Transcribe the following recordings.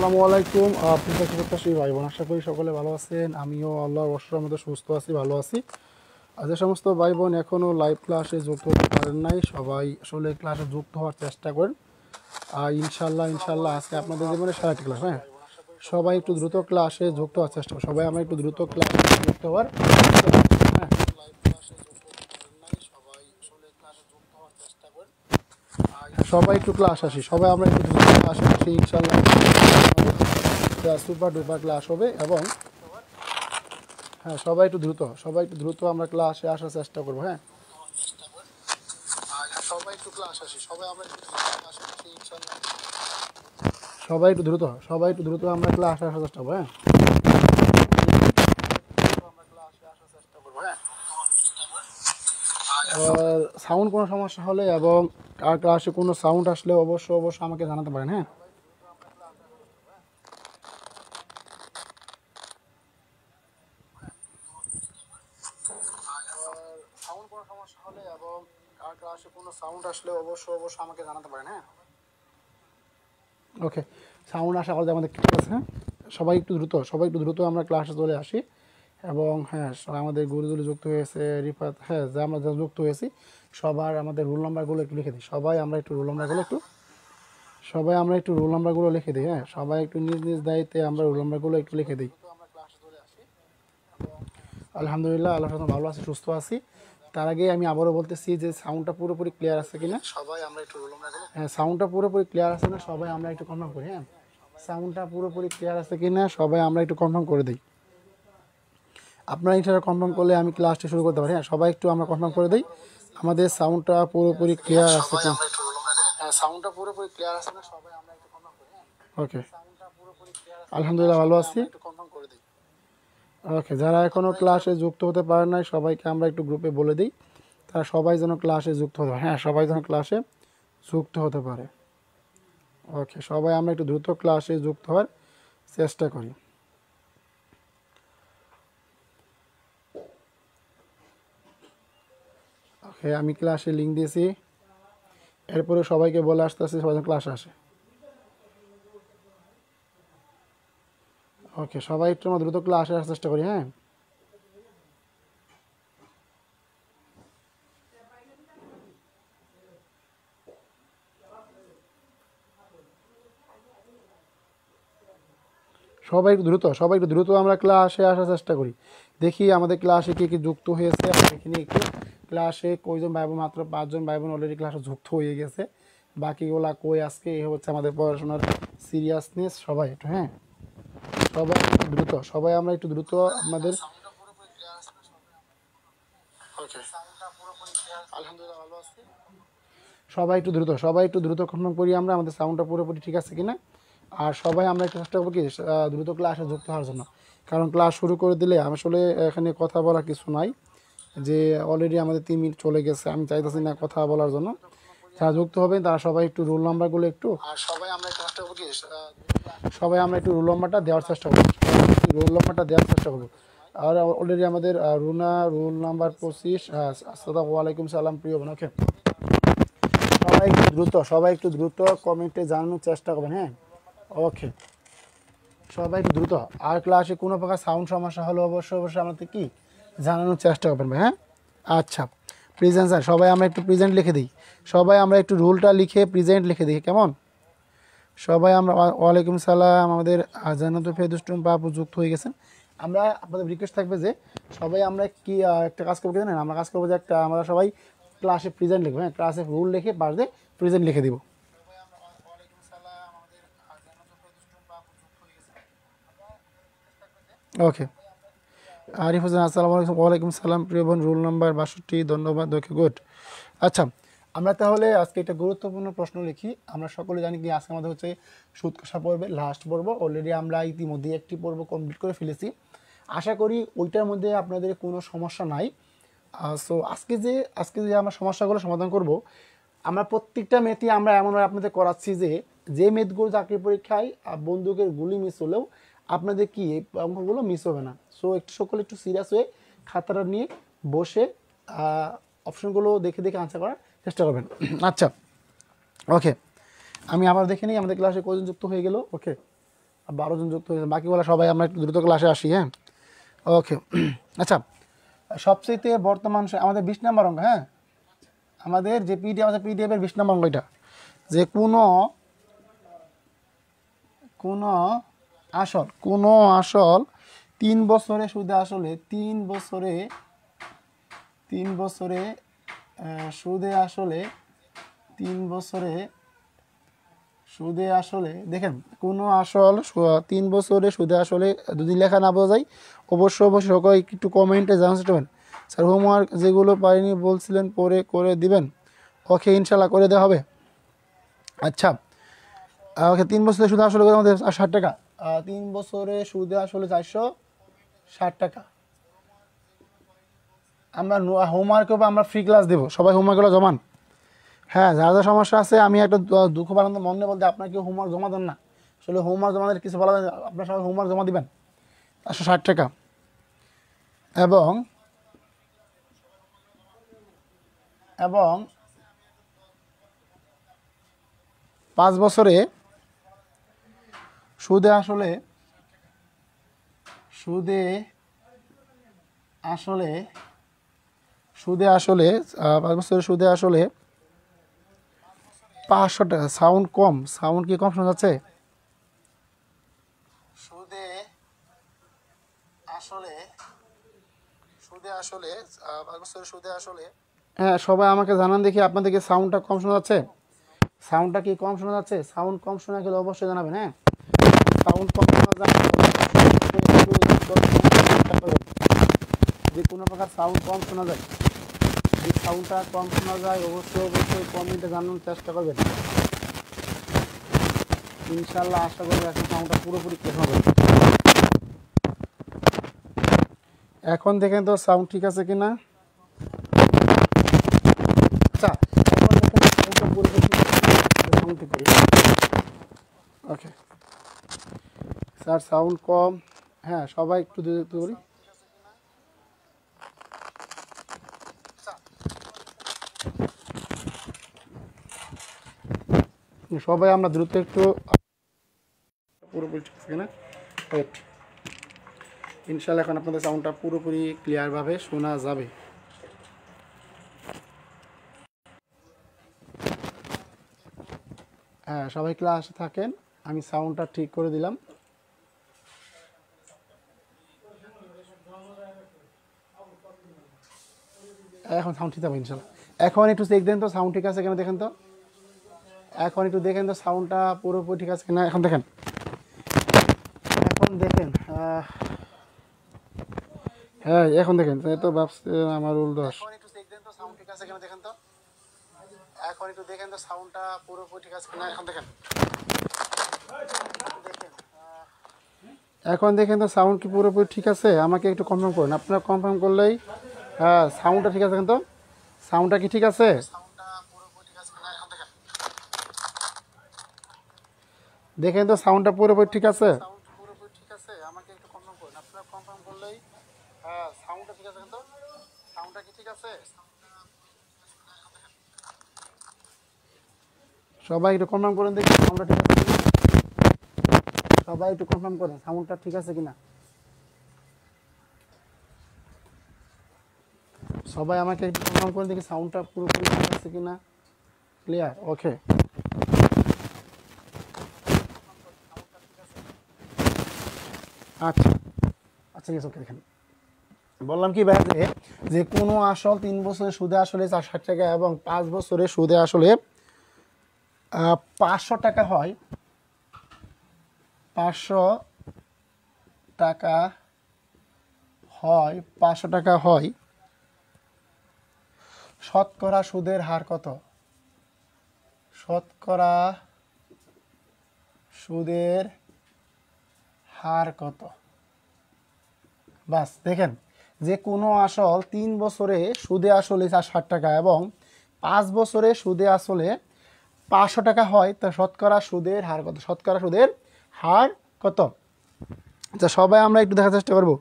আসসালামু আলাইকুম প্রত্যাশী ভাই বোন, আশা করি সকলে ভালো আছেন। আমিও আল্লাহর অশেষ রহমতে সুস্থ আছি, ভালো আছি। আর যে সমস্ত ভাই বোন এখনও লাইভ ক্লাসে যুক্ত হতে পারেন নাই, সবাই আসলে ক্লাসে যুক্ত হওয়ার চেষ্টা করেন। আর ইনশাল্লাহ আজকে আপনাদের জীবনে সারাটি ক্লাস, হ্যাঁ, সবাই একটু দ্রুত ক্লাসে যুক্ত হওয়ার চেষ্টা করেন। সবাই আমরা একটু দ্রুত ক্লাসে যুক্ত হওয়ার, হ্যাঁ, সবাই একটু ক্লাস আসি, সবাই আমরা একটু দ্রুত ক্লাসে আসি। ইনশাল্লাহ সুপার ডুপার ক্লাস হবে। এবং হ্যাঁ, সবাই একটু দ্রুত আমরা ক্লাসে আসার চেষ্টা করবো। হ্যাঁ, সবাই একটু ক্লাস আসি, সবাই একটু দ্রুত আমরা ক্লাসে আসার চেষ্টা করবো। হ্যাঁ, আর সাউন্ড কোনো সমস্যা হলে এবং কার ক্লাসে কোনো সাউন্ড আসলে অবশ্যই আমাকে জানাতে পারেন। হ্যাঁ, আমাকে জানাতে পারেন। হ্যাঁ, ওকে, সাউন্ড আশা করি আমাদের ঠিক আছে। হ্যাঁ, সবাই একটু দ্রুত আমরা ক্লাসে চলে আসি। এবং হ্যাঁ, আমাদের গুরুদুলি যুক্ত হয়েছে, রিফাত, হ্যাঁ, যা আমরা যুক্ত হয়েছি সবার আমাদের রোল নাম্বারগুলো একটু লিখে দিই। সবাই আমরা একটু রোল নাম্বারগুলো লিখে দিই। হ্যাঁ, সবাই একটু নিজ দায়িত্বে আমরা রোল নাম্বারগুলো একটু লিখে দিই। আলহামদুলিল্লাহ, আল্লাহ ভালো আছি, সুস্থ আছি। তার আগে আমি আবারও বলতেছি যে সাউন্ডটা পুরোপুরি ক্লিয়ার আছে কিনা। হ্যাঁ, সাউন্ডটা পুরোপুরি ক্লিয়ার আছে না, সবাই আমরা একটু কনফার্ম করি। হ্যাঁ, সাউন্ডটা পুরোপুরি ক্লিয়ার আছে কিনা সবাই আমরা একটু কনফার্ম করে দিই। আপনারা এটা কনফার্ম করলে আমি ক্লাসটা শুরু করতে পারি। হ্যাঁ, সবাই একটু আমরা কনফার্ম করে দিই আমাদের সাউন্ডটা পুরোপুরি ক্লিয়ার আছে কিনা। ওকে, আলহামদুলিল্লাহ ভালো আছি। ওকে, যারা এখনও ক্লাসে যুক্ত হতে পারে নাই সবাইকে আমরা একটু গ্রুপে বলে দিই, তারা সবাই যেন ক্লাসে যুক্ত হতে পারে। হ্যাঁ, সবাই যেন ক্লাসে যুক্ত হতে পারে। ওকে, সবাই আমরা একটু দ্রুত ক্লাসে যুক্ত হওয়ার চেষ্টা করি। ওকে, আমি ক্লাসে লিঙ্ক দিয়েছি, এরপরে সবাইকে বলে আসতেছি সবাই যেন ক্লাসে আসে। ওকে, সবাই একটু আমরা দ্রুত ক্লাসে আসার চেষ্টা করি। হ্যাঁ, সবাই একটু দ্রুত আমরা ক্লাসে আসার চেষ্টা করি। দেখি আমাদের ক্লাসে কে যুক্ত হয়েছে। এখানে একটু ক্লাসে কয়জন ভাই বোন, মাত্র 5 জন ভাই বোন অলরেডি ক্লাসে যুক্ত হয়ে গেছে। বাকিগুলা কই আজকে, এই হচ্ছে আমাদের পড়াশোনার সিরিয়াসনেস। সবাই একটু, হ্যাঁ, সবাই আমরা একটু দ্রুত আমাদের। সবাই একটু দ্রুত কনফার্ম করি আমরা আমাদের সাউন্ডটা পুরোপুরি ঠিক আছে কিনা। আর সবাই আমরা একটু চেষ্টা করবো কি দ্রুত ক্লাসে যুক্ত হওয়ার জন্য, কারণ ক্লাস শুরু করে দিলে আসলে এখানে কথা বলা কিছু নাই। যে অলরেডি আমাদের 3 মিনিট চলে গেছে, আমি চাইতেছি না কথা বলার জন্য। যারা যুক্ত হবেন তারা সবাই একটু রোল নাম্বারগুলো একটু, সবাই আমরা একটু রোল নাম্বারটা দেওয়ার চেষ্টা করবো। আর অলরেডি আমাদের রুনা রোল নাম্বার 25। আসসালামু আলাইকুম, সালাম প্রিয় বোন। ওকে, সবাই একটু দ্রুত কমেন্টে জানানোর চেষ্টা করবেন। হ্যাঁ, ওকে, সবাই একটু দ্রুত। আর ক্লাসে কোনো প্রকার সাউন্ড সমস্যা হলে অবশ্যই আমাদের কি জানানোর চেষ্টা করবেন ভাই। হ্যাঁ, আচ্ছা, প্রেজেন্ট স্যার, সবাই আমরা একটু প্রেজেন্ট লিখে দিই। সবাই আমরা একটু রুলটা লিখে প্রেজেন্ট লিখে দিই, কেমন? সবাই আমরা ওয়ালাইকুম সালাম, আমাদের জান্নাত ফেরদৌস বাবু যুক্ত হয়ে গেছেন। আমরা আপনাদের রিকোয়েস্ট থাকবে যে সবাই আমরা কি একটা কাজ করবো জানেন, আমরা কাজ করবো যে আমরা সবাই ক্লাসে প্রেজেন্ট লিখবো। হ্যাঁ, ক্লাসে রুল লিখে পাশ দিয়ে প্রেজেন্ট লিখে দিব। ওকে, আরিফ হোসেন, আসসালামু আলাইকুম। ওয়ালাইকুম সালাম প্রিয় বোন, রোল নাম্বার 62, ধন্যবাদ। ওকে, গুড। আচ্ছা, আমরা তাহলে আজকে একটা গুরুত্বপূর্ণ প্রশ্ন লিখি। আমরা সকলে জানি কি আজকে আমাদের হচ্ছে সুদ কষা পর্বে লাস্ট পর্ব। অলরেডি আমরা ইতিমধ্যে একটি পর্ব কমপ্লিট করে ফেলেছি। আশা করি ওইটার মধ্যে আপনাদের কোনো সমস্যা নাই। সো আজকে যে আমরা সমস্যাগুলো সমাধান করব, আমরা প্রত্যেকটা মেথই আমরা এমনভাবে আপনাদের করাচ্ছি যে মেথগুলো চাকরি পরীক্ষায় বন্দুকের গুলি মিস হলেও আপনাদের কি এই অঙ্কগুলো মিস হবে না। সো সকলে একটু সিরিয়াস হয়ে খাতাটা নিয়ে বসে অপশনগুলো দেখে আনসার করার চেষ্টা করবেন। আচ্ছা, ওকে, আমি আবার দেখে নিই আমাদের ক্লাসে কজন যুক্ত হয়ে গেল। ওকে, 12 জন যুক্ত হয়েছে, বাকিগুলো সবাই আমরা একটু দ্রুত ক্লাসে আসি। হ্যাঁ, ওকে। আচ্ছা, সবচেয়ে বর্তমান আমাদের 20 নম্বর অঙ্ক। হ্যাঁ, আমাদের যে পিডিএফ আছে, পিডিএফের 20 নম্বর অঙ্ক এটা, যে কোনো আসল 3 বছরে সুদে আসলে 3 বছরে সুদে আসলে 3 বছরে সুদে আসলে, দেখেন কোনো আসল 3 বছরে সুদে আসলে যদি লেখা না বোঝা যায় অবশ্যই সকল একটু কমেন্টে জানাতে পারবেন। স্যার হোমওয়ার্ক যেগুলো পারিনি বলছিলেন পরে করে দিবেন। ওকে, ইনশাল্লাহ করে দেওয়া হবে। আচ্ছা, ওকে, 3 বছরে সুদে আসলে আমাদের 60 টাকা। 3 বছরে সুদে আসলে 460 টাকা। আমরা হোমওয়ার্কও আমরা ফ্রি ক্লাস দেবো, সবাই হোমওয়ার্কগুলো জমান। হ্যাঁ, যার যা সমস্যা আছে, আমি একটা দুঃখ পালন মনে বলতে, আপনার কেউ হোমওয়ার্ক জমা দেন না, আসলে হোমওয়ার্ক জমা দিলে কিছু বলা যায় না, আপনার সবাই হোমওয়ার্ক জমা দিবেন 460 টাকা। এবং 5 বছরে সুদে আসলে 5 বছরে সুদে আসলে 500 টাকা। সাউন্ড কম, সাউন্ড কি কম শোনা যাচ্ছে? সুদে আসলে 5 বছরে সুদে আসলে, হ্যাঁ সবাই আমাকে জানান দেখি আপনাদেরকে সাউন্ডটা কম শোনা যাচ্ছে? সাউন্ডটা কি কম শোনা যাচ্ছে? সাউন্ড কম শোনা গেলে অবশ্যই জানাবেন। হ্যাঁ, সাউন্ড কম শোনা যায়, যে কোনো প্রকার সাউন্ড কম শোনা যায়, যে সাউন্ডটা কম শোনা যায় অবশ্যই কমেন্টে জানানোর চেষ্টা করবেন। ইনশাল্লাহ আশা করি এখন সাউন্ডটা পুরোপুরি ক্লিয়ার হবে। এখন দেখেন তো সাউন্ড ঠিক আছে কিনা। আচ্ছা, এখন দেখেন সাউন্ডটা পুরোপুরি সাউন্ড ঠিক করি। ওকে স্যার, সাউন্ড কম। হ্যাঁ, সবাই একটু দ্রুত করি। সবাই আমরা দ্রুত একটু পুরোপুরি ঠিক আছে কিনা। ওয়েট, ইনশাল্লাহ এখন আপনাদের সাউন্ডটা পুরোপুরি ক্লিয়ারভাবে শোনা যাবে। হ্যাঁ, সবাই ক্লাসে থাকেন, আমি সাউন্ডটা ঠিক করে দিলাম। এখন সাউন্ড ঠিক হবে ইনশাল্লাহ। এখন একটু চেক দেন তো সাউন্ড ঠিক আছে কিনা, দেখেন তো। এখন একটু দেখেন তো সাউন্ডটা পুরোপুরি ঠিক আছে কিনা। এখন দেখেন, হ্যাঁ এখন দেখেন, তো ভাবছে আমার উল দোষ। এখন একটু চেক দেন তো সাউন্ড ঠিক আছে কিনা, দেখেন তো। এখন একটু দেখেন তো সাউন্ডটা পুরোপুরি ঠিক আছে কিনা। এখন দেখেন, এখন দেখেন তো সাউন্ড কি পুরোপুরি ঠিক আছে, আমাকে একটু কনফার্ম করুন। আপনারা কনফার্ম করলেই, হ্যাঁ সাউন্ডটা ঠিক আছে কিন্তু, সাউন্ডটা কি ঠিক আছে? দেখেন তো সাউন্ডটা পুরোপুরি ঠিক আছে? আমাকে একটু কনফার্ম করুন। আপনারা কনফার্ম করলেই, হ্যাঁ সাউন্ডটা ঠিক আছে কিন্তু, সাউন্ডটা কি ঠিক আছে? সবাই একটু কনফার্ম করুন দেখি সাউন্ডটা ঠিক আছে কিনা। সবাই একটু কনফার্ম করেন সাউন্ডটা ঠিক আছে কিনা। সবাই আমাকে একটু কনফার্ম করে দেখি সাউন্ডটা পুরোপুরি ঠিক আছে কিনা। ক্লিয়ার? ওকে। আচ্ছা আচ্ছা, ঠিক আছে, ওকে। দেখেন বললাম কি ভাই, যে কোনো আসল 3 বছরের সুদে আসলে 460 টাকা এবং 5 বছরের সুদে আসলে 500 টাকা হয়। 500 টাকা হয়। শতকরা সুদের হার কত? শতকরা সুদের হার কত? বাস দেখেন, যে কোনো আসল 3 বছরে সুদে আসলে 460 টাকা এবং 5 বছরে সুদে আসলে 500 টাকা হয়, তা শতকরা সুদের হার কত? শতকরা সুদের হার কত? আচ্ছা, সবাই আমরা একটু দেখার চেষ্টা করবো।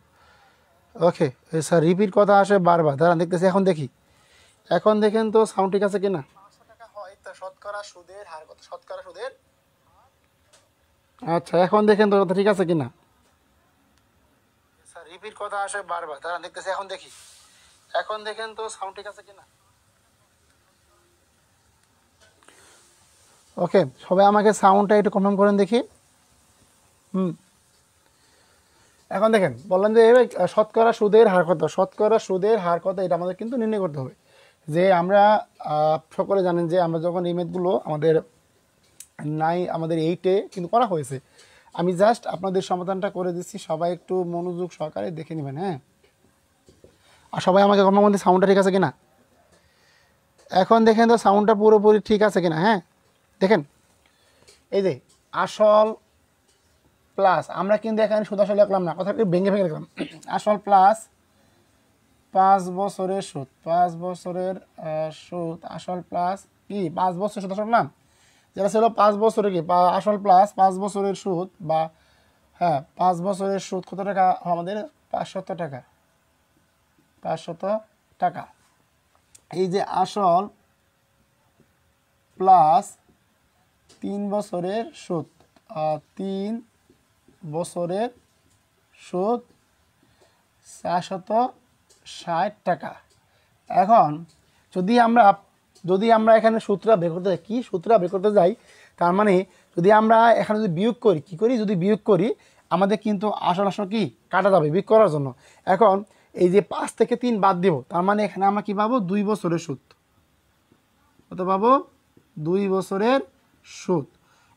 ওকে স্যার, রিপিট কথা আসে বারবার, দাঁড়ান দেখতেছি। এখন দেখি, এখন দেখেন তো সাউন্ড ঠিক আছে কিনা। 500 টাকা হয়, তা শতকরা সুদের হার কত? শতকরা সুদের আচ্ছা এখন দেখেন তো কথা ঠিক আছে কিনা। স্যার রিপিট কথা আসে বারবার, তারা দেখতেছে। এখন দেখি, এখন দেখেন তো সাউন্ড ঠিক আছে কিনা। ওকে, সবাই আমাকে সাউন্ডটা একটু কনফার্ম করেন দেখি। হুম, এখন দেখেন, বললাম যে শতকরা সুদের হার কত, শতকরা সুদের হার কত, এটা আমাদের কিন্তু নির্ণয় করতে হবে। যে আমরা সকলে জানেন যে আমরা যখন এই ম্যাথগুলো আমাদের আমাদের 8-এ কিন্তু করা হয়েছে। আমি জাস্ট আপনাদের সমাধানটা করে দিচ্ছি, সবাই একটু মনোযোগ সহকারে দেখে নেবেন। হ্যাঁ, আর সবাই আমাকে কমার মধ্যে সাউন্ডটা ঠিক আছে কিনা। এখন দেখেন তো সাউন্ডটা পুরোপুরি ঠিক আছে কিনা। হ্যাঁ দেখেন, এই যে আসল প্লাস, আমরা কিন্তু এখানে সুদ আসল লিখলাম না, কথা একটু ভেঙে ভেঙে লিখলাম। আসল প্লাস 5 বছরের সুদ, 5 বছরের সুদ, আসল প্লাস কি 5 বছর সুদ আসল না, যেটা ছিল 5 বছরের কি আসল প্লাস 5 বছরের সুদ, বা হ্যাঁ 5 বছরের সুদ কত টাকা আমাদের, 500 টাকা, 500 টাকা। এই যে আসল প্লাস 3 বছরের সুদ, 3 বছরের সুদ 460 টাকা। এখন যদি আমরা এখানে সূত্রটা বের করতে যাই, কি সূত্রটা বের করতে যাই, তার মানে যদি আমরা এখানে যদি বিয়োগ করি, কি করি, যদি বিয়োগ করি আমাদের কিন্তু আসল আসল কি কাটা যাবে বিয়োগ করার জন্য। এখন এই যে 5 থেকে 3 বাদ দেব, তার মানে এখানে আমরা কি পাবো, 2 বছরের সুদ। কত পাবো, 2 বছরের সুদ।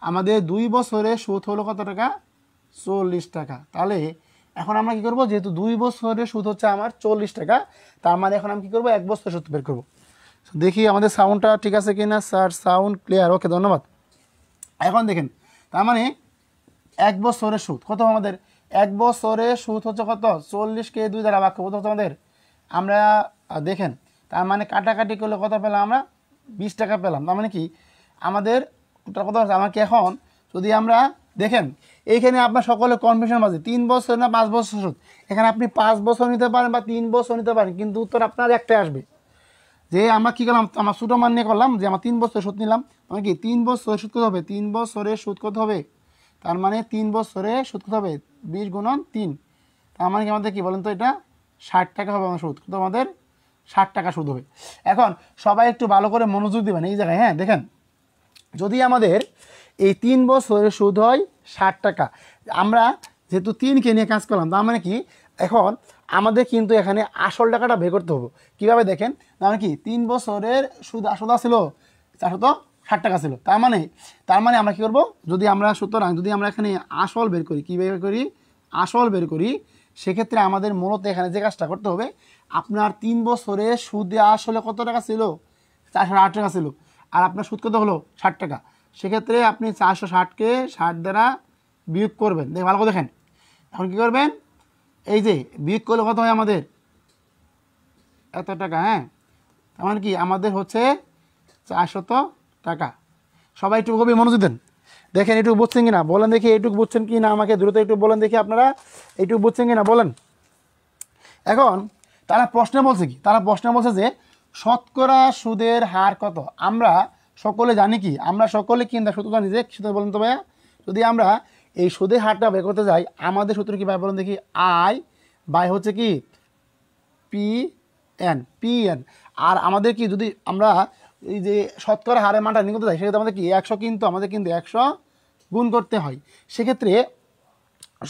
আমাদের 2 বছরের সুদ হলো কত টাকা, 40 টাকা। তাহলে এখন আমরা কি করব, যেহেতু 2 বছরের সুদ হচ্ছে আমার 40 টাকা, তার মানে এখন আমি কি করব, 1 বছরের সুদ বের করব। দেখি আমাদের সাউন্ডটা ঠিক আছে কিনা। স্যার সাউন্ড ক্লিয়ার, ওকে ধন্যবাদ। এখন দেখেন, তার মানে 1 বছরের সুদ কত আমাদের, 1 বছরের সুদ হচ্ছে কত, 40কে 2 দ্বারা ভাগ করবো হচ্ছে আমাদের, আমরা দেখেন, তার মানে কাটাকাটি করলে কত পেলাম আমরা, 20 টাকা পেলাম। তার মানে কি আমাদের টোটাল কত আছে আমাকে। এখন যদি আমরা দেখেন, এইখানে আপনার সকলে কনফিউশন বাজে, 3 বছর না 5 বছর সুদ। এখানে আপনি 5 বছর নিতে পারেন বা 3 বছর নিতে পারেন, কিন্তু উত্তর আপনার একটাই আসবে। যে আমরা কী করলাম, আমার ছোটো মান নিয়ে করলাম যে আমার 3 বছর সুদ নিলাম, মানে কি 3 বছর সুদ কত হবে, 3 বছরের সুদ কত হবে, তার মানে 3 বছরে সুদ কত হবে, 20 গুণন 3, তার মানে কি আমাদের কি বলেন তো, এটা 60 টাকা হবে আমার সুদ, কত আমাদের 60 টাকা সুদ হবে। এখন সবাই একটু ভালো করে মনোযোগ দেবেন এই জায়গায়। হ্যাঁ দেখেন, যদি আমাদের এই 3 বছরের সুদ হয় 60 টাকা, আমরা যেহেতু 3কে নিয়ে কাজ করলাম, তার মানে কি এখন আমাদের কিন্তু এখানে আসল টাকাটা বের করতে হবে। কীভাবে দেখেন, তার মানে কি 3 বছরের সুদ আসল ছিল 460 টাকা ছিল, তার মানে আমরা কী করবো, যদি আমরা সুতরাং যদি আমরা এখানে আসল বের করি, কী বের করি, আসল বের করি, সেক্ষেত্রে আমাদের মূলত এখানে যে কাজটা করতে হবে, আপনার 3 বছরে সুদে আসলে কত টাকা ছিল, 460 টাকা ছিল, আর আপনার সুদ কত হলো 60 টাকা। সেক্ষেত্রে আপনি 460কে 60 দ্বারা বিয়োগ করবেন। দেখে ভালো করে দেখেন, এখন কী করবেন, এই যে বিয়োগ করলে কত হয় আমাদের, এত টাকা। হ্যাঁ তার মানে কি আমাদের হচ্ছে 400 টাকা। সবাই একটু গভীর মনোযোগ দেন, দেখেন একটু বুঝছেন কি না বলেন দেখি, এইটুকু বুঝছেন কি না আমাকে দ্রুত একটু বলেন দেখি, আপনারা এইটুকু বুঝছেন কি না বলেন। এখন তারা প্রশ্নে বলছে কি, তারা প্রশ্নে বলছে যে শতকরা সুদের হার কত। আমরা সকলে জানি কি, আমরা সকলে কিন্তু সূত্র জানি যে সূত্র বলেন তো ভাইয়া, যদি আমরা এই সুদের হারটা বের করতে যাই, আমাদের সূত্র কি ভাই বলেন দেখি, আই বাই হচ্ছে কি পি এন। আর আমাদের কি যদি আমরা এই যে শতকরা হারের মানটা নিয়ে করতে যাই, সেক্ষেত্রে আমাদের কি 100 কিন্তু আমাদের কিন্তু 100 গুণ করতে হয়। সেক্ষেত্রে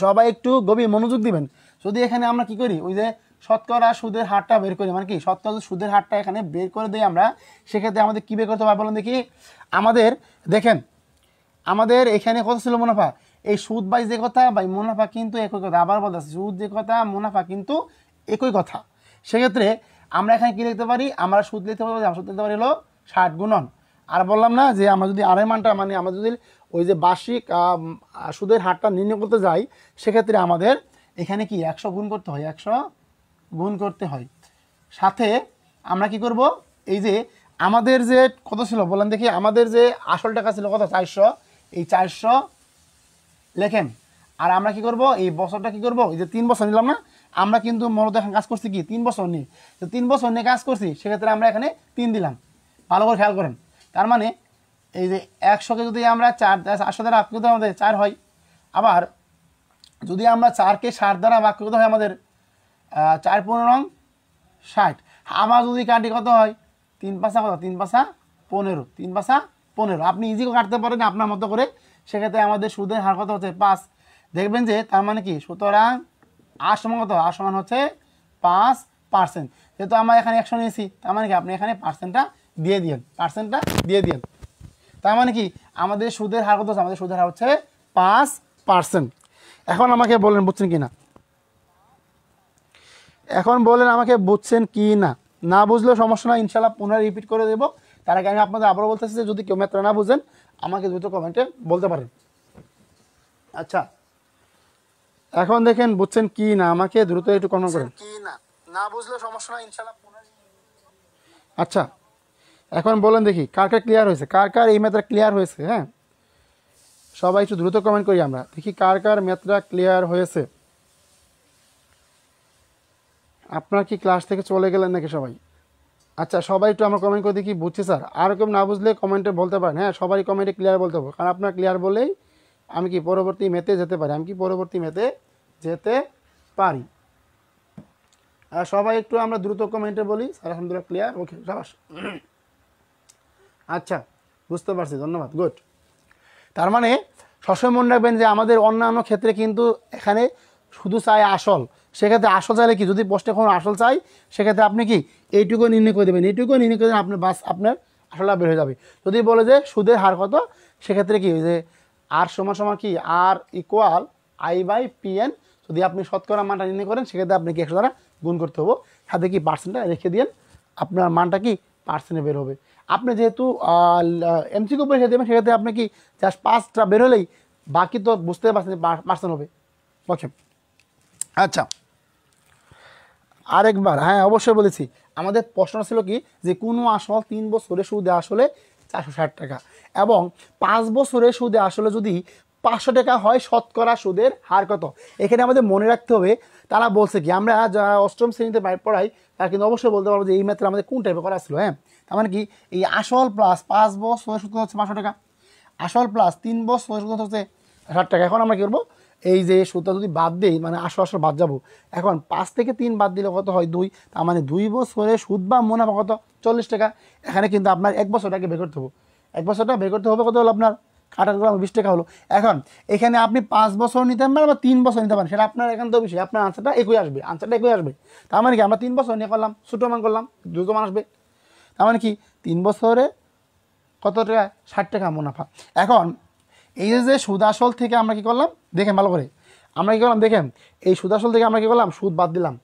সবাই একটু গভীর মনোযোগ দিবেন। যদি এখানে আমরা কি করি, ওই যে শতকরা সুদের হারটা বের করি, মানে কি শতকরা সুদের হারটা এখানে বের করে দিই আমরা, সেক্ষেত্রে আমাদের কী বের করতে হবে বলুন দেখি। আমাদের দেখেন, আমাদের এখানে কত ছিল মুনাফা, এই সুদ বাই যে কথা বাই মুনাফা কিন্তু একই কথা। আবার বলতেছি, সুদ যে কথা মুনাফা কিন্তু একই কথা। সেক্ষেত্রে আমরা এখানে কী লিখতে পারি, আমরা সুদ লিখতে পারি, সুদ লিখতে পারি হলো 60 গুণন। আর বললাম না যে আমরা যদি আড়াই মানটা মানে আমরা যদি ওই যে বার্ষিক সুদের হারটা নির্ণয় করতে যাই, সেক্ষেত্রে আমাদের এখানে কি 100 গুণ করতে হয়, 100 গুণ করতে হয়। সাথে আমরা কি করব, এই যে আমাদের যে কত ছিল বলেন দেখি, আমাদের যে আসল টাকা ছিল কত 400, এই 400 লেখেন। আর আমরা কি করব, এই বছরটা কি করব, এই যে 3 বছর নিলাম না, আমরা কিন্তু মূলত এখন কাজ করছি কি 3 বছর নিয়ে, তো 3 বছর নিয়ে কাজ করছি, সেক্ষেত্রে আমরা এখানে 3 দিলাম। ভালো করে খেয়াল করেন, তার মানে এই যে 100কে যদি আমরা 4 800 দ্বারা আপনি আমাদের 4 হয়, আবার যদি আমরা 4কে 60 দ্বারা ভাগ করতে হয় আমাদের 4 15 60। আবার যদি কাটি কত হয় 3 5 কত 3 5 15, 3 5 15। আপনি ইজি কাটতে পারেন আপনার মতো করে। সেক্ষেত্রে আমাদের সুদের হার কত হচ্ছে 5। দেখবেন যে তার মানে কি, সুতরাং আর সমান কত, আর সমান হচ্ছে 5%। যেহেতু আমরা এখানে 100 নিয়েছি, তার মানে কি আপনি এখানে পার্সেন্টটা দিয়ে দিন। তার মানে কি আমাদের সুদের হার কত হচ্ছে, আমাদের সুদের হার হচ্ছে 5%। এখন আমাকে বলেন বুঝছেন কি না, এখন বলেন আমাকে বুঝছেন কি না। না বুঝলেও সমস্যা না, ইনশাল্লাহ পুনরায় রিপিট করে দেবো। তার আগে আমি আপনাদের আবারও বলতেছি যে যদি কেউ ম্যাথটা না বুঝেন আমাকে দ্রুত কমেন্টে বলতে পারেন। আচ্ছা, এখন দেখেন বুঝছেন কি না, আমাকে দ্রুত একটু কমেন্ট করেন। কি না বুঝলেও সমস্যা না, ইনশাল্লাহ পুনরায়। আচ্ছা, এখন বলেন দেখি কার কার ক্লিয়ার হয়েছে, কার কার এই ম্যাথটা ক্লিয়ার হয়েছে। হ্যাঁ, সবাই একটু দ্রুত কমেন্ট করি আমরা, দেখি কার কার ম্যাথটা ক্লিয়ার হয়েছে। আপনারা কি ক্লাস থেকে চলে গেলেন নাকি সবাই? আচ্ছা, সবাই একটু আমরা কমেন্ট করে দেখি বুঝছি স্যার। আর কেউ না বুঝলে কমেন্টে বলতে পারেন। হ্যাঁ, সবাই কমেন্টে ক্লিয়ার বলতে হবে, কারণ আপনার ক্লিয়ার বললেই আমি কি পরবর্তী ম্যাথে যেতে পারি, আর সবাই একটু আমরা দ্রুত কমেন্টে বলি স্যার আলহামদুলিল্লাহ ক্লিয়ার, ওকে সাবাস। আচ্ছা, বুঝতে পারছি, ধন্যবাদ, গুড। তার মানে সবসময় মনে রাখবেন যে আমাদের অন্যান্য ক্ষেত্রে কিন্তু এখানে শুধু চাই আসল। সেক্ষেত্রে আসল চাইলে কি, যদি পোস্টে কোনো আসল চাই সেক্ষেত্রে আপনি কি এইটুকু নির্ণয় করে দেবেন, আপনার বাস আপনার আসলটা বের হয়ে যাবে। যদি বলে যে সুদের হার কত, সেক্ষেত্রে কি যে আর সমান সমান কি আর ইকুয়াল I/PN। যদি আপনি শতকরা মানটা নির্ণয় করেন সেক্ষেত্রে আপনি কি 100 দ্বারা গুণ করতে হবে, সাথে কি পার্সেন্টটা রেখে দিন, আপনার মানটা কি পার্সেন্টে বের হবে। আপনি যেহেতু MCQ পরীক্ষা দেবেন সেক্ষেত্রে আপনি কি জাস্ট 5টা বের হলেই বাকি তো বুঝতে পারছেন পার্সেন্ট হবে। ওকে, আচ্ছা আরেকবার, হ্যাঁ অবশ্যই বলেছি, আমাদের প্রশ্ন ছিল কি যে কোনো আসল 3 বছরের সুদে আসলে 460 টাকা এবং 5 বছরের সুদে আসলে যদি 500 টাকা হয়, শতকরা সুদের হার কত। এখানে আমাদের মনে রাখতে হবে তারা বলছে কি, আমরা যারা অষ্টম শ্রেণীতে পড়াই তারা কিন্তু অবশ্যই বলতে পারবো যে এই ম্যাথটা আমাদের কোন টাইপে করা ছিল। হ্যাঁ, তার মানে কি এই আসল প্লাস 5 বছরের সুদ হচ্ছে 500 টাকা, আসল প্লাস 3 বছরের সুদ হচ্ছে 60 টাকা। এখন আমরা কী করবো, এই যে সুদটা যদি বাদ দিই, মানে আসল বাদ যাবো। এখন 5 থেকে 3 বাদ দিলে কত হয় 2, তার মানে 2 বছরের সুদ বা মুনাফা কত 40 টাকা। এখানে কিন্তু আপনার 1 বছরটাকে বের করতে হবে, 1 বছরটা বের করতে হবে, কত হলো আপনার কাটার গ্রাম 20 টাকা হলো। এখন এখানে আপনি 5 বছর নিতে পারেন বা 3 বছর নিতে পারেন, সেটা আপনার এখান তো বিষয়, আপনার আনসারটা একই আসবে, তার মানে কি আমরা 3 বছর নিয়ে করলাম, ছোটো মান করলাম, দ্রুত মান আসবে। তার মানে কি 3 বছরে কত টাকা 60 টাকা মুনাফা। এখন এই যে সুদ আসল থেকে আমরা কি করলাম দেখেন ভালো করে, আমরা কি করলাম দেখেন, এই সুদ আসল থেকে আমরা কি করলাম সুদ বাদ দিলাম,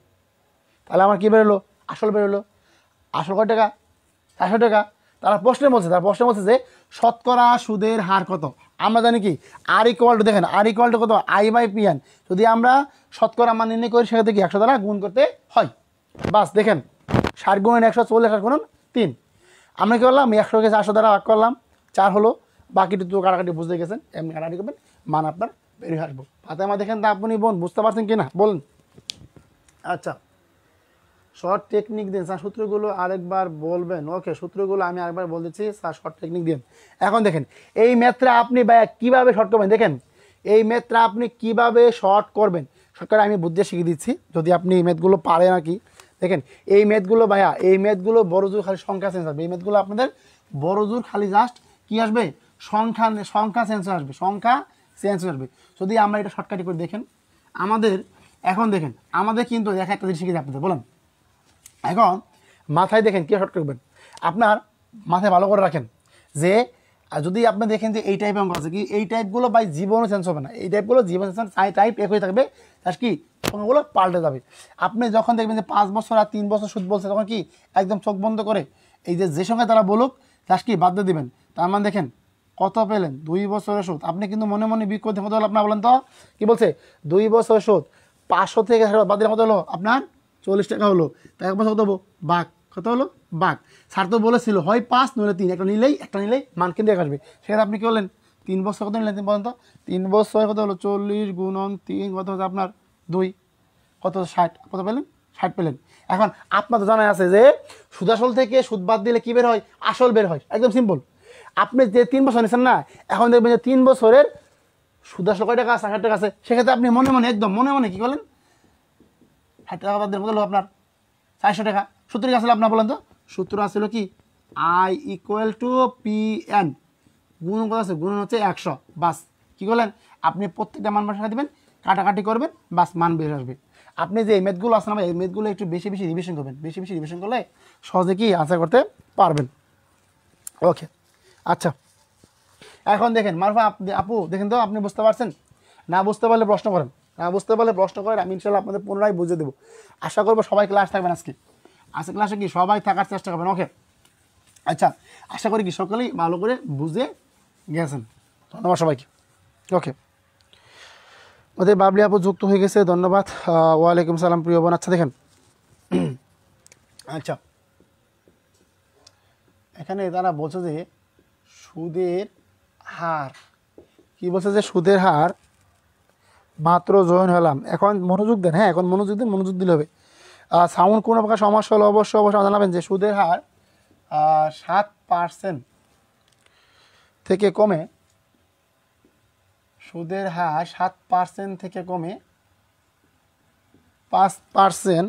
তাহলে আমার কি বেরোলো আসল বেরোলো। আসল কত টাকা 400 টাকা। তারা প্রশ্নে বলছে যে শতকরা সুদের হার কত। আমরা জানি কি আর ইকুয়াল টু, দেখেন আর ইকুয়াল টু কত I/PN। যদি আমরা শতকরা মান নির্ণয় করি সেক্ষেত্রে কি 100 দ্বারা গুণ করতে হয়। বাস দেখেন 60 গুণন 100 40 60 গুণন 3। আমরা কি করলাম 100কে 400 দ্বারা ভাগ করলাম, 4 হলো, বাকিটি তো কাটাকাটি বুঝতে গেছেন, এমনি কাটাকাটি করবেন, মান আপনার বেরিয়ে আসবো। হাতে আমার দেখেন তা আপনি বোন বুঝতে পারছেন কি না বলুন। আচ্ছা, শর্ট টেকনিক দিন স্যার, সূত্রগুলো আরেকবার বলবেন। ওকে, সূত্রগুলো আমি আরেকবার বল দিচ্ছি স্যার, শর্ট টেকনিক দিন। এখন দেখেন এই ম্যাথটা আপনি কীভাবে শর্ট করবেন, দেখেন এই ম্যাথটা আপনি কীভাবে শর্ট করবেন সরকার আমি বুঝতে শিখিয়ে দিচ্ছি, যদি আপনি এই ম্যাথগুলো পারেন আর কি। দেখেন এই ম্যাথগুলো এই ম্যাথগুলো বড় জোর খালি সংখ্যা সেন্স আসবে, এই ম্যাথগুলো আপনাদের বড় জোর খালি জাস্ট কি আসবে সংখ্যা সেন্স আসবে, যদি আমরা এটা শর্টকাটি করে দেখেন আমাদের। এখন দেখেন আমাদের কিন্তু একটা জিনিস শিখে আপনাদের বলেন, এখন মাথায় দেখেন কী শর্ট করবেন, আপনার মাথায় ভালো করে রাখেন যে যদি আপনি দেখেন যে এই টাইপের অঙ্ক আছে কি, এই টাইপগুলো জীবনও চেঞ্জ হবে না, এই টাইপগুলো জীবন টাইপ একই থাকবে, তার কি অঙ্কগুলো পাল্টে যাবে। আপনি যখন দেখবেন যে 5 বছর আর 3 বছর সুদ বলছে, তখন কি একদম চোখ বন্ধ করে এই যে সঙ্গে তারা বলুক তার কি বাদ দিয়ে দেবেন। তার মানে দেখেন কত পেলেন 2 বছরের সুদ। আপনি কিন্তু মনে মনে বিক করতে কত হলো আপনার, বলেন তো কি বলছে 2 বছরের সুদ 500 থেকে বাদ দিলে কত হলো আপনার 40 টাকা হলো। তাই 1 বছর কত হবো বাঘ, কত হলো বাঘ। স্যার তো বলেছিল হয় 5 নইলে 3, একটা নিলেই মান কিন্তু আসবে। সেখানে আপনি কি বললেন 3 বছর কত নিলেন পর্যন্ত, 3 বছর কত হলো 40 গুণন 3 কত হচ্ছে আপনার 2, কত 60, কত পেলেন 60 পেলেন। এখন আপনার তো জানা আছে যে সুদ আসল থেকে সুদ বাদ দিলে কী বের হয়, আসল বের হয়, একদম সিম্পল। আপনি যে 3 বছর নিয়েছেন না, এখন দেখবেন যে 3 বছরের সুদ আসলে কয় টাকা আছে? 60 টাকা আছে। সেক্ষেত্রে আপনি মনে মনে একদম মনে মনে কী করলেন, 60 টাকা বাদ দিন, কত হলো আপনার? 400 টাকা। সূত্র কি আসলে আপনার বলেন তো? সূত্র আসলে কি I equal to P N, গুণন কত আছে? গুণন হচ্ছে 100। বাস কী করলেন আপনি? প্রত্যেকটা মান বসা দেবেন, কাটাকাটি করবেন, বাস মান বের আসবে। আপনি যে এই ম্যাথগুলো আছে না, এই ম্যাথগুলো একটু বেশি বেশি রিভিশন করবেন। বেশি বেশি রিভিশন করলে সহজে কি আনসার করতে পারবেন। ওকে, আচ্ছা এখন দেখেন মারফা আপু দেখেন তো, আপনি বুঝতে পারছেন? না বুঝতে পারলে প্রশ্ন করেন, না বুঝতে পারলে প্রশ্ন করেন, আমি ইনশাল্লাহ আপনাদের পুনরায় বুঝিয়ে দেবো। আশা করবো সবাই ক্লাস থাকবেন আজকে। আজকে ক্লাসে কি সবাই থাকার চেষ্টা করবেন। ওকে, আচ্ছা আশা করি কি সকলেই ভালো করে বুঝে গেছেন। ধন্যবাদ সবাইকে। ওকে, ওদের বাবলি আপু যুক্ত হয়ে গেছে, ধন্যবাদ। ওয়ালাইকুম সালাম প্রিয় বোন। আচ্ছা দেখেন, আচ্ছা এখানে তারা বলছে যে সুদের হার, কি বলছে যে সুদের হার মাত্র জয়েন হলাম। এখন মনোযোগ দেন, হ্যাঁ এখন মনোযোগ দেন, মনোযোগ দিলে হবে। সাউন্ড কোনো প্রকার সমস্যা হলে অবশ্যই জানাবেন যে সুদের হার 7% থেকে কমে, সুদের হার 7% থেকে কমে 5%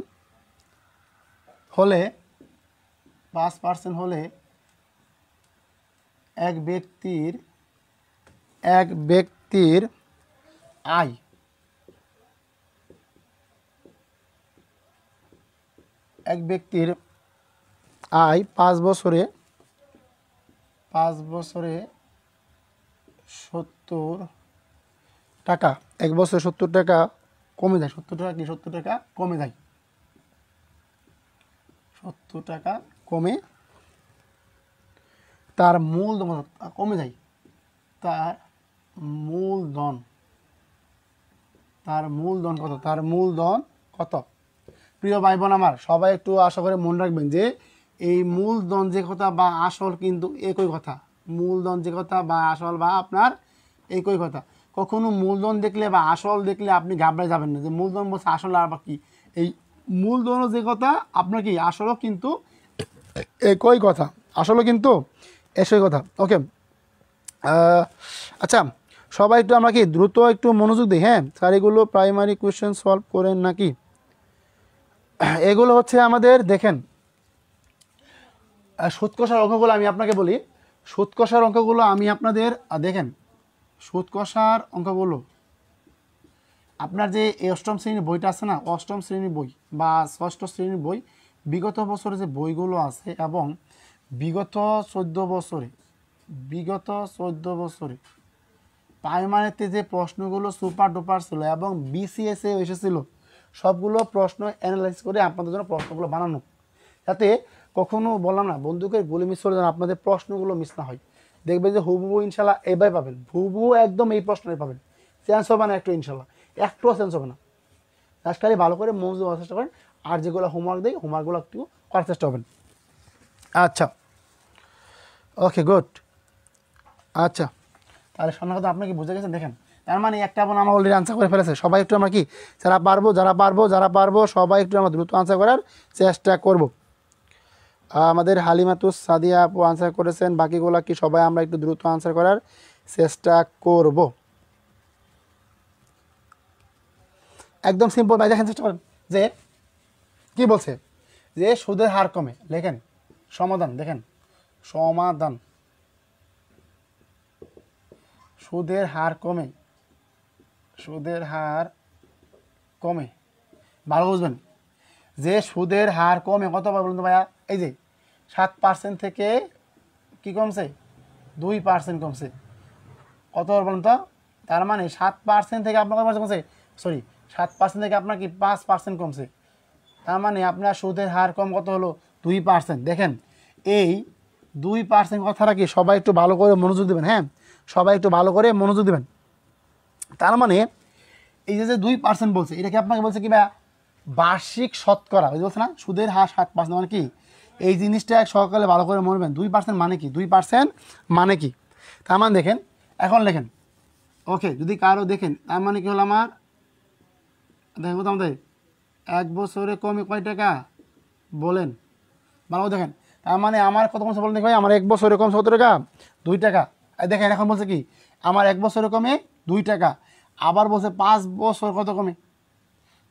হলে, 5% হলে এক ব্যক্তির আয়, এক ব্যক্তির আয় 5 বছরে 70 টাকা, 1 বছরে 70 টাকা কমে যায়। 70 টাকা কি? 70 টাকা কমে যায়। 70 টাকা কমে তার মূলধন কমে যায়। তার মূলধন কত? তার মূলধন কত? প্রিয় ভাই বোন আমার, সবাই একটু আশা করে মনে রাখবেন যে এই মূলধন যে কথা বা আসল কিন্তু একই কথা। মূলধন যে কথা বা আসল বা আপনার একই কথা। কখনো মূলধন দেখলে বা আসল দেখলে আপনি ঘাবড়ে যাবেন না যে মূলধন বলছে আসল আর বা কি। এই মূলধনও যে কথা আপনার কি আসলও কিন্তু একই কথা, আসলও কিন্তু একই কথা। ওকে, আচ্ছা সবাই একটু আমরা কি দ্রুত একটু মনোযোগ দিই। হ্যাঁ স্যার, এগুলো প্রাইমারি কোয়েশ্চেন সলভ করেন নাকি? এগুলো হচ্ছে আমাদের দেখেন সুদ কষার অঙ্কগুলো আমি আপনাকে বলি। সুদ কষার অঙ্কগুলো আমি আপনাদের দেখেন, সুদ কষার অঙ্কগুলো আপনার যে অষ্টম শ্রেণীর বইটা আছে না, অষ্টম শ্রেণীর বই বা ষষ্ঠ শ্রেণীর বই, বিগত বছরে যে বইগুলো আছে এবং বিগত 14 বছরে প্রাইমারিতে যে প্রশ্নগুলো সুপার ডুপার ছিল এবং বিসিএসে এসেছিল, সবগুলো প্রশ্ন অ্যানালাইজ করে আপনাদের জন্য প্রশ্নগুলো বানানো, যাতে কখনো বললাম না বন্দুকের গুলি মিস করে যেন আপনাদের প্রশ্নগুলো মিস না হয়। দেখবেন যে হুবহু ইনশাল্লাহ এবার পাবেন, হুবহু একদম এই প্রশ্নটাই পাবেন, চেঞ্জ হবে না একটু, ইনশাল্লাহ একটুও চেঞ্জ হবে না। জাস্ট খালি ভালো করে মনোযোগ দেওয়ার চেষ্টা করেন, আর যেগুলো হোমওয়ার্ক দেয় হোমওয়ার্কগুলো একটু করার চেষ্টা করবেন। আচ্ছা ওকে গুড। আচ্ছা তাহলে সামনে কথা আপনি কি বুঝে গেছেন? দেখেন তার মানে একটা বোন আমার অলরেডি আনসার করে ফেলেছে। সবাই একটু আমরা কি যারা পারবো সবাই একটু আমরা দ্রুত আনসার করার চেষ্টা করব। আমাদের হালিমাতুস সাদিয়া আপু আনসার করেছেন, বাকিগুলো কি সবাই আমরা একটু দ্রুত আনসার করার চেষ্টা করব। একদম সিম্পল ভাই, দেখেন চেষ্টা করেন যে কি বলছে যে সুদের হার কমে। লেখেন সমাধান, দেখেন সমাধান, সুদের হার কমে, ভালো বুঝবেন যে সুদের হার কমে কত বলুন তো ভাইয়া? এই যে 7% থেকে কি কমছে? 2% কমছে। কত বলুন তো? তার মানে 7% থেকে আপনার কমছে, সরি 7% থেকে আপনার কি 5% কমছে। তার মানে আপনার সুদের হার কম কত হলো? 2%। দেখেন এই 2% কথাটা কি সবাই একটু ভালো করে মনোযোগ দেবেন। হ্যাঁ সবাই একটু ভালো করে মনোযোগ দেবেন। তার মানে এই যে 2% বলছে, এটা কি আপনাকে বলছে কি ভাইয়া? বার্ষিক শতকরা, ওই বলছে না সুদের হার 7%, মানে কি এই জিনিসটা সকালে ভালো করে মনে রাখবেন। 2% মানে কি? 2% মানে কি? তার মানে দেখেন, এখন লেখেন ওকে, যদি কারো দেখেন তার মানে কি হলো আমার, দেখেন তো আমাদের 1 বছরে কমে কয় টাকা বলেন, ভালো দেখেন। তার মানে আমার কত কমছে বলেন দেখি ভাই? আমার 1 বছরে কম 70 টাকা, 2 টাকা। দেখেন এখন বলছে কি আমার 1 বছরে কমে 2 টাকা। আবার বলছে 5 বছর কত কমে,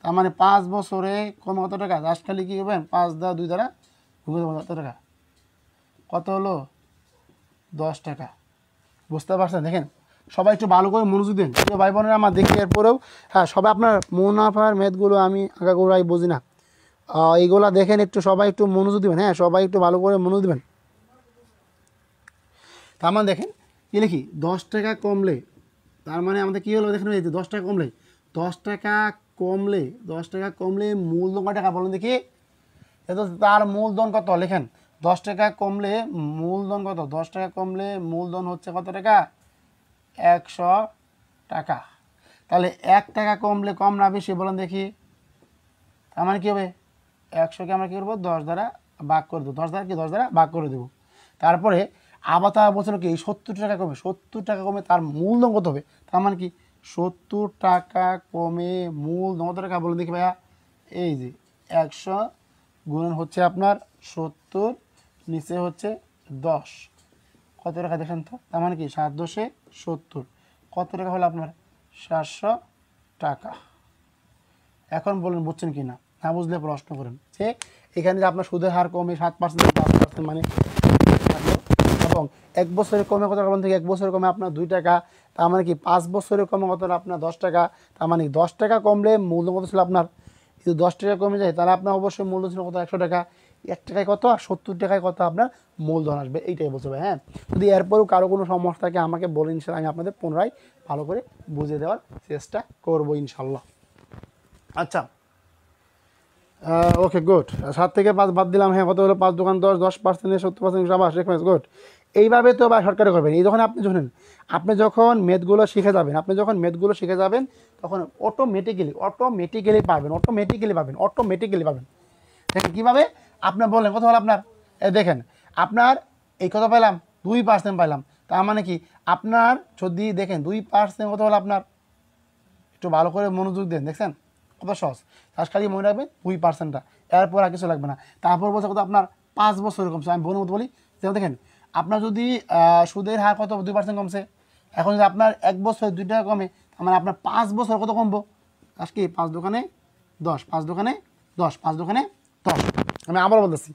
তার মানে 5 বছরে কমে কত টাকা, জাস্ট খালি কী করবেন 5 দ্বারা 2 দ্বারা কত টাকা, কত হলো 10 টাকা। বুঝতে পারছেন? দেখেন সবাই একটু ভালো করে মনোযোগ দিন ভাই বোনেরা আমার দেখি। এরপরেও হ্যাঁ সবাই আপনার মুনাফার ম্যাথগুলো আমি আগাগোড়াই বুঝি না, এইগুলা দেখেন একটু সবাই একটু মনোযোগ দিবেন, হ্যাঁ সবাই একটু ভালো করে মনোযোগ দিবেন। তার মানে দেখেন কী লিখি, 10 টাকা কমলে, তার মানে আমাদের কী হলো দেখেন, এই 10 টাকা কমলে, 10 টাকা কমলে, 10 টাকা কমলে মূলধন কত টাকা বলুন দেখি, তো তার মূলধন কত লেখেন, 10 টাকা কমলে মূলধন কত, 10 টাকা কমলে মূলধন হচ্ছে কত টাকা, 100 টাকা। তাহলে 1 টাকা কমলে কম না বেশি বলেন দেখি, তার মানে কী হবে, 100কে আমরা কী করবো 10 দ্বারা ভাগ করে দেবো, 10 দ্বারা কি 10 দ্বারা ভাগ করে দেবো। তারপরে আবার তার বলছিল কি 70 টাকা কমে, 70 টাকা কমে তার মূলধন কত হবে, তার মানে কি 70 টাকা কমে মূলধন কত টাকা বলুন দেখি ভাইয়া, এই যে 100 গুণন হচ্ছে আপনার 70, নিচে হচ্ছে 10, কত টাকা দেখেন তো, তার মানে কি 7 10 70, কত টাকা হলো আপনার 700 টাকা। এখন বলুন বুঝছেন কি না, না বুঝলে প্রশ্ন করেন যে এখানে যে আপনার সুদের হার কমে 7% 5% মানে, এবং 1 বছরের কমে কত টাকা থেকে 1 বছরের কমে আপনার 2 টাকা, তার মানে কি 5 বছরের কমে কত আপনার 10 টাকা, তার মানে 10 টাকা কমলে মূলধন কত ছিল আপনার, যদি 10 টাকা কমে যায় তাহলে আপনার অবশ্যই মূলধন ছিল কত 100 টাকা, 1 টাকায় কত আর 70 টাকায় কত আপনার মূলধন আসবে, এইটাই বলতে হবে। হ্যাঁ যদি এরপরেও কারো কোনো সমস্যা থাকে আমাকে বলে ইনশাল্লাহ আমি আপনাদের পুনরায় ভালো করে বুঝিয়ে দেওয়ার চেষ্টা করবো ইনশাল্লাহ। আচ্ছা ওকে গুড, 7 থেকে 5 বাদ দিলাম, হ্যাঁ কত হলো 5 দোকান 10, 10% 70% আবার রেফারেন্স গুড। এইভাবে তো বা শর্টকাটে করবেন, এই যখন আপনি যখন মেথগুলো শিখে যাবেন, তখন অটোমেটিক্যালি পাবেন। দেখেন কীভাবে, আপনার বললেন কত হলো আপনার, দেখেন আপনার এই কত পাইলাম 2% পাইলাম, তার মানে কি আপনার যদি দেখেন 2% কত হলো আপনার, একটু ভালো করে মনোযোগ দেন, দেখছেন কত সহজ, খালি মনে রাখবেন 2%টা, এরপর আর কিছু লাগবে না। তারপর বলছে কত আপনার 5 বছর কমছে, আমি বোনের মতো বলি যেমন দেখেন আপনার যদি সুদের হার কত 2% কমছে, এখন যদি আপনার 1 বছর 2 টাকা কমে, তার মানে আপনার 5 বছর কত কমবো, আজকে 5 দোকানে 10, 5 দোকানে 10, 5 দোকানে 10, আমি আবার বলতেছি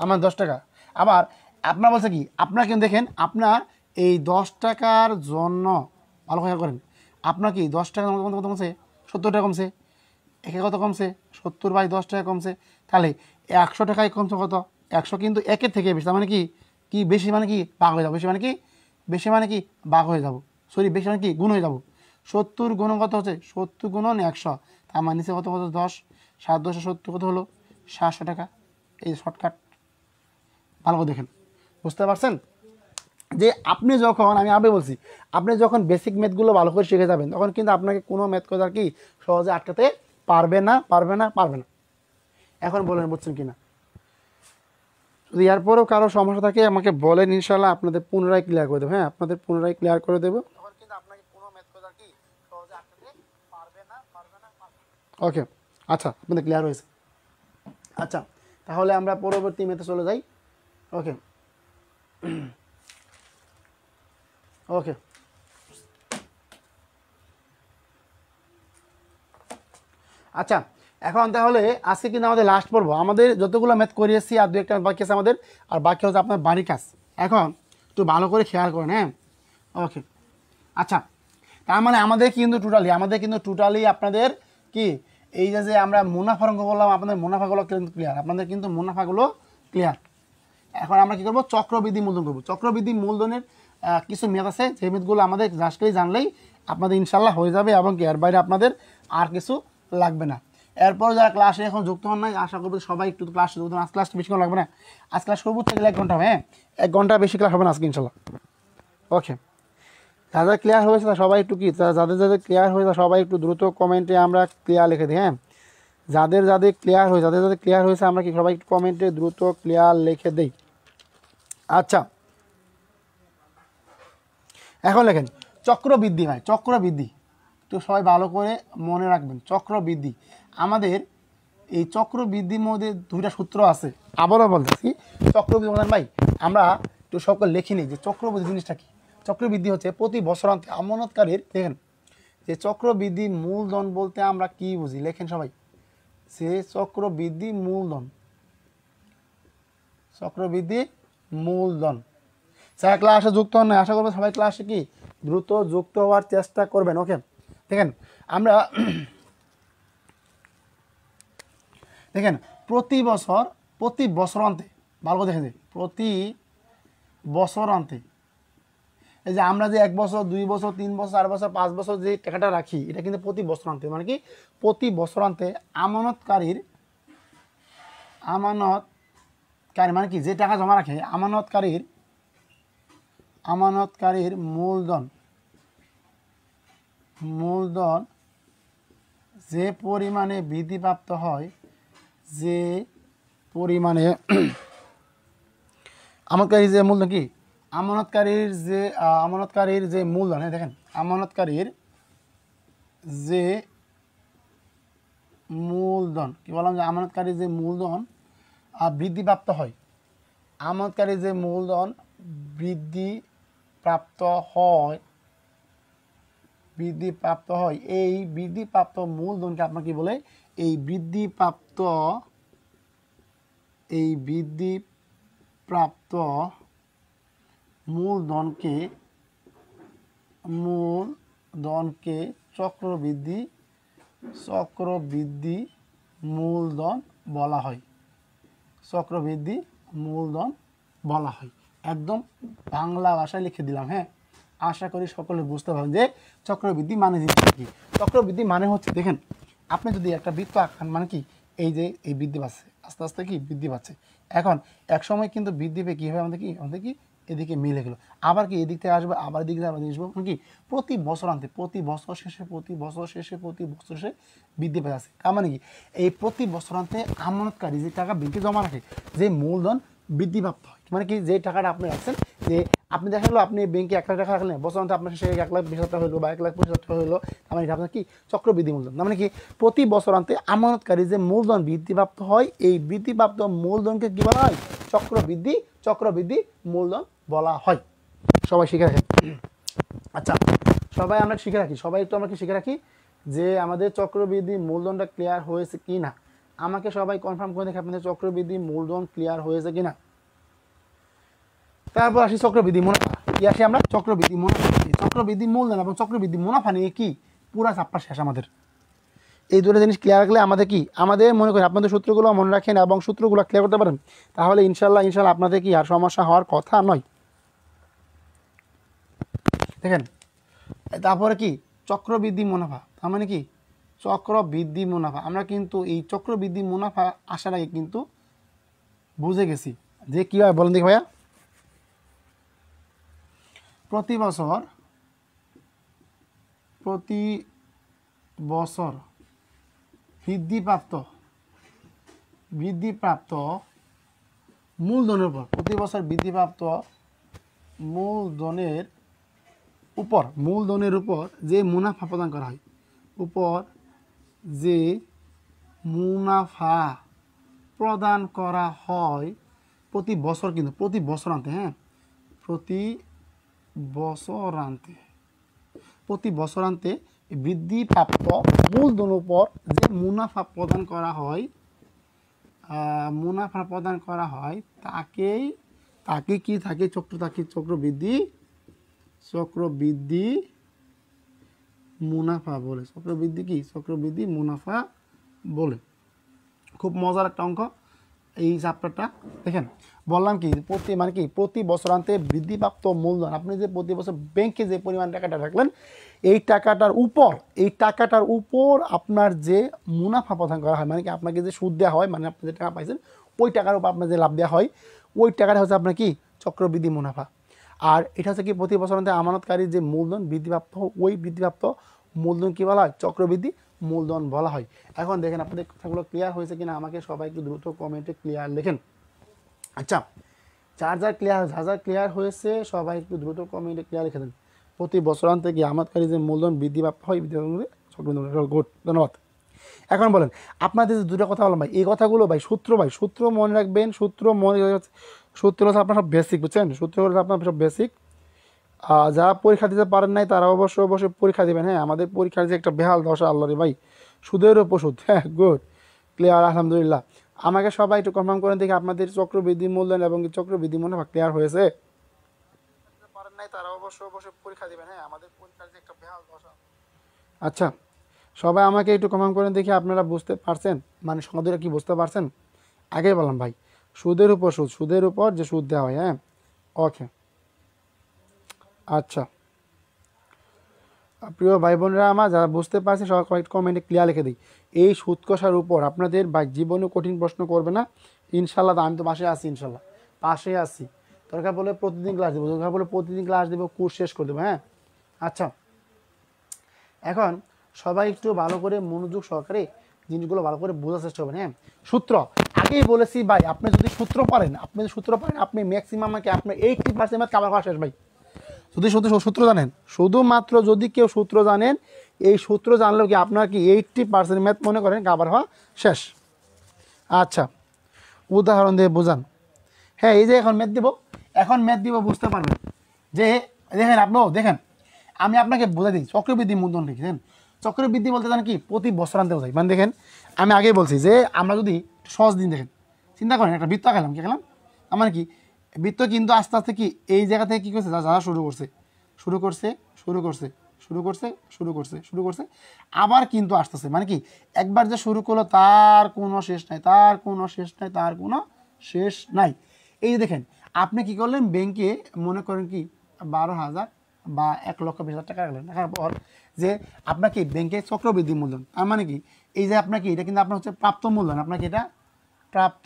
আমার 10 টাকা। আবার আপনার বলছে কি আপনার কিন্তু দেখেন আপনার এই 10 টাকার জন্য ভালো করে করেন, আপনার কি 10 টাকা কত কমছে, 70 টাকা কমছে, একে কত কমছে 70/10 টাকা কমছে, তাহলে 100 টাকায় কমছে কত, 100 কিন্তু একের থেকে বেশি, তার মানে কি বেশি মানে কি ভাগ হয়ে যাবো, বেশি মানে কি ভাগ হয়ে যাবো, সরি বেশি মানে কি গুণ হয়ে যাবো, 70 গুণ কত হচ্ছে 70 গুণন 100, তার মানে নিচে কত 10, 7 10 70 কত হলো 700 টাকা। এই শর্টকাট ভালো করে দেখেন, বুঝতে পারছেন যে আপনি যখন, আমি আগে বলছি, আপনি যখন বেসিক ম্যাথগুলো ভালো করে শিখে যাবেন তখন কিন্তু আপনাকে কোনো ম্যাথ কথা কি সহজে আটকাতে পারবে না। এখন বলেন বুঝছেন কিনা, যদি এরপরেও কারো সমস্যা থাকে আমাকে বলেন, ইনশাল্লাহ আপনাদের পুনরায় ক্লিয়ার করে দেবো। হ্যাঁ আপনাদের পুনরায় ক্লিয়ার করে দেবো, তখন কিন্তু আপনাকে কোনো ম্যাথ কথা কি সহজে আটকাতে পারবে না। ওকে আচ্ছা আপনাদের ক্লিয়ার হয়েছে। আচ্ছা তাহলে আমরা পরবর্তী ম্যাথে চলে যাই। ওকে আচ্ছা এখন তাহলে আজকে কিন্তু আমাদের লাস্ট পর্ব, আমাদের যতগুলো ম্যাথ করিয়েছি আর 2-1টা বাকি আছে আমাদের, আর বাকি হচ্ছে আপনার বাড়ির কাজ। এখন একটু ভালো করে খেয়াল করেন, হ্যাঁ ওকে আচ্ছা তার মানে আমাদের কিন্তু টোটালি আপনাদের কি এই যে আমরা মুনাফার অঙ্ক বললাম, আপনাদের মুনাফাগুলো কিন্তু ক্লিয়ার, এখন আমরা কি করবো চক্রবৃদ্ধি মূলধন করবো। চক্রবৃদ্ধি মূলধনের কিছু ম্যাথ আছে, যে ম্যাথগুলো আমাদের জাস্টলি জানলেই আপনাদের ইনশাল্লাহ হয়ে যাবে, এবং কি এর বাইরে আপনাদের আর কিছু লাগবে না। এরপর যারা ক্লাসে এখন যুক্ত হন নাই, আশা করবো সবাই একটু ক্লাসে যুক্ত হন। আজ ক্লাসটা বেশিক্ষণ লাগবে না, আজ ক্লাস সর্বোচ্চ গেলে 1 ঘন্টা হবে, হ্যাঁ 1 ঘন্টা বেশি ক্লাস হবে না আজকে ইনশাল্লাহ। ওকে যাদের ক্লিয়ার হয়েছে সবাই একটু কি, যাদের ক্লিয়ার হয়েছে সবাই একটু দ্রুত কমেন্টে আমরা ক্লিয়ার লিখে দিই। হ্যাঁ যাদের ক্লিয়ার হয়েছে আমরা কি সবাই একটু কমেন্টে দ্রুত ক্লিয়ার লিখে দিই। আচ্ছা এখন লেখেন চক্রবৃদ্ধি, ভাই চক্রবৃদ্ধি তো সবাই ভালো করে মনে রাখবেন। চক্রবৃদ্ধি আমাদের এই চক্রবৃদ্ধির মধ্যে 2টা সূত্র আছে, আবারও বলতেছি চক্রবৃদ্ধি মানে ভাই আমরা একটু সকল লিখে নিই যে চক্রবৃদ্ধি জিনিসটা কি। চক্রবৃদ্ধি হচ্ছে প্রতি বছরান্তে আমানতকারীর, দেখেন যে চক্রবৃদ্ধি মূলধন বলতে আমরা কি বুঝি, লেখেন সবাই। যে চক্রবৃদ্ধি মূলধন, চক্রবৃদ্ধি মূলধন। যারা ক্লাসে যুক্ত হন না, আশা করবো সবাই ক্লাসে কি দ্রুত যুক্ত হওয়ার চেষ্টা করবেন। ওকে, দেখেন আমরা দেখেন প্রতি বছরান্তে ভালো করে দেখেন যে প্রতি বছরান্তে এই যে আমরা যে 1 বছর 2 বছর 3 বছর 4 বছর 5 বছর যে টাকাটা রাখি, এটা কিন্তু প্রতি বছরান্তে, মানে কি প্রতি বছরান্তে আমানতকারী মানে কি যে টাকা জমা রাখে আমানতকারীর মূলধন যে পরিমাণে বৃদ্ধিপ্রাপ্ত হয়, যে পরিমাণে আমানতকারীর যে মূলধন কি আমানতকারীর যে মূলধন, হ্যাঁ দেখেন আমানতকারীর যে মূলধন কি বললাম, যে আমানতকারীর যে মূলধন বৃদ্ধিপ্রাপ্ত হয়, আমানতকারীর যে মূলধন বৃদ্ধিপ্রাপ্ত হয়, এই বৃদ্ধিপ্রাপ্ত মূলধনকে আপনার কি বলে, এই বৃদ্ধিপ্রাপ্ত মূলধনকে চক্রবৃদ্ধি মূলধন বলা হয়। চক্রবৃদ্ধি মূলধন বলা হয়। একদম বাংলা ভাষায় লিখে দিলাম। হ্যাঁ, আশা করি সকলে বুঝতে পারবেন যে চক্রবৃদ্ধি মানে জিনিসটা কি। চক্রবৃদ্ধি মানে হচ্ছে, দেখেন আপনি যদি একটা বৃত্ত আঁকান, মানে কি এই যে এই বৃদ্ধি পাচ্ছে, আস্তে আস্তে কি বৃদ্ধি পাচ্ছে। এখন এক সময় কিন্তু বৃদ্ধি পেয়ে কী হবে, আমাদের কি এদিকে মিলে গেলো, আবার কি এদিক থেকে আসবে, আবার এদিক থেকে আবার আসবো, মানে কি প্রতি বছর শেষে বৃদ্ধি পেয়ে আছে। তার মানে কি এই প্রতি বছরান্তে আমানতকারী যে টাকা ব্যাংকে জমা রাখে, যে মূলধন বৃদ্ধিপ্রাপ্ত হয়, মানে কি যে টাকাটা আপনি রাখছেন, যে আপনি দেখা গেলো আপনি ব্যাংকে 1 লাখ টাকা রাখলেন, বছরান্তে আপনার শেষে 1,20,000 টাকা হলো বা 1,25,000 টাকা হলো, তার মানে এটা আপনার কি চক্রবৃদ্ধি মূলধন। তার মানে কি প্রতি বছরান্তে আমানতকারী যে মূলধন বৃদ্ধিপ্রাপ্ত হয়, এই বৃদ্ধিপ্রাপ্ত মূলধনকে কি বলা হয়, চক্রবৃদ্ধি মূলধন বলা হয়। সবাই শিখে রাখেন। আচ্ছা, সবাই আমরা শিখে রাখি, সবাই একটু আমরা কি শিখে রাখি যে আমাদের চক্রবৃদ্ধি মূলধনটা ক্লিয়ার হয়েছে কি না। আমাকে সবাই কনফার্ম করে দেখে আপনাদের চক্রবৃদ্ধি মূলধন ক্লিয়ার হয়েছে কিনা। তারপর আসি চক্রবৃদ্ধি মুনাফা। আসি আমরা চক্রবৃদ্ধি মূলধন এবং চক্রবৃদ্ধি মুনাফা নিয়ে কি পুরা চাপ্পা শেষ আমাদের। এই দুটো জিনিস ক্লিয়ার রাখলে আমাদের কি, আমাদের মনে করেন আপনাদের সূত্রগুলো মনে রাখেন এবং সূত্রগুলো ক্লিয়ার করতে পারেন, তাহলে ইনশাল্লাহ আপনাদের কি আর সমস্যা হওয়ার কথা নয়। দেখেন তারপরে কি চক্রবৃদ্ধি মুনাফা, তার মানে কি চক্রবৃদ্ধি মুনাফা। আমরা কিন্তু এই চক্রবৃদ্ধি মুনাফা আসার আগে কিন্তু বুঝে গেছি যে কী হয়, বলেন দেখি ভাইয়া। প্রতি বছর বৃদ্ধিপ্রাপ্ত মূলধনের উপর, প্রতি বছর বৃদ্ধিপ্রাপ্ত মূলধনের উপর যে মুনাফা প্রদান করা হয়, প্রতি বছর কিন্তু প্রতি বছরান্তে, হ্যাঁ প্রতি বছরান্তে বৃদ্ধিপ্রাপ্ত মূলধনের উপর যে মুনাফা প্রদান করা হয় তাকে কি থাকে চক্রবৃদ্ধি মুনাফা বলে। চক্রবৃদ্ধি মুনাফা বলে। খুব মজার একটা অঙ্ক এই চ্যাপ্টারটা। দেখেন বললাম কি প্রতি বছরান্তে বৃদ্ধিপ্রাপ্ত মূলধন, আপনি যে প্রতি বছর ব্যাংকে যে পরিমাণ টাকাটা রাখলেন, এই টাকাটার উপর আপনার যে মুনাফা প্রদান করা হয়, মানে কি আপনাকে যে সুদ দেওয়া হয়, মানে আপনি যে টাকা পাইছেন ওই টাকার উপর আপনার যে লাভ দেওয়া হয়, ওই টাকাটা হচ্ছে আপনার কি চক্রবৃদ্ধি মুনাফা। আর এটা হচ্ছে কি প্রতি বছরান্তে আমানতকারীর যে মূলধন বৃদ্ধিপ্রাপ্ত, ওই বৃদ্ধিপ্রাপ্ত মূলধন কি বলা হয়, চক্রবৃদ্ধি মূলধন বলা হয়। এখন দেখেন আপনাদের কথাগুলো ক্লিয়ার হয়েছে কিনা, আমাকে সবাই একটু দ্রুত কমেন্টে ক্লিয়ার লেখেন। আচ্ছা, যার ক্লিয়ার হয়েছে সবাই একটু দ্রুত কমেন্টে ক্লিয়ার লিখে দেন। প্রতি বছরান্তে কি আমানতকারী যে মূলধন বৃদ্ধিপ্রাপ্ত হয়, গুড, ধন্যবাদ। এখন বলেন আপনাদের যে দুটো কথা বললাম ভাই, এই কথাগুলো সূত্র মনে রাখবেন। সূত্র হচ্ছে আপনার সব বেসিক, বুঝছেন, সূত্র হচ্ছে আপনার সব বেসিক। যারা পরীক্ষা দিতে পারেন নাই তারা অবশ্যই অবশ্যই পরীক্ষা দেবেন। হ্যাঁ, আমাদের পরীক্ষার যে একটা বেহাল দশা, আল্লাহ রে ভাই, সুদের উপর সুদ। হ্যাঁ, গুড, ক্লিয়ার, আলহামদুলিল্লাহ। আমাকে সবাই একটু কনফার্ম করেন দেখি আপনাদের চক্রবৃদ্ধি মূলধন এবং চক্রবৃদ্ধি মুনাফা ক্লিয়ার হয়েছে। পারেন নাই তারা অবশ্যই অবশ্যই পরীক্ষা দেবেন। হ্যাঁ, আমাদের পরীক্ষার যে একটা বেহাল দশা। আচ্ছা, সবাই আমাকে একটু কনফার্ম করেন দেখি আপনারা বুঝতে পারছেন, মানে সমাধানটা কি বুঝতে পারছেন। আগেই বললাম ভাই, সুদের উপর সুদ, সুদের উপর যে সুদ দেওয়া হয়। হ্যাঁ, ওকে। আচ্ছা, প্রিয় ভাই বোনেরা আমার, যারা বুঝতে পারছে সবাই কয়েকটা কমেন্টে ক্লিয়ার লিখে দিই। এই সুদ কষার উপর আপনাদের ভাই জীবনে কঠিন প্রশ্ন করবে না ইনশাল্লাহ। আমি তো পাশে আছি, ইনশাল্লাহ পাশে আছি। দরকার বলে প্রতিদিন ক্লাস দেবো, দরকার বলে প্রতিদিন ক্লাস দেবো, কোর্স শেষ করে দেবো। হ্যাঁ, আচ্ছা, এখন সবাই একটু ভালো করে মনোযোগ সহকারে জিনিসগুলো ভালো করে বোঝার চেষ্টা করবেন। হ্যাঁ, সূত্র আগেই বলেছি ভাই, আপনি যদি সূত্র পারেন, আপনি ম্যাক্সিমাম আপনি 80% কাভার করা শেষ ভাই। যদি সূত্র জানেন, শুধুমাত্র যদি কেউ সূত্র জানেন, এই সূত্র জানলেও কি আপনার কি 80% ম্যাথ মনে করেন কাভার হওয়া শেষ। আচ্ছা, উদাহরণ দিয়ে বোঝান। হ্যাঁ, এই যে এখন ম্যাথ দিব, বুঝতে পারবেন যে দেখেন, আপনিও দেখেন, আমি আপনাকে বোঝাই দিই। চক্রবৃদ্ধি মূলধন লিখেছেন, চক্রবৃদ্ধি বলতে জানেন কি, প্রতি বছর আনতে বোঝাই। মানে দেখেন, আমি আগেই বলছি যে আমরা যদি সহজ দিন দেখেন, চিন্তা করেন একটা বৃত্ত আঁকালাম, কি আঁকালাম, আমার কি বৃত্ত কিন্তু আস্তে আস্তে কি এই জায়গা থেকে কী করছে, যারা শুরু করছে আবার কিন্তু আসতেছে। মানে কি একবার যে শুরু করলো তার কোনো শেষ নাই। এই যে দেখেন, আপনি কি করলেন, ব্যাংকে মনে করেন কি 12,000 বা 1,20,000 টাকা রাখলেন। রাখার পর যে আপনাকে ব্যাংকে চক্রবৃদ্ধি মূলধন, তার মানে কি এই যে আপনাকে এটা কিন্তু আপনার হচ্ছে প্রাপ্ত মূলধন, আপনাকে এটা প্রাপ্ত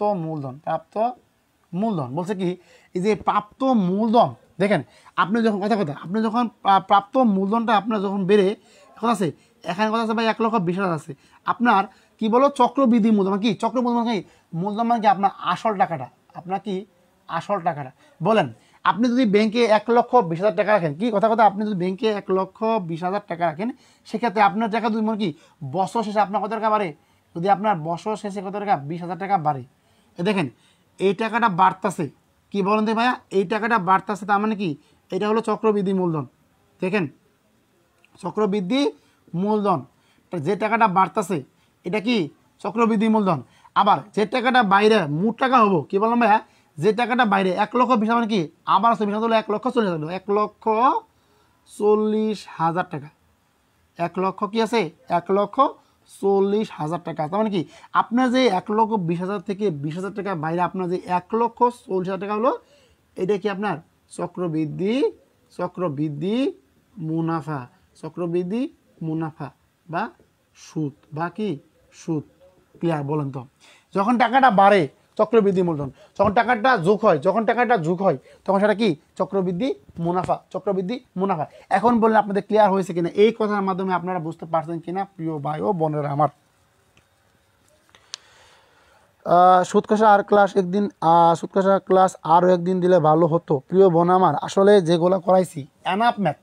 মূলধন বলছে কি, এই যে প্রাপ্ত মূলধন দেখেন, আপনি যখন আপনি যখন প্রাপ্ত মূলধনটা আপনার যখন বেড়ে এখন আছে, এখানে কথা আছে ভাই 1,20,000 আছে, আপনার কি বলো চক্রবৃদ্ধি মূলধন, কি চক্রবৃদ্ধি কি মূলধন, মানে কি আপনার আসল টাকাটা বলেন। আপনি যদি ব্যাংকে 1,20,000 টাকা রাখেন, কি কথা আপনি যদি ব্যাংকে 1,20,000 টাকা রাখেন, সেক্ষেত্রে আপনার টাকা যদি মনে কি বছর শেষে আপনার কত টাকা বাড়ে, যদি আপনার বছর শেষে কত টাকা 20,000 টাকা বাড়ে। দেখেন এই টাকাটা বাড়তেছে, কি বলেন তো ভাইয়া, এই টাকাটা বাড়তেছে, তার মানে কি এটা হলো চক্রবৃদ্ধি মূলধন। দেখেন চক্রবৃদ্ধি মূলধন, যে টাকাটা বাড়তেছে এটা কি চক্রবৃদ্ধি মূলধন। আবার যে টাকাটা বাইরে মোট টাকা হবো, কি বললাম ভাইয়া, যে টাকাটা বাইরে 1,20,000 মানে কি আবার 1,40,000, 1,40,000 টাকা, 1,00,000 কি আছে 1,40,000 টাকা। তার মানে কি আপনার যে 1,20,000 থেকে 20,000 টাকা বাইরে আপনার যে 1,40,000 টাকা হলো, এটা কি আপনার চক্রবৃদ্ধি মুনাফা বা সুদ, বা কি সুদ। ক্লিয়ার, বলেন তো যখন টাকাটা বাড়ে চক্রবৃদ্ধি মূলধন, যখন টাকাটা যোগ হয় তখন সেটা কি চক্রবৃদ্ধি মুনাফা। এখন বললেন আপনাদের ক্লিয়ার হয়েছে কিনা, এই কথার মাধ্যমে আপনারা বুঝতে পারছেন কিনা প্রিয় ভাই ও বোনেরা আমার। সুদ কষা ক্লাস আরও একদিন দিলে ভালো হতো প্রিয় বোন আমার। আসলে যেগুলো করাইছি এনাফ ম্যাথ,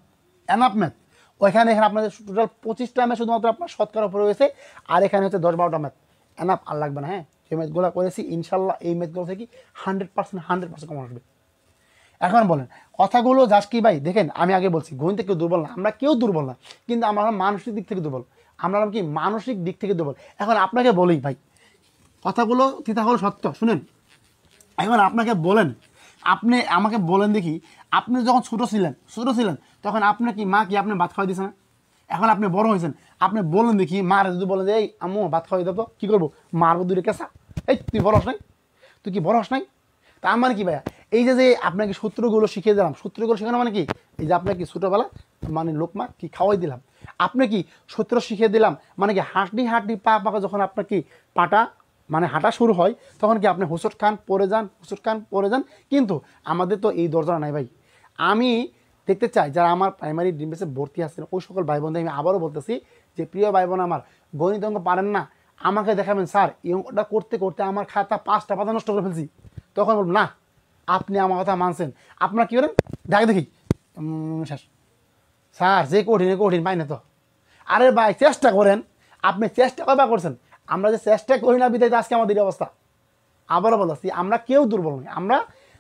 ওইখানে এখানে আপনাদের টোটাল 25টা ম্যাথ শুধুমাত্র আপনার শতকরা উপরে হয়েছে, আর এখানে হচ্ছে 10-12টা ম্যাথ, এনাফ আর লাগবে না। হ্যাঁ, যে ম্যাথগুলো করেছি ইনশাল্লাহ এই ম্যাথগুলো থেকে 100% কমন আসবে। এখন বলেন কথাগুলো জাস্ট কি ভাই, দেখেন আমি আগে বলছি গণিতে কেউ দুর্বল না, আমরা কেউ দুর্বল না, কিন্তু আমরা মানসিক দিক থেকে দুর্বল, এখন আপনাকে বলি ভাই, কথাগুলো তিতা হলো সত্য, শুনেন। এখন আপনাকে বলেন, আপনি আমাকে বলেন দেখি, আপনি যখন ছোট ছিলেন তখন আপনার কি মা কি আপনি ভাত খাওয়াই দিয়েছে না? এখন আপনি বড় হয়েছেন, আপনি বলেন দেখি, মার যদি বলেন যে এই আম্মু ভাত খাওয়াই দেবো, কী করবো? মারবো দূরে কেসা, এই তুই বড় হস নাই। তার মানে কি ভাইয়া, এই যে আপনাকে সূত্রগুলো শিখিয়ে দিলাম, সূত্রগুলো শেখানো মানে কি, এই যে আপনাকে ছোটোবেলা মানে লোকমা কি খাওয়াই দিলাম, আপনি কি সূত্র শিখিয়ে দিলাম, মানে কি হাঁটি পা পাকা যখন আপনার কি পাটা মানে হাঁটা শুরু হয়, তখন কি আপনি হুসুট খান পরে যান। কিন্তু আমাদের তো এই দরজা নাই ভাই। আমি দেখতে চাই যারা আমার প্রাইমারি ড্রিম বেসে ভর্তি আছেন ওই সকল ভাই বোনদের আমি আবারও বলতেছি যে প্রিয় ভাই বোন আমার, গণিত অঙ্ক পারেন না, আমাকে দেখাবেন স্যার এই অঙ্কটা করতে করতে আমার খাতা 5টা পাতা নষ্ট করে ফেলছি। তখন বলব না, আপনি আমার কথা মানছেন, আপনার কী করেন দেখি শেষ স্যার, যে কঠিন পাই না তো। আরে ভাই চেষ্টা করেন, আপনি চেষ্টা কবার করছেন, আমরা যে চেষ্টা করি না বিদায় আজকে আমাদের অবস্থা। আবারও বলছি, আমরা কেউ দুর্বল নই, আমরা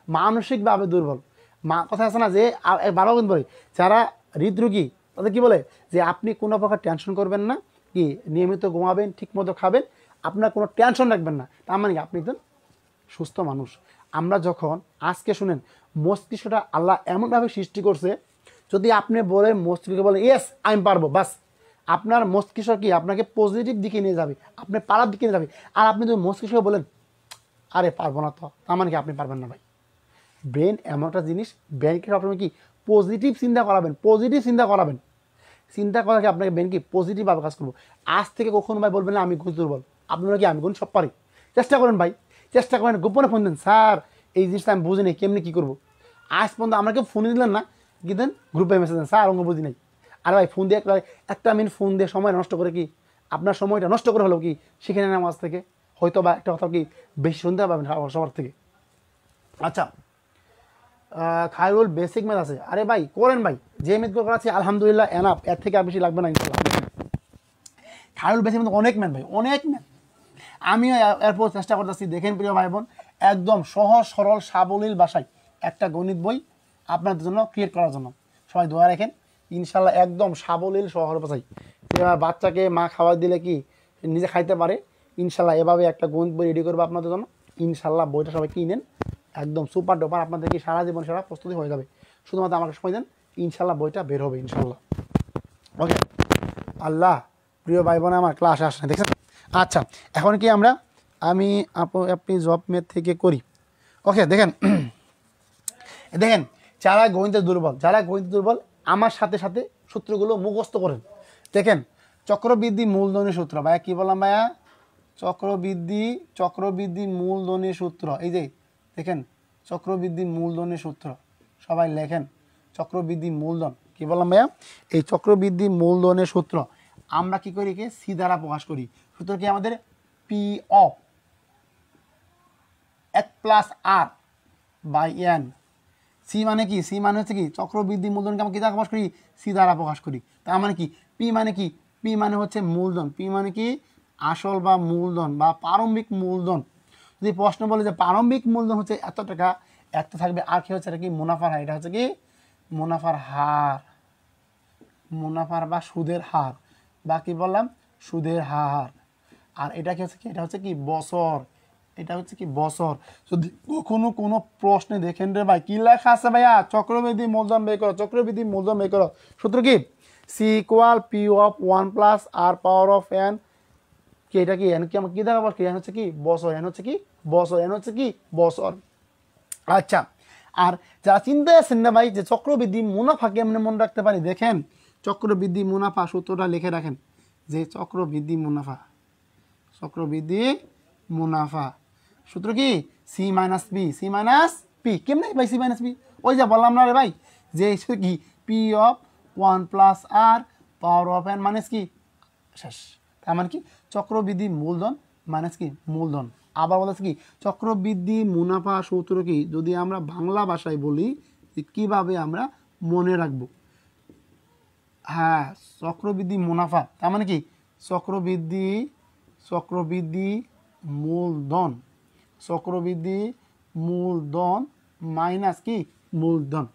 মানসিকভাবে দুর্বল। মা কথা আছে না যে বাবা কিন্তু বলে যারা হৃদরোগী তাদের কি বলে যে আপনি কোনো প্রকার টেনশন করবেন না, কি নিয়মিত ঘুমাবেন, ঠিকমতো খাবেন, আপনার কোনো টেনশন রাখবেন না, তার মানে কি আপনি একজন সুস্থ মানুষ। আমরা যখন আজকে শুনেন মস্তিষ্কটা আল্লাহ এমনভাবে সৃষ্টি করছে, যদি আপনি বলেন মস্তিষ্ক বলে ইয়েস আমি পারবো, বাস আপনার মস্তিষ্ক কি আপনাকে পজিটিভ দিকে নিয়ে যাবে, আপনি পারার দিকে নিয়ে যাবে। আর আপনি যদি মস্তিষ্ক বলেন আরে পারবো না, তো তার মানে কি আপনি পারবেন না ভাই। ব্রেন এমন একটা জিনিস, ব্রেনকে সবসময় কি পজিটিভ চিন্তা করাবেন, পজিটিভ চিন্তা করাবেন, চিন্তা করা কি আপনাকে ব্রেন কি পজিটিভভাবে কাজ করবো। আজ থেকে কখনো ভাই বলবেন না আমি গণিত দুর্বল, আপনারা কি আমি গণিত সব পারি। চেষ্টা করেন ভাই, চেষ্টা করেন, গোপনে ফোন দেন, স্যার এই জিনিসটা আমি বুঝি নাই কেমনি কী করবো। আজ পর্যন্ত আমাকে ফোনে দিলেন না, কি দেন গ্রুপে মেসেজ দেন স্যার অঙ্ক বুঝি নাই। আর ভাই ফোন দিয়ে একটা মিনিট ফোন দিয়ে সময় নষ্ট করে কি আপনার সময়টা নষ্ট করে হলো কি শিখে নেন আমার থেকে, হয়তো বা একটা কথা কি বেশি শুনতে পাবেন সবার থেকে। আচ্ছা, খায়রুল বেসিক ম্যাথ আছে, আরে ভাই করেন ভাই, যে ম্যাথগুলো করা আছে আলহামদুলিল্লাহ এনাফ, এর থেকে আর বেশি লাগবে না ইনশাল্লাহ। খায়রুল বেসিক ম্যাথ অনেক ম্যাথ ভাই, অনেক ম্যাথ। আমিও এরপর চেষ্টা করতেছি, দেখেন প্রিয় ভাই বোন, একদম সহজ সরল সাবলীল ভাষায় একটা গণিত বই আপনাদের জন্য ক্রিয়েট করার জন্য সবাই দোয়া রাখেন ইনশাল্লাহ। একদম সাবলীল সহজ ভাষায় বাচ্চাকে মা খাবার দিলে কি নিজে খাইতে পারে, ইনশাল্লাহ এভাবে একটা গণিত বই রেডি করবো আপনাদের জন্য। ইনশাল্লাহ বইটা সবাই কিনেন, একদম সুপার ডোপার, আপনাদের কি সারা জীবন সারা প্রস্তুতি হয়ে যাবে। শুধুমাত্র আমাকে সময় দেন, ইনশাল্লাহ বইটা বের হবে ইনশাল্লাহ। ওকে আল্লাহ, প্রিয় ভাই বোন আমার ক্লাসে আসেন দেখছেন। আচ্ছা এখন কি আমি আপনি জব ম্যাথ থেকে করি। ওকে দেখেন দেখেন যারা গণিতে দুর্বল, যারা গণিতে দুর্বল আমার সাথে সাথে সূত্রগুলো মুখস্থ করেন। দেখেন চক্রবৃদ্ধি মূলধনের সূত্র, ভাইয়া কী বললাম ভাইয়া, চক্রবৃদ্ধি মূলধনের সূত্র, এই যে দেখেন চক্রবৃদ্ধি মূলধনের সূত্র, সবাই লেখেন চক্রবৃদ্ধি মূলধন, কী বললাম ভাইয়া, এই চক্রবৃদ্ধি মূলধনের সূত্র আমরা কি করি, কি সি দ্বারা প্রকাশ করি। সূত্র কি আমাদের পি অফ এক plus R by N. C মানে কি, সি মানে হচ্ছে কি চক্রবৃদ্ধি মূলধনকে আমরা কি দ্বারা প্রকাশ করি, সি দ্বারা প্রকাশ করি। তার মানে কি পি মানে কি, পি মানে হচ্ছে মূলধন, পি মানে কি আসল বা মূলধন বা প্রারম্ভিক মূলধন। যদি প্রশ্ন বলে যে প্রারম্ভিক মূলধন হচ্ছে এত টাকা, একটা থাকবে আর কি হচ্ছে, এটা কি মুনাফার হার, এটা হচ্ছে কি মুনাফার হার, মুনাফার বা সুদের হার, বা কি বললাম সুদের হার। আর এটা কি হচ্ছে কি, এটা হচ্ছে কি বছর, এটা হচ্ছে কি বছর। যদি কখনো কোনো প্রশ্নে দেখেন রে ভাই কি লেখা আছে ভাইয়া চক্রবৃদ্ধি মূলধন বের করো, চক্রবৃদ্ধি মূলধন বের করো, সূত্র কি C equal P of 1 plus R power of N, কি এটা কি এন কি আমার কি দেখা কি এন হচ্ছে কি বছর, এন হচ্ছে কি বছর, এন হচ্ছে কি বছর। আচ্ছা আর যারা চিন্তা আছেন না ভাই যে চক্রবৃদ্ধি মুনাফা কেমনে মনে রাখতে পারি, দেখেন চক্রবৃদ্ধি মুনাফা সূত্রটা লিখে রাখেন, যে চক্রবৃদ্ধি মুনাফা, চক্রবৃদ্ধি মুনাফা সূত্র কি C minus P, C minus P কেমনে ভাই সি মাইনাস পি, ওই যা বললাম না রে ভাই যে কি P of 1 plus R power of N minus কি শেষ। তার মানে কি চক্রবৃদ্ধি মূলধন মাইনাস কি মূলধন। আবার বলছে কি চক্রবৃদ্ধি মুনাফা সূত্র কি যদি আমরা বাংলা ভাষায় বলি যে কীভাবে আমরা মনে রাখবো, হ্যাঁ চক্রবৃদ্ধি মুনাফা, তার মানে কি চক্রবৃদ্ধি মূলধন, চক্রবৃদ্ধি মূলধন মাইনাস কি মূলধন,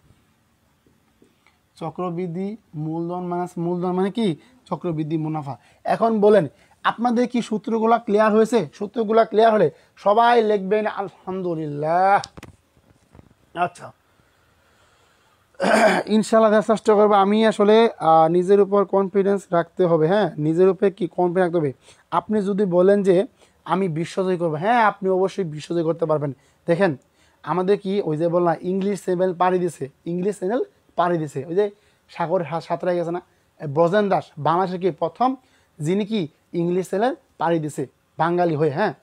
চক্রবৃদ্ধি মূলধন মাইনাস মূলধন মানে কি চক্রবৃদ্ধি মুনাফা। এখন বলেন আপনাদের কি সূত্রগুলো ক্লিয়ার হয়েছে? সূত্রগুলো ক্লিয়ার হলে সবাই লিখবেন আলহামদুলিল্লাহ। আচ্ছা ইনশাআল্লাহ চেষ্টা করবো। আমি আসলে নিজের উপর কনফিডেন্স রাখতে হবে, হ্যাঁ নিজের উপরে কি কনফিডেন্স রাখতে হবে। আপনি যদি বলেন যে আমি বিশ্বজয় করবো, হ্যাঁ আপনি অবশ্যই বিশ্বজয় করতে পারবেন। দেখেন আমাদের কি ওই যে বললাম ইংলিশ চ্যানেল পাড়ি দিছে, ইংলিশ চ্যানেল পাড়ি দিছে, ওই যে সাগরের সাঁতরাই গেছে না ব্রজেন দাস, বাংলাদেশের কি প্রথম যিনি কি ইংলিশ চ্যানেল পাড়ি দিছে বাঙালি হয়ে। হ্যাঁ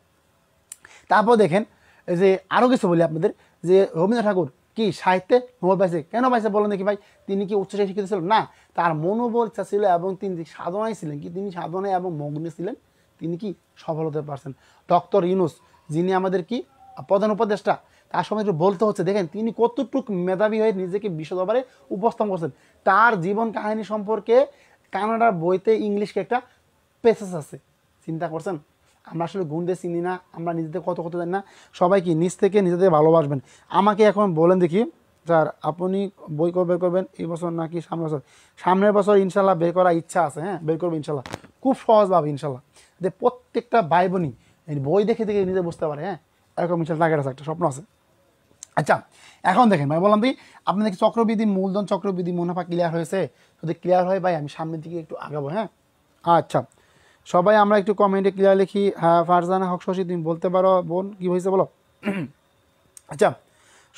তারপর দেখেন যে আরও কিছু বলি আপনাদের, যে রবীন্দ্রনাথ ঠাকুর কি সাহিত্যে নোবেল পাইছে, কেন পাইছে বলেন দেখি ভাই, তিনি কি উচ্চশিক্ষায় শিক্ষিত ছিলেন না, তার মনোবল ইচ্ছা ছিল এবং তিনি সাধনায় ছিলেন, কি তিনি সাধনায় এবং মগ্ন ছিলেন, তিনি কি সফল হতে পারছেন। ডক্টর ইউনূস যিনি আমাদের কি প্রধান উপদেষ্টা, তার সময় একটু বলতে হচ্ছে, দেখেন তিনি কতটুকু মেধাবী হয়ে নিজেকে বিশ্ব দরবারে উপস্থাপন করছেন। তার জীবন কাহিনী সম্পর্কে কানাডার বইতে ইংলিশকে একটা পেসেজ আছে, চিন্তা করছেন। আমরা আসলে গুণদের চিনি না, আমরা নিজেদের কত জানি না। সবাই কি নিজ থেকে নিজেদের ভালোবাসবেন। আমাকে এখন বলেন দেখি স্যার আপনি বই কবে বের করবেন, এই বছর নাকি সামনের বছর? সামনের বছর ইনশাল্লাহ বের করার ইচ্ছা আছে, হ্যাঁ বের করবো ইনশাল্লাহ, খুব সহজভাবে ইনশাল্লাহ, যে প্রত্যেকটা ভাই বোনই এই বই দেখে দেখে নিজে বুঝতে পারে, হ্যাঁ এরকম ইনশাল্লাহ টার্গেট আছে, একটা স্বপ্ন আছে। আচ্ছা এখন দেখেন ভাই, বললাম কি আপনাদের চক্রবৃদ্ধি মূলধন চক্রবৃদ্ধি মুনাফা ক্লিয়ার হয়েছে? যদি ক্লিয়ার হয় ভাই আমি সামনের দিকে একটু আগাবো, হ্যাঁ। আচ্ছা সবাই আমরা একটু কমেন্টে ক্লিয়ার লিখি। হ্যাঁ ফারজানা হক শশী তুমি বলতে পারো বোন কি হয়েছে বলো। আচ্ছা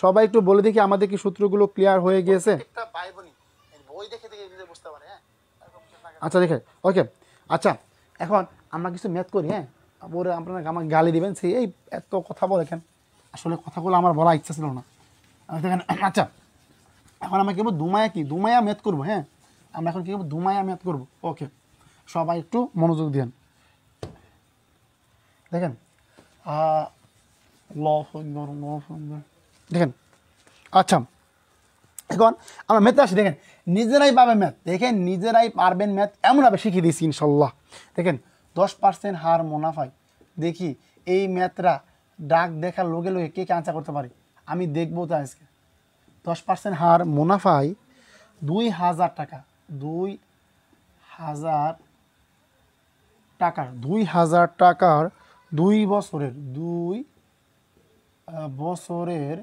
সবাই একটু বলে দেখি আমাদের কি সূত্রগুলো ক্লিয়ার হয়ে গিয়েছে? আচ্ছা দেখে ওকে। আচ্ছা এখন আমরা কিছু ম্যাথ করি, হ্যাঁ পরে আপনারা আমাকে গালি দিবেন সেই এই এত কথা বলে কেন, আসলে কথাগুলো আমার বলা ইচ্ছা ছিল না দেখেন। আচ্ছা এখন আমরা কেবল দুমায়া ম্যাথ করবো, হ্যাঁ আমরা এখন কেবল দুমায়া ম্যাথ করবো। ওকে সবাই একটু মনোযোগ দেন দেখেন। দেখেন আচ্ছা এখন আমরা ম্যাথে আসি, দেখেন নিজেরাই পাবেন ম্যাথ, দেখেন নিজেরাই পারবেন ম্যাথ, এমনভাবে শিখিয়ে দিয়েছি ইনশাল্লাহ। দেখেন 10% হার মুনাফায়, দেখি এই ম্যাথরা ডাক দেখার লগে লগে কে কে আনসার করতে পারে, আমি দেখবো তো আজকে। 10% হার মুনাফায় 2000 টাকা, 2000 টাকার 2000 টাকার 2 বছরের 2 বছরের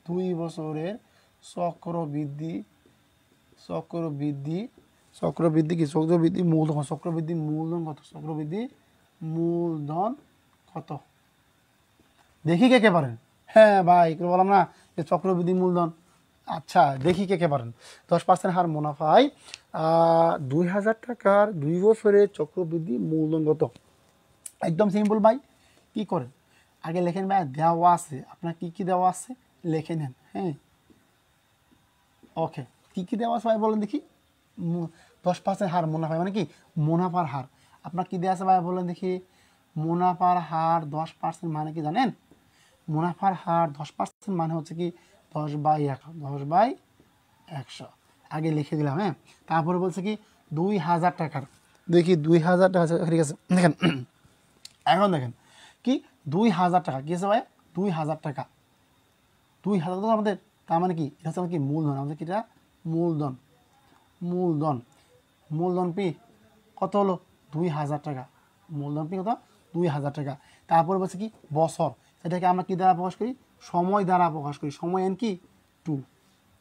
2 বছরের চক্রবৃদ্ধি চক্রবৃদ্ধি চক্রবৃদ্ধি কি চক্রবৃদ্ধি মূলধন, চক্রবৃদ্ধি মূলধন কত, চক্রবৃদ্ধি মূলধন কত, দেখি কে কে পারেন। হ্যাঁ ভাই কেউ বললাম না যে চক্রবৃদ্ধি মূলধন। আচ্ছা দেখি কে কে পারেন। 10% হার মুনাফায় 2000 টাকার 2 বছরের চক্রবৃদ্ধি মূলধন কত? একদম সিম্পল ভাই, কি করেন আগে লেখেন ভাই, দেওয়া আছে আপনার কি কি দেওয়া আছে লিখে নেন, হ্যাঁ ওকে কি কি দেওয়া আছে ভাই বলেন দেখি। 10% হার মুনাফায় মানে কি মুনাফার হার, আপনার কি দেওয়া আছে ভাই বলেন দেখি। মুনাফার হার 10% মানে কি জানেন? মুনাফার হার 10% মানে হচ্ছে কি 10/100, 10/100 আগে লিখে দিলাম, হ্যাঁ। তারপরে বলছে কি 2000 টাকার, দেখি 2000 টাকা, ঠিক আছে দেখেন। এখন দেখেন কি 2000 টাকা কি আছে ভাই, 2000 টাকা, 2000 তো আমাদের, তার মানে কি এটা হচ্ছে কি মূলধন, আমাদের কি এটা মূলধন, মূলধন মূলধন পি কত হলো 2000 টাকা, মূলধন পি কত 2000 টাকা। তারপরে বলছে কি বছর, সেটাকে আমরা কি দ্বারা প্রকাশ করি, সময় দ্বারা প্রকাশ করি, সময় এন কি 2।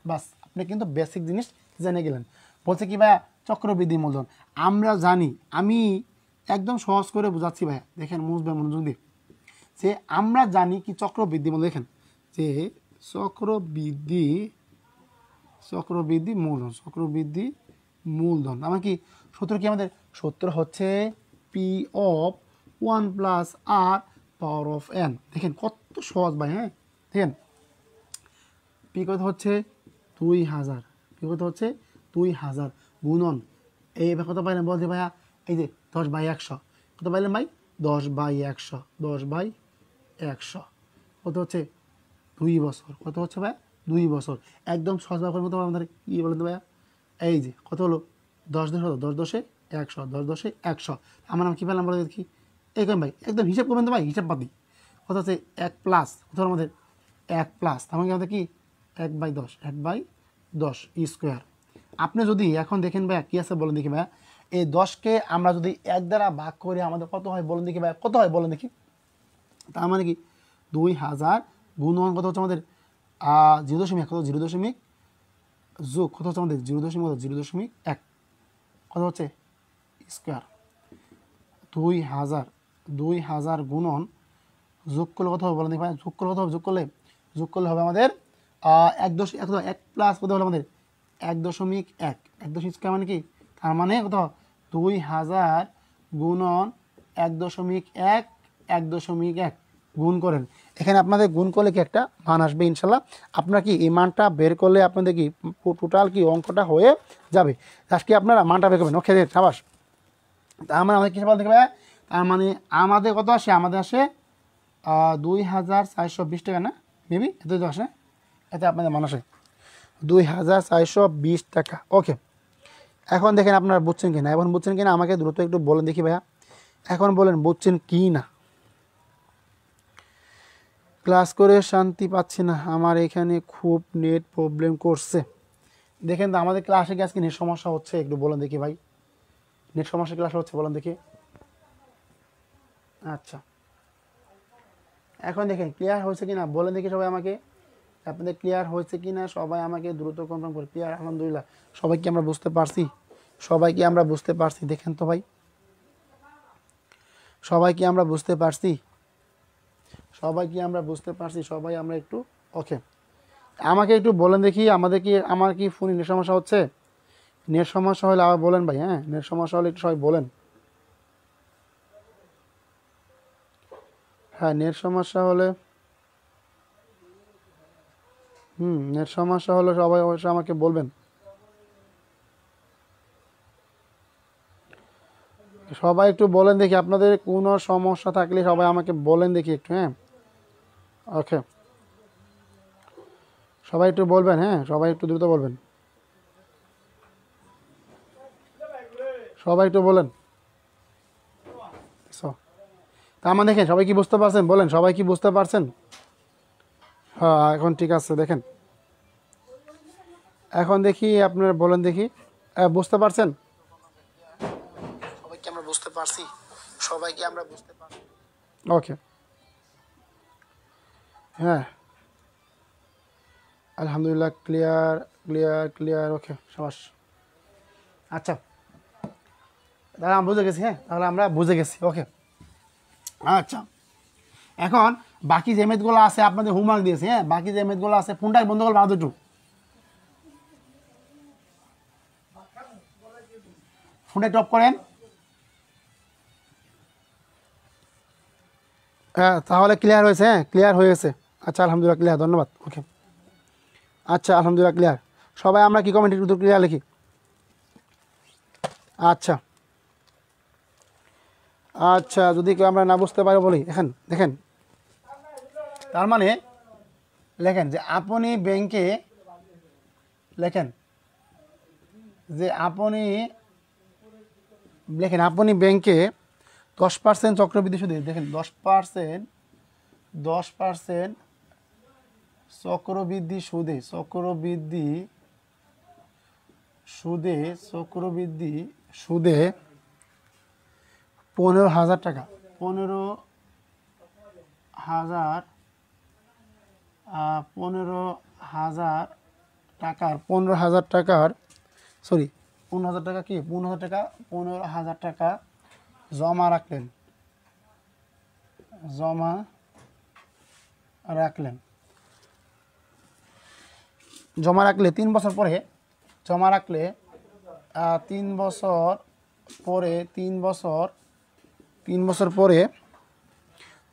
বাস আপনি কিন্তু বেসিক জিনিস জেনে গেলেন। বলছে কি ভাইয়া চক্রবৃদ্ধি মূলধন, আমরা জানি, আমি একদম সহজ করে বোঝাচ্ছি ভাইয়া, দেখেন মনোযোগ দিয়ে, যে আমরা জানি কি চক্রবৃদ্ধি মূলধন, দেখেন যে চক্রবৃদ্ধি মূলধন, চক্রবৃদ্ধি মূলধন আমার কি সূত্র, কি আমাদের সূত্র হচ্ছে P of 1 + r power of n। দেখেন কত সহজ ভাই, হ্যাঁ দেখেন পি কত হচ্ছে 2000, পি কত হচ্ছে 2000 গুণন এই কত পাইলেন বলতে ভাইয়া, এই যে 10/100 কত পাইলেন ভাই 10/100, 10/100 কত হচ্ছে 2 বছর, কত হচ্ছে ভাই 2 বছর। একদম সহজভাবে মতো আমাদের কী বলেন তো ভাইয়া, এই যে কত হলো 10 10 হলো 10 10 100, 10 10 100, আমার নাম কী পেলাম বলে দেখি। এই কেন ভাই একদম হিসাব করবেন তো ভাই, হিসাব বাদ দিই, কত হচ্ছে 1 প্লাস কত হলো আমাদের 1 প্লাস, তার মানে আমাদের কি 1/10, 1/10 স্কোয়ার। আপনি যদি এখন দেখেন ভাইয়া কী আছে বলেন দেখি ভাইয়া, এই 10কে আমরা যদি 1 দ্বারা ভাগ করি আমাদের কত হয় বলেন দেখি ভাইয়া, কত হয় বলেন দেখি। তার মানে কি 2000 গুণন কত হচ্ছে আমাদের 0.1, কত 0.1 যোগ কত হচ্ছে আমাদের 0.1 কত হচ্ছে স্কোয়ার। 2000 গুণন যোগ করলে কত হবে বলেন দেখি ভাই, যোগ করলে কত হবে, যোগ করলে হবে আমাদের 1 প্লাস কত হলো আমাদের 1.1, 1 স্কোয়ার মানে কি, তার মানে কত 2000 গুণন 1.1, 1.1 গুণ করেন। এখানে আপনাদের গুণ করলে কি একটা মান আসবে ইনশাল্লাহ, আপনার কি এই মানটা বের করলে আপনাদের কি টোটাল কি অঙ্কটা হয়ে যাবে। আজকে আপনারা মানটা বের করবেন, ওকে সাবাস। তার মানে আমাদের কী বলতে হবে, তার মানে আমাদের কত আসে, আমাদের আসে 2420 টাকা না মেবি, এত তো আসে, এতে আপনাদের মান আসে 2420 টাকা। ওকে এখন দেখেন আপনারা বুঝছেন কিনা, এখন বুঝছেন কিনা আমাকে দ্রুত একটু বলেন দেখি ভাইয়া, এখন বলেন বুঝছেন কি না। ক্লাস করে শান্তি পাচ্ছি না, আমার এখানে খুব নেট প্রবলেম করছে। দেখেন তো আমাদের ক্লাসে কি আজকে নেট সমস্যা হচ্ছে? একটু বলেন দেখি ভাই, নেট সমস্যা ক্লাসে হচ্ছে বলেন দেখি। আচ্ছা, এখন দেখেন ক্লিয়ার হয়েছে কি না বলেন দেখি সবাই আমাকে। আপনাদের ক্লিয়ার হয়েছে কি না সবাই আমাকে দ্রুত কনফার্ম করে। ক্লিয়ার, আলহামদুলিল্লাহ। সবাই কি আমরা বুঝতে পারছি? সবাই কি আমরা বুঝতে পারছি? দেখেন তো ভাই, সবাই কি আমরা বুঝতে পারছি? সবাই কি আমরা বুঝতে পারছি? সবাই আমরা একটু ওকে। আমাকে একটু বলেন দেখি, আমার কি ফোনে নেট সমস্যা হচ্ছে? নেট সমস্যা হলে আবার বলেন ভাই। হ্যাঁ, নেট সমস্যা হলে একটু সবাই বলেন। হ্যাঁ, নেট সমস্যা হলে নেট সমস্যা হলে সবাই অবশ্যই আমাকে বলবেন। সবাই একটু বলেন দেখি, আপনাদের কোনো সমস্যা থাকলে সবাই আমাকে বলেন দেখি একটু। হ্যাঁ, ওকে, সবাই একটু বলবেন। হ্যাঁ, সবাই একটু দ্রুত বলবেন, সবাই একটু বলেন। তা আমার দেখেন সবাই কি বুঝতে পারছেন? বলেন সবাই কি বুঝতে পারছেন? হ্যাঁ, এখন ঠিক আছে। দেখেন এখন দেখি আপনারা বলেন দেখি, বুঝতে পারছেন? সবাই কি আমরা বুঝতে পারছি? সবাই কি আমরা বুঝতে পারছি? ওকে, হ্যাঁ, আলহামদুলিল্লাহ, ক্লিয়ার ক্লিয়ার ক্লিয়ার। ওকে, সাবাস। আচ্ছা, তাহলে আমরা বুঝে গেছি। হ্যাঁ, তাহলে আমরা বুঝে গেছি। ওকে, আচ্ছা, এখন বাকি যে মেথগুলো আছে আপনাদের হোমওয়ার্ক দিয়েছে। হ্যাঁ, বাকি যে মেথগুলো আছে ফোনটা বন্ধ করবেন আদৌ একটু, ফোনটা টপ করেন। হ্যাঁ, তাহলে ক্লিয়ার হয়েছে? হ্যাঁ, ক্লিয়ার হয়েছে। আচ্ছা, আলহামদুলিল্লাহ ক্লিয়ার, ধন্যবাদ। ওকে, আচ্ছা, আলহামদুলিল্লাহ ক্লিয়ার। সবাই আমরা কি কমেন্ট একটু ক্লিয়ার লিখি। আচ্ছা, আচ্ছা, যদি কেউ আমরা না বুঝতে পারি বলি, এখন দেখেন, তার মানে লেখেন যে আপনি ব্যাংকে, লেখেন যে আপনি ব্যাংকে 10% চক্রবৃদ্ধি সুদে, দেখেন 10% চক্রবৃদ্ধি সুদে 15,000 টাকা, 15,000 টাকার সরি 15,000 টাকা কি 15,000 টাকা জমা রাখলেন, জমা রাখলেন জমা রাখলে 3 বছর পরে, জমা রাখলে 3 বছর পরে 3 বছর পরে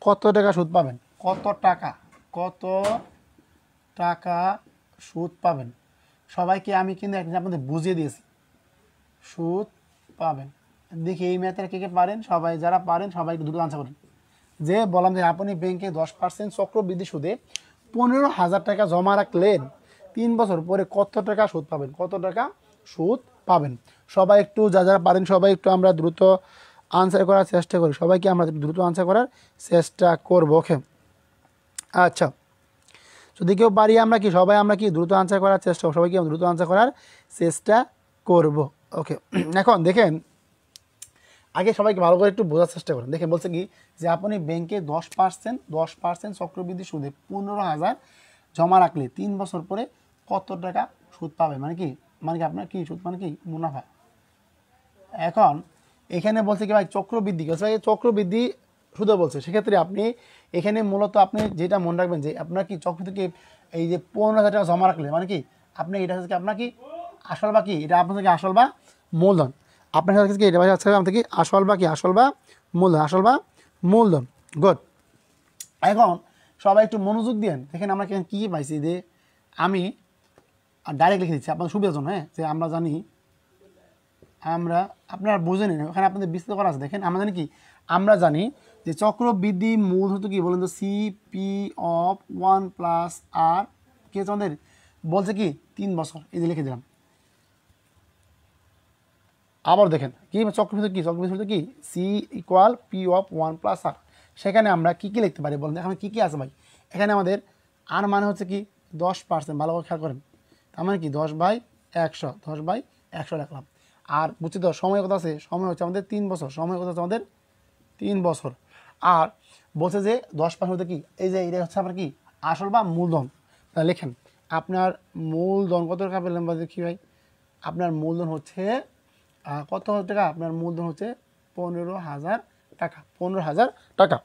কত টাকা সুদ পাবেন? কত টাকা সুদ পাবেন? সবাইকে আমি কিন্তু আপনাদের বুঝিয়ে দিয়েছি, সুদ পাবেন। দেখি এই ম্যাথের কে কে পারেন? সবাই যারা পারেন সবাই একটু দ্রুত আনসার করেন। যে বললাম যে আপনি ব্যাংকে 10% চক্রবৃদ্ধি সুদে 15,000 টাকা জমা রাখলেন, 3 বছর পরে কত টাকা সুদ পাবেন? কত টাকা সুদ পাবেন? সবাই একটু যারা পারেন সবাই একটু আমরা দ্রুত আনসার করার চেষ্টা করি। সবাইকে আমরা দ্রুত আনসার করার চেষ্টা করব। ওকে, আচ্ছা, যদি কেউ পারি আমরা কি দ্রুত আনসার করার চেষ্টা করব। সবাইকে দ্রুত আনসার করার চেষ্টা করব। ওকে, এখন দেখেন আগে সবাইকে ভালো করে একটু বোঝার চেষ্টা করেন। দেখেন বলছে কি যে আপনি ব্যাংকে 10% চক্রবৃদ্ধি সুদে 15,000 জমা রাখলে 3 বছর পরে কত টাকা সুদ পাবেন? মানে কি আপনার কি সুদ মানে কি মুনাফা। এখন এখানে বলছে কি ভাই চক্রবৃদ্ধি, চক্রবৃদ্ধি সুদে বলছে। সেক্ষেত্রে আপনি এখানে মূলত আপনি যেটা মনে রাখবেন যে আপনার কি চক্রবৃদ্ধি এই যে 15,000 টাকা জমা রাখলে মানে কি আপনি এটা হচ্ছে আপনার কি আসল বা কি এটা আপনার থেকে আসল বা মূলধন। আপনার কাছে কি এটা হচ্ছে আপনার কি আসল বা মূলধন। গুড। এখন সবাই একটু মনোযোগ দেন। দেখেন আমরা কি পাইছি যে আমি ডাইরেক্ট লিখে দিচ্ছি আপনার সুবিধার জন্য। হ্যাঁ, যে আমরা জানি আপনারা বুঝে নিন, ওখানে আপনাদের বিস্তৃত করা আছে। দেখেন আমরা জানি কি আমরা জানি যে চক্রবৃদ্ধি মূল হতো কি বলেন তো CP অফ 1 প্লাস আর কে আমাদের বলছে কি 3 বছর। এই যে লিখে দিলাম। আবার দেখেন কি চক্রবৃদ্ধি কি C = P অফ 1 প্লাস আর সেখানে আমরা কী কী লিখতে পারি বলুন, এখানে কী কী আছে ভাই? এখানে আমাদের আর মানে হচ্ছে কি 10%, ভালো করে খেয়াল করেন। তার মানে কি 10/100, 10/100 রাখলাম। আর বুঝছি তো সময় কত আছে? সময় হচ্ছে আমাদের 3 বছর, সময় কত আছে আমাদের 3 বছর। আর বলছে যে 10% এই যে এটা হচ্ছে আপনার কি আসল বা মূলধন। তা লেখেন আপনার মূলধন কত টাকা পেলেন বা দেখি ভাই, আপনার মূলধন হচ্ছে কত টাকা? আপনার মূলধন হচ্ছে 15,000 টাকা, 15,000 টাকা।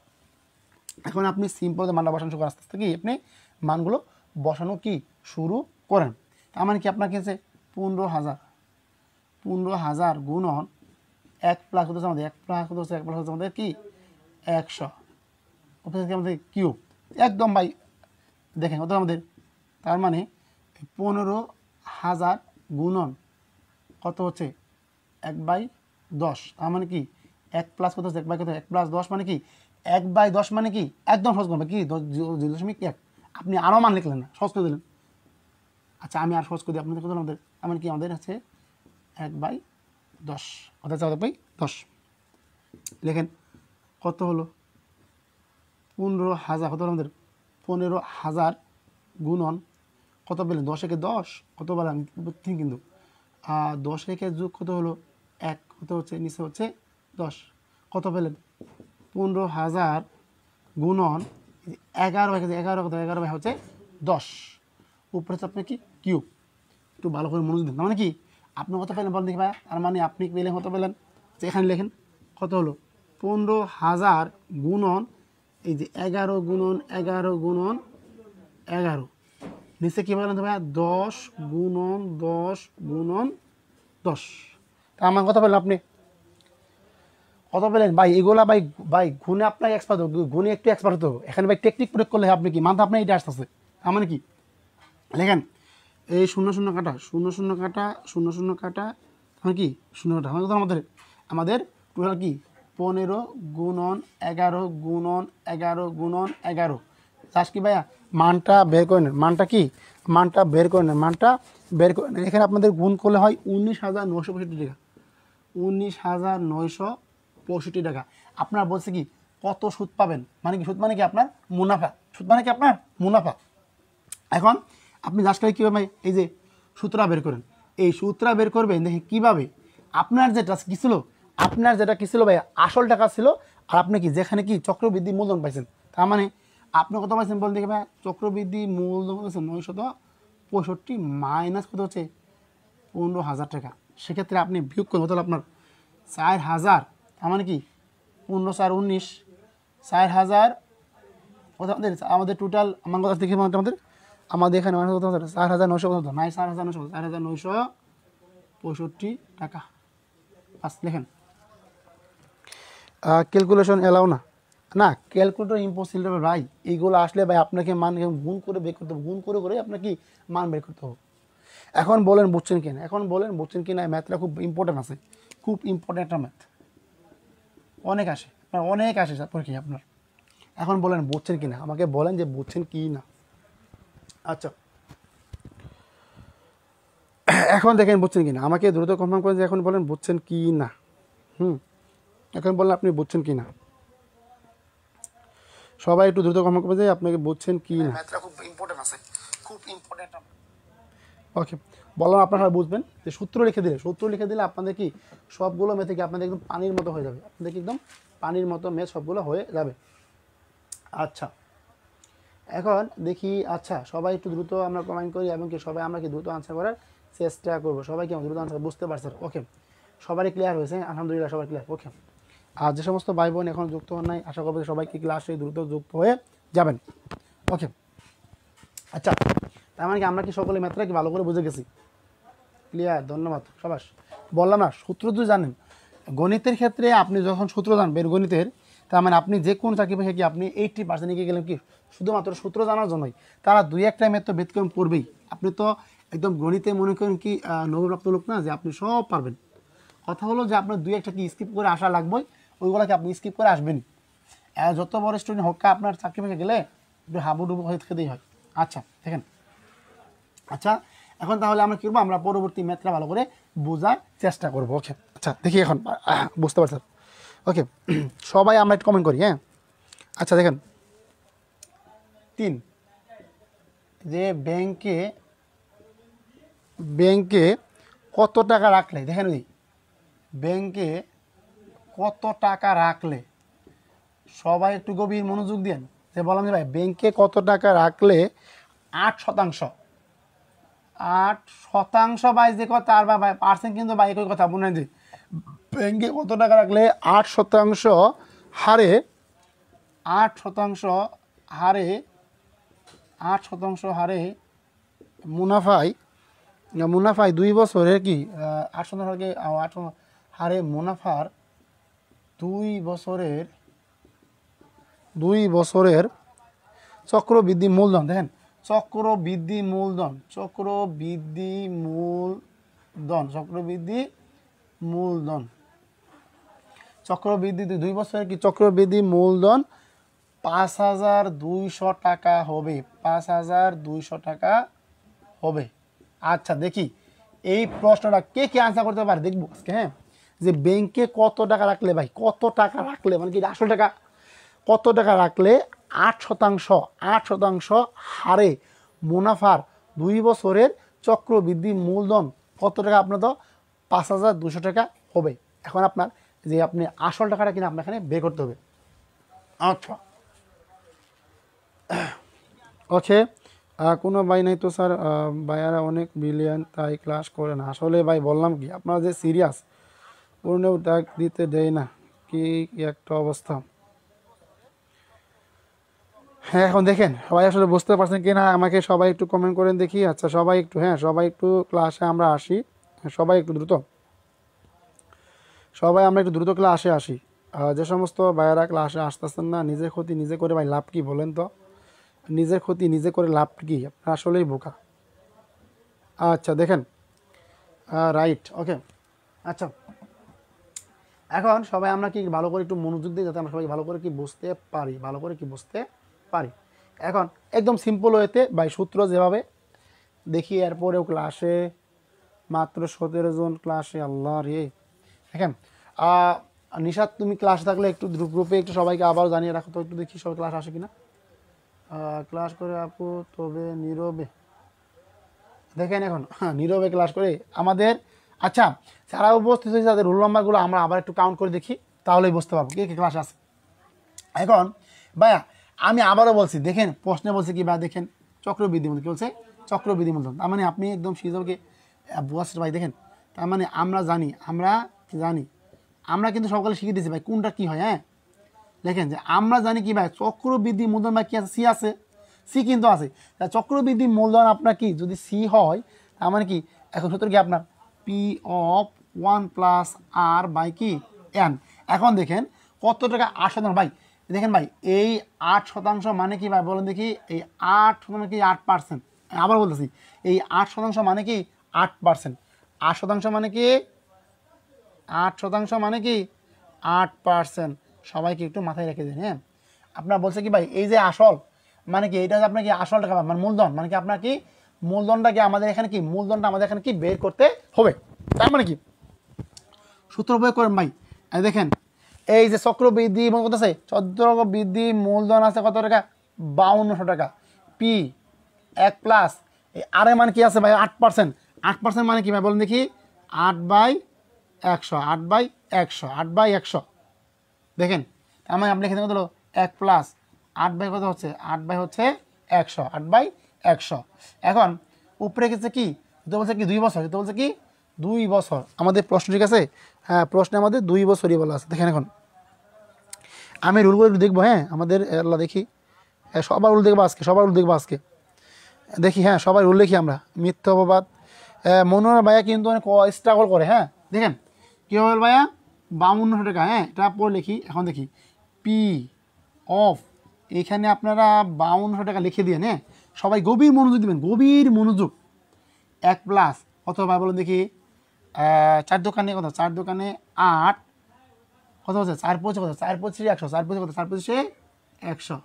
এখন আপনি সিম্পল মানটা বসানো শুরু করেন, আস্তে আস্তে কি আপনি মানগুলো বসানো কি শুরু করেন। তার মানে কি আপনার কি আছে 15,000 গুণন 1 প্লাস হচ্ছে আমাদের 1 প্লাস হচ্ছে 1 প্লাস হচ্ছে আমাদের কি 100 আমাদের কিউব একদম ভাই দেখেন কত আমাদের। তার মানে 15,000 গুণন কত হচ্ছে 1/10। তার মানে কি 1 প্লাস কত হচ্ছে 1 বাই কত 1 প্লাস 10 মানে কি 1/10 মানে কি একদম সহজ করবে কি 0.1। আপনি আরও মান লিখলেন না, সহজ করে দিলেন। আচ্ছা আমি আর সহজ করে দিই আপনাদের কত আমাদের, আমার কি আমাদের হচ্ছে 1/10 অর্থাৎ 1/10 লেখেন কত হলো 15,000 কত হলো আমাদের 15,000 গুণন কত পেলেন 10 একে 10 কত বললাম ঠিক কিন্তু 10 একে যোগ কত হলো 1 কত হচ্ছে নিচে হচ্ছে 10 কত পেলেন 15,000 গুণন 11 কত 11 হচ্ছে 10 উপরে হচ্ছে আপনার কি কিউব। একটু ভালো করে মনোযোগ দিন। মানে কি আপনি কত পেলেন বলেন দেখি ভাই? তার মানে আপনি পেলেন কত পেলেন যে এখানে লেখেন কত হলো 15,000 গুণন এই যে 11 গুণন 11 গুণন 11 নিচে কী বলেন তো ভাইয়া 10 গুণন 10 গুণন 10। তা আমার কত পেলেন আপনি? কত পেলেন ভাই? এগুলা ভাই ভাই গুণে আপনাকে এক্সপার্ট হতো, গুণে একটু এক্সপার্ট হতো। এখানে ভাই টেকনিক প্রয়োগ করলে আপনি কি মানটা আপনার এটা আসতেছে। তার মানে কি লেখেন এই 0 0 কাটা 0 0 কাটা 0 0 কাটা মানে কি 0 কাটা আমাদের টোটাল কি 15 গুণন 11 গুণন 11 গুণন 11 চাষ কি ভাইয়া মানটা বের করে নেন। মানটা কি মানটা বের করে নেন, মানটা বের করে নেন। এখানে আপনাদের গুণ করলে হয় 19,965 টাকা, 19,965 টাকা। আপনার বলছে কি কত সুদ পাবেন, মানে কি সুদ মানে কি আপনার মুনাফা, সুদ মানে কি আপনার মুনাফা। এখন আপনি জাস্ট করে কীভাবে ভাই এই যে সূত্রটা বের করেন, এই সূত্রটা বের করবেন দেখে কীভাবে আপনার যেটা কী ছিল, আপনার যেটা কী ছিল ভাই আসল টাকা ছিল, আর আপনি কি যেখানে কি চক্রবৃদ্ধি মূলধন পাইছেন। তার মানে আপনি কত পাইছেন বল দেখে ভাই চক্রবৃদ্ধি মূলধন হচ্ছে 965 মাইনাস কত হচ্ছে 15,000 টাকা। সেক্ষেত্রে আপনি বিয়োগ করবেন তাহলে আপনার 4,000, তার মানে কি 15 4 19 4,000 আমাদের টোটাল আমার কথা দেখে আমাদের এখানে 4,900 নাই 4,965 টাকা। আস লেখেন ক্যালকুলেশন এলাও না, না ক্যালকুলেটর ইম্পসিবল ভাই। এইগুলো আসলে ভাই আপনাকে মান গুণ করে বের করতে হবে, গুণ করে করে আপনাকে মান বের করতে হবে। এখন বলেন বুঝছেন কিনা, এখন বলেন বুঝছেন কিনা। ম্যাথটা খুব ইম্পর্টেন্ট আছে, খুব ইম্পর্টেন্ট একটা ম্যাথ, অনেক আসে অনেক আসে পরীক্ষা আপনার। এখন বলেন বুঝছেন কিনা, আমাকে বলেন যে বুঝছেন কি না। আচ্ছা এখন দেখেন বুঝছেন কিনা, আমাকে দ্রুত কনফার্ম করেন যে এখন বলেন বুঝছেন কি না। এখন বলেন আপনি বুঝছেন কি না, সবাই একটু দ্রুত কনফার্ম করবেন যে আপনাকে বুঝছেন কি না। ম্যাথটা খুব ইম্পর্টেন্ট আছে, খুব ইম্পর্টেন্ট। ওকে বললাম আপনারা সবাই বুঝবেন যে সূত্র লিখে দিলে আপনাদের কি সবগুলো ম্যাথে কি আপনাদের একদম পানির মতো হয়ে যাবে, আপনাদের কি একদম পানির মতো ম্যাথ সবগুলো হয়ে যাবে। আচ্ছা এখন দেখি, আচ্ছা সবাই একটু দ্রুত আমরা কমেন্ট করি এবং কি সবাই আমরা কি দ্রুত আনসার করার চেষ্টা করবো। সবাই কি দ্রুত আনসার বুঝতে পারছেন? ওকে সবারই ক্লিয়ার হয়েছে আলহামদুলিল্লাহ, সবাই ক্লিয়ার। ওকে আর যে সমস্ত ভাই বোন এখন যুক্ত হন নাই আশা করবো সবাই কি ক্লাসে দ্রুত যুক্ত হয়ে যাবেন। ওকে আচ্ছা তার মানে কি আমরা কি সকলে ম্যাথটা কি ভালো করে বুঝে গেছি? ক্লিয়ার, ধন্যবাদ সবাস। বললাম না সূত্র তো জানেন, গণিতের ক্ষেত্রে আপনি যখন সূত্র জানবেন গণিতের, তার মানে আপনি যে কোনো চাকরি পেয়ে কি আপনি 80% এগিয়ে গেলেন কি শুধুমাত্র সূত্র জানার জন্যই। তারা 2-1টা ম্যাথ তো ব্যতিক্রম করবেই। আপনি তো একদম গণিতে মনে করেন কি নবপ্রাপ্ত লোক না যে আপনি সব পারবেন। কথা হলো যে আপনার 2-1টা কি স্কিপ করে আসা লাগবেই, ওইগুলোকে আপনি স্কিপ করে আসবেনই। যত বড় স্টুডেন্ট হোক আপনার চাকরি পেয়ে গেলে একটু হাবুডুবু হয়ে খেতেই হয়। আচ্ছা দেখেন, আচ্ছা এখন তাহলে আমরা কী করবো, আমরা পরবর্তী ম্যাথটা ভালো করে বোঝার চেষ্টা করবো। ওকে আচ্ছা দেখি এখন বুঝতে পারছেন? ওকে সবাই আমরা একটু কমেন্ট করি। হ্যাঁ আচ্ছা দেখেন 3 যে ব্যাংকে কত টাকা রাখলে, দেখেন ওই ব্যাংকে কত টাকা রাখলে, সবাই একটু গভীর মনোযোগ দেন। যে বললাম যে ভাই ব্যাংকে কত টাকা রাখলে 8%, 8% বাই যে কথা আর বা পার্সেন্ট কিন্তু বাই একই কথা মনে হয় যে ব্যাংকে কত টাকা রাখলে 8% হারে 8% হারে 8% হারে মুনাফায় 2 বছরের কি 8% হারে 8 হারে মুনাফার 2 বছরের চক্রবৃদ্ধি মূলধন, দেখেন চক্রবৃদ্ধি মূলধন 2 বছরের কি চক্রবৃদ্ধি মূলধন 5,200 টাকা হবে, 5,200 টাকা হবে। আচ্ছা দেখি এই প্রশ্নটা কে কে আনসার করতে পারে দেখবো আজকে। হ্যাঁ, যে ব্যাংকে কত টাকা রাখলে ভাই, কত টাকা রাখলে মানে কি আসল টাকা, কত টাকা রাখলে 8% হারে মুনাফার 2 বছরের চক্রবৃদ্ধি মূলধন কত টাকা, আপনার তো 5,200 টাকা হবে। এখন আপনার যে আপনি আসল টাকাটা কিনা আপনার এখানে বের করতে হবে। আচ্ছা আছে কোনো ভাই নাই তো স্যার, ভাইয়ারা অনেক ব্রিলিয়ান্ট তাই ক্লাস করে না। আসলে ভাই বললাম কি, আপনারা যে সিরিয়াস পূর্ণেও ডাক দিতে দেয় না, কি একটা অবস্থা। হ্যাঁ এখন দেখেন সবাই আসলে বুঝতে পারছেন কি না আমাকে সবাই একটু কমেন্ট করেন দেখি। আচ্ছা সবাই একটু, হ্যাঁ সবাই একটু ক্লাসে আমরা আসি, সবাই একটু দ্রুত, সবাই আমরা একটু দ্রুত ক্লাসে আসি। যে সমস্ত ভাইয়ারা ক্লাসে আসতেছেন না, নিজের ক্ষতি নিজে করে ভাই লাভ কি বলেন তো, নিজের ক্ষতি নিজে করে লাভ কি, আপনার আসলেই বোকা। আচ্ছা দেখেন রাইট ওকে। আচ্ছা এখন সবাই আমরা কি ভালো করে একটু মনোযোগ দিই যাতে আমরা সবাই ভালো করে কি বুঝতে পারি, ভালো করে কি বুঝতে পারি। এখন একদম সিম্পল ওয়েতে ভাই সূত্র যেভাবে দেখি, এরপরেও ক্লাসে মাত্র 17 জন ক্লাসে, আল্লাহ রে। দেখেন নিশাদ তুমি ক্লাস থাকলে একটু গ্রুপে একটু সবাইকে আবার জানিয়ে রাখো তো, একটু দেখি সবাই ক্লাস আসে কিনা। ক্লাস করে আপু তবে নীরবে, দেখেন এখন নীরবে ক্লাস করে আমাদের। আচ্ছা যারা উপস্থিত হয়েছে তাদের রোল নাম্বারগুলো আমরা আবার একটু কাউন্ট করে দেখি, তাহলেই বুঝতে পারবো কে কে ক্লাস আছে। এখন ভাইয়া আমি আবারও বলছি, দেখেন প্রশ্নে বলছে কি ভাই, দেখেন চক্রবৃদ্ধি মূলধন, কি বলছে চক্রবৃদ্ধি মূলধন, তার মানে আপনি একদম সিজলকে বুঝাচ্ছেন ভাই। দেখেন তার মানে আমরা জানি আমরা কিন্তু সকালে শিখে দিয়েছি ভাই কোনটা কি হয়। হ্যাঁ দেখেন যে আমরা জানি কি ভাই চক্রবৃদ্ধি মূলধন ভাই কি আছে, সি আছে, সি কিন্তু আছে। তা চক্রবৃদ্ধি মূলধন আপনার কি যদি সি হয় তার মানে কি, এখন সূত্র কি আপনার পি অফ 1+r/কি এন। এখন দেখেন কত টাকা 8% ভাই, দেখেন ভাই এই 8% মানে কি ভাই বলেন দেখি, এই 8% কি 8%, আবার বলতেছি এই 8% মানে কি 8%, 8% মানে কি 8% মানে কি 8%। সবাইকে একটু মাথায় রেখে দিন। হ্যাঁ আপনার বলছে কি ভাই এই যে আসল মানে কি, এটা আপনার কি আসল টাকা মানে মূলধন, মানে কি আপনার কি মূলধনটাকে আমাদের এখানে কি মূলধনটা আমাদের এখানে কি বের করতে হবে। তার মানে কি সূত্র প্রয়োগ করেন ভাই। দেখেন এই যে চক্রবৃদ্ধি কত আছে, চক্রবৃদ্ধি মূলধন আছে কত টাকা 5200 টাকা, পি 1+ এই আর এর মানে কি আছে ভাই 8%, 8% মানে কি ভাই বলেন দেখি 8/100, 8/100, 8/100। দেখেন তার মানে আপনি এখানে কত হলো 1+ 8 কত হচ্ছে 8/100, 8/100। এখন উপরে গেছে কি তো বলছে কি 2 বছর, তো বলছে কি 2 বছর আমাদের প্রশ্ন, ঠিক আছে। হ্যাঁ প্রশ্নে আমাদের 2 বছরই বলা আছে। দেখেন এখন আমি রুলগুলো একটু দেখবো। হ্যাঁ আমাদের আল্লাহ দেখি সবার রুল দেখবো আজকে, সবার রুল দেখবো আজকে দেখি। হ্যাঁ সবাই রুল দেখি আমরা, মিথ্যা অপবাদ। মনোহর ভাইয়া কিন্তু অনেক স্ট্রাগল করে। হ্যাঁ দেখেন কী হবে ভাইয়া 5200 টাকা। হ্যাঁ এটা পরে লিখি, এখন দেখি পি অফ, এখানে আপনারা 5200 টাকা লিখে দিয়ে। হ্যাঁ সবাই গভীর মনোযোগ দেবেন, গভীর মনোযোগ। 1+ কত ভাই বলুন দেখি 4 দোকানে কত, 4 দোকানে 8 কত হচ্ছে 4×5 কত, 4×5 100, 4×5 কত 4×5 100।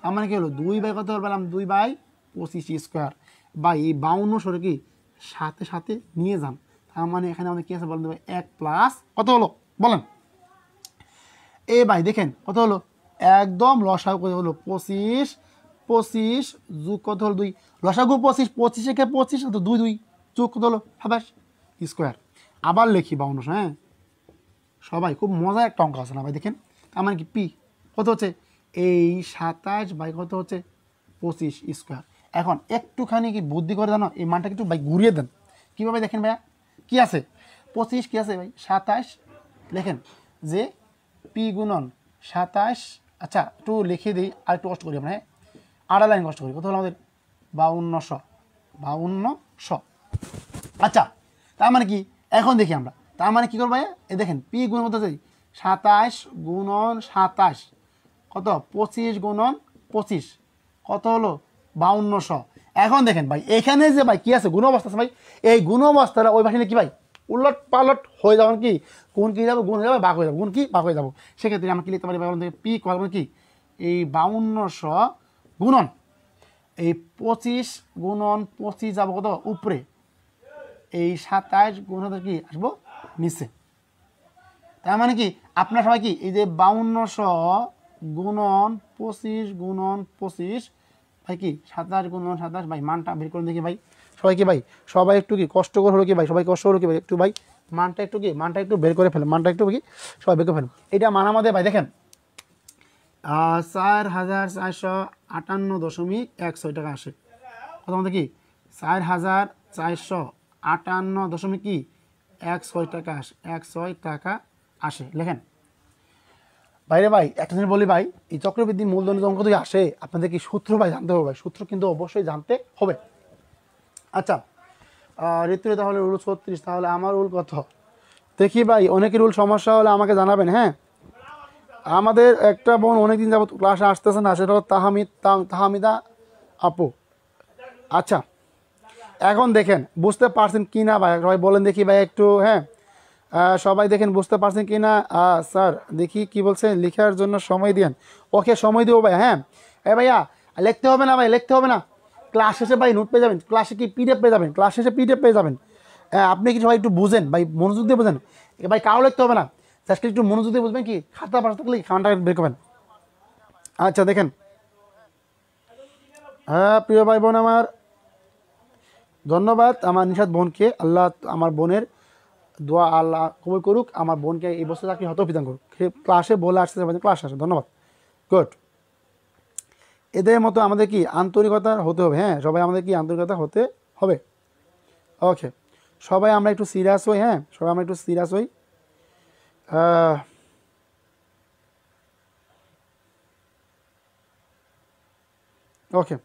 তার মানে কি হলো 2 কত বললাম 2/25² বাই এই 5200 কি সাথে সাথে নিয়ে যান। তার মানে এখানে আমাদের কি আছে বলেন 1+ কত হলো বলেন এ ভাই, দেখেন কত হলো একদম লসাগু কত হলো 25, 25 যোগ কত হলো 2, লসাগু 25, 25 একে 25 তো 2 2 যোগ কত হলো 27 স্কোয়ার। আবার লিখি 52, হ্যাঁ সবাই খুব মজার একটা অঙ্ক আছে না ভাই, দেখেন তার মানে কি পি কত হচ্ছে এই 27 বাই কত হচ্ছে 25 স্কোয়ার। এখন একটুখানি কি বুদ্ধি করে জানো, এই মানটাকে একটু ভাই ঘুরিয়ে দেন। কীভাবে দেখেন ভাইয়া, কি আছে 25, কি আছে ভাই 27, লেখেন যে পি গুণন 27। আচ্ছা একটু লিখে দিই আর একটু কষ্ট করি আমরা, হ্যাঁ আড়া লাইন কষ্ট করি, কত হলো আমাদের 5200, 5200। আচ্ছা তার মানে কি, এখন দেখি আমরা তার মানে কী করবো ভাইয়া, এ দেখেন পি গুণ কত আছে 27 গুণন 27 কত 25 গুণন 25 কত হলো 5200। এখন দেখেন ভাই এখানে যে ভাই কি আছে গুণ অবস্থা আছে ভাই, এই গুণ অবস্থাটা ওই পাশে কি ভাই উলট পালট হয়ে যাবেন, কি কোন কী যাবে গুণ হয়ে যাবে ভাগ হয়ে যাবে, গুণ কি ভাগ হয়ে যাবো। সেক্ষেত্রে আমরা কি লিখতে পারি থেকে পি করবেন কি এই 5200 গুণন এই 25 গুণন 25 যাবো কত উপরে, এই 27 গুণ কি আসবো নিচে। তার মানে কি আপনার সবাই কি এই যে 5200 গুণন 25 গুণন 25 ভাই কি 27 গুণন 27 ভাই মানটা বের করে দেখি ভাই সবাই কি ভাই, সবাই একটু কি কষ্ট করে হলো কি ভাই, সবাই কষ্ট হলো কি ভাই একটু ভাই মানটা একটু কি মানটা একটু বের করে ফেলেন, মানটা একটু কি সবাই বের করে ফেলেন। এটা মান আমাদের ভাই দেখেন 4458.16 টাকা আসে, কত আমাদের কি 4458.16 টাকা আসে, 16 টাকা আসে লেখেন। বাইরে ভাই একটা জিনিস বলি ভাই, এই চক্রবৃদ্ধি মূলধনের অঙ্ক যদি আসে আপনাদের কি সূত্র ভাই জানতে হবে ভাই, সূত্র কিন্তু অবশ্যই জানতে হবে। আচ্ছা ঋতু তাহলে রুল 36, তাহলে আমার রুল কত দেখি ভাই, অনেকের রুল সমস্যা হলে আমাকে জানাবেন। হ্যাঁ আমাদের একটা বোন অনেকদিন যাবত ক্লাসে আসতেছে না, সেটা হলো তাহমিদা আপু। আচ্ছা এখন দেখেন বুঝতে পারছেন কি না ভাই, সবাই বলেন দেখি ভাই একটু, হ্যাঁ সবাই দেখেন বুঝতে পারছেন কি না। স্যার দেখি কি বলছেন, লেখার জন্য সময় দিন, ওকে সময় দেবো ভাই। হ্যাঁ ভাইয়া লিখতে হবে না ভাই, লিখতে হবে না, ক্লাস শেষে ভাই নোট পেয়ে যাবেন, ক্লাসে কি পিডিএফ পেয়ে যাবেন, ক্লাস শেষে পিডিএফ পেয়ে যাবেন। আপনি কি সবাই একটু বুঝেন ভাই, মনোযোগ দিয়ে বুঝেন ভাই, কারো লিখতে হবে না, জাস্ট একটু মনোযোগ দিয়ে বুঝবেন, কি খাতা পাশে থাকলে খানটা বের করবেন। আচ্ছা দেখেন, হ্যাঁ প্রিয় ভাই বোন আমার, ধন্যবাদ আমার নিশাদ বোনকে, আল্লাহ আমার বোনের দোয়া আল্লাহ কবুল করুক, আমার বোনকে এই বছর চাকরি হতেও বিধান করুক, ক্লাসে বলে আসছে ক্লাস আসে, ধন্যবাদ গুড। এদের মতো আমাদের কি আন্তরিকতা হতে হবে, হ্যাঁ সবাই আমাদের কি আন্তরিকতা হতে হবে। ওকে সবাই আমরা একটু সিরিয়াস হই, হ্যাঁ সবাই আমরা একটু সিরিয়াস হই। ওকে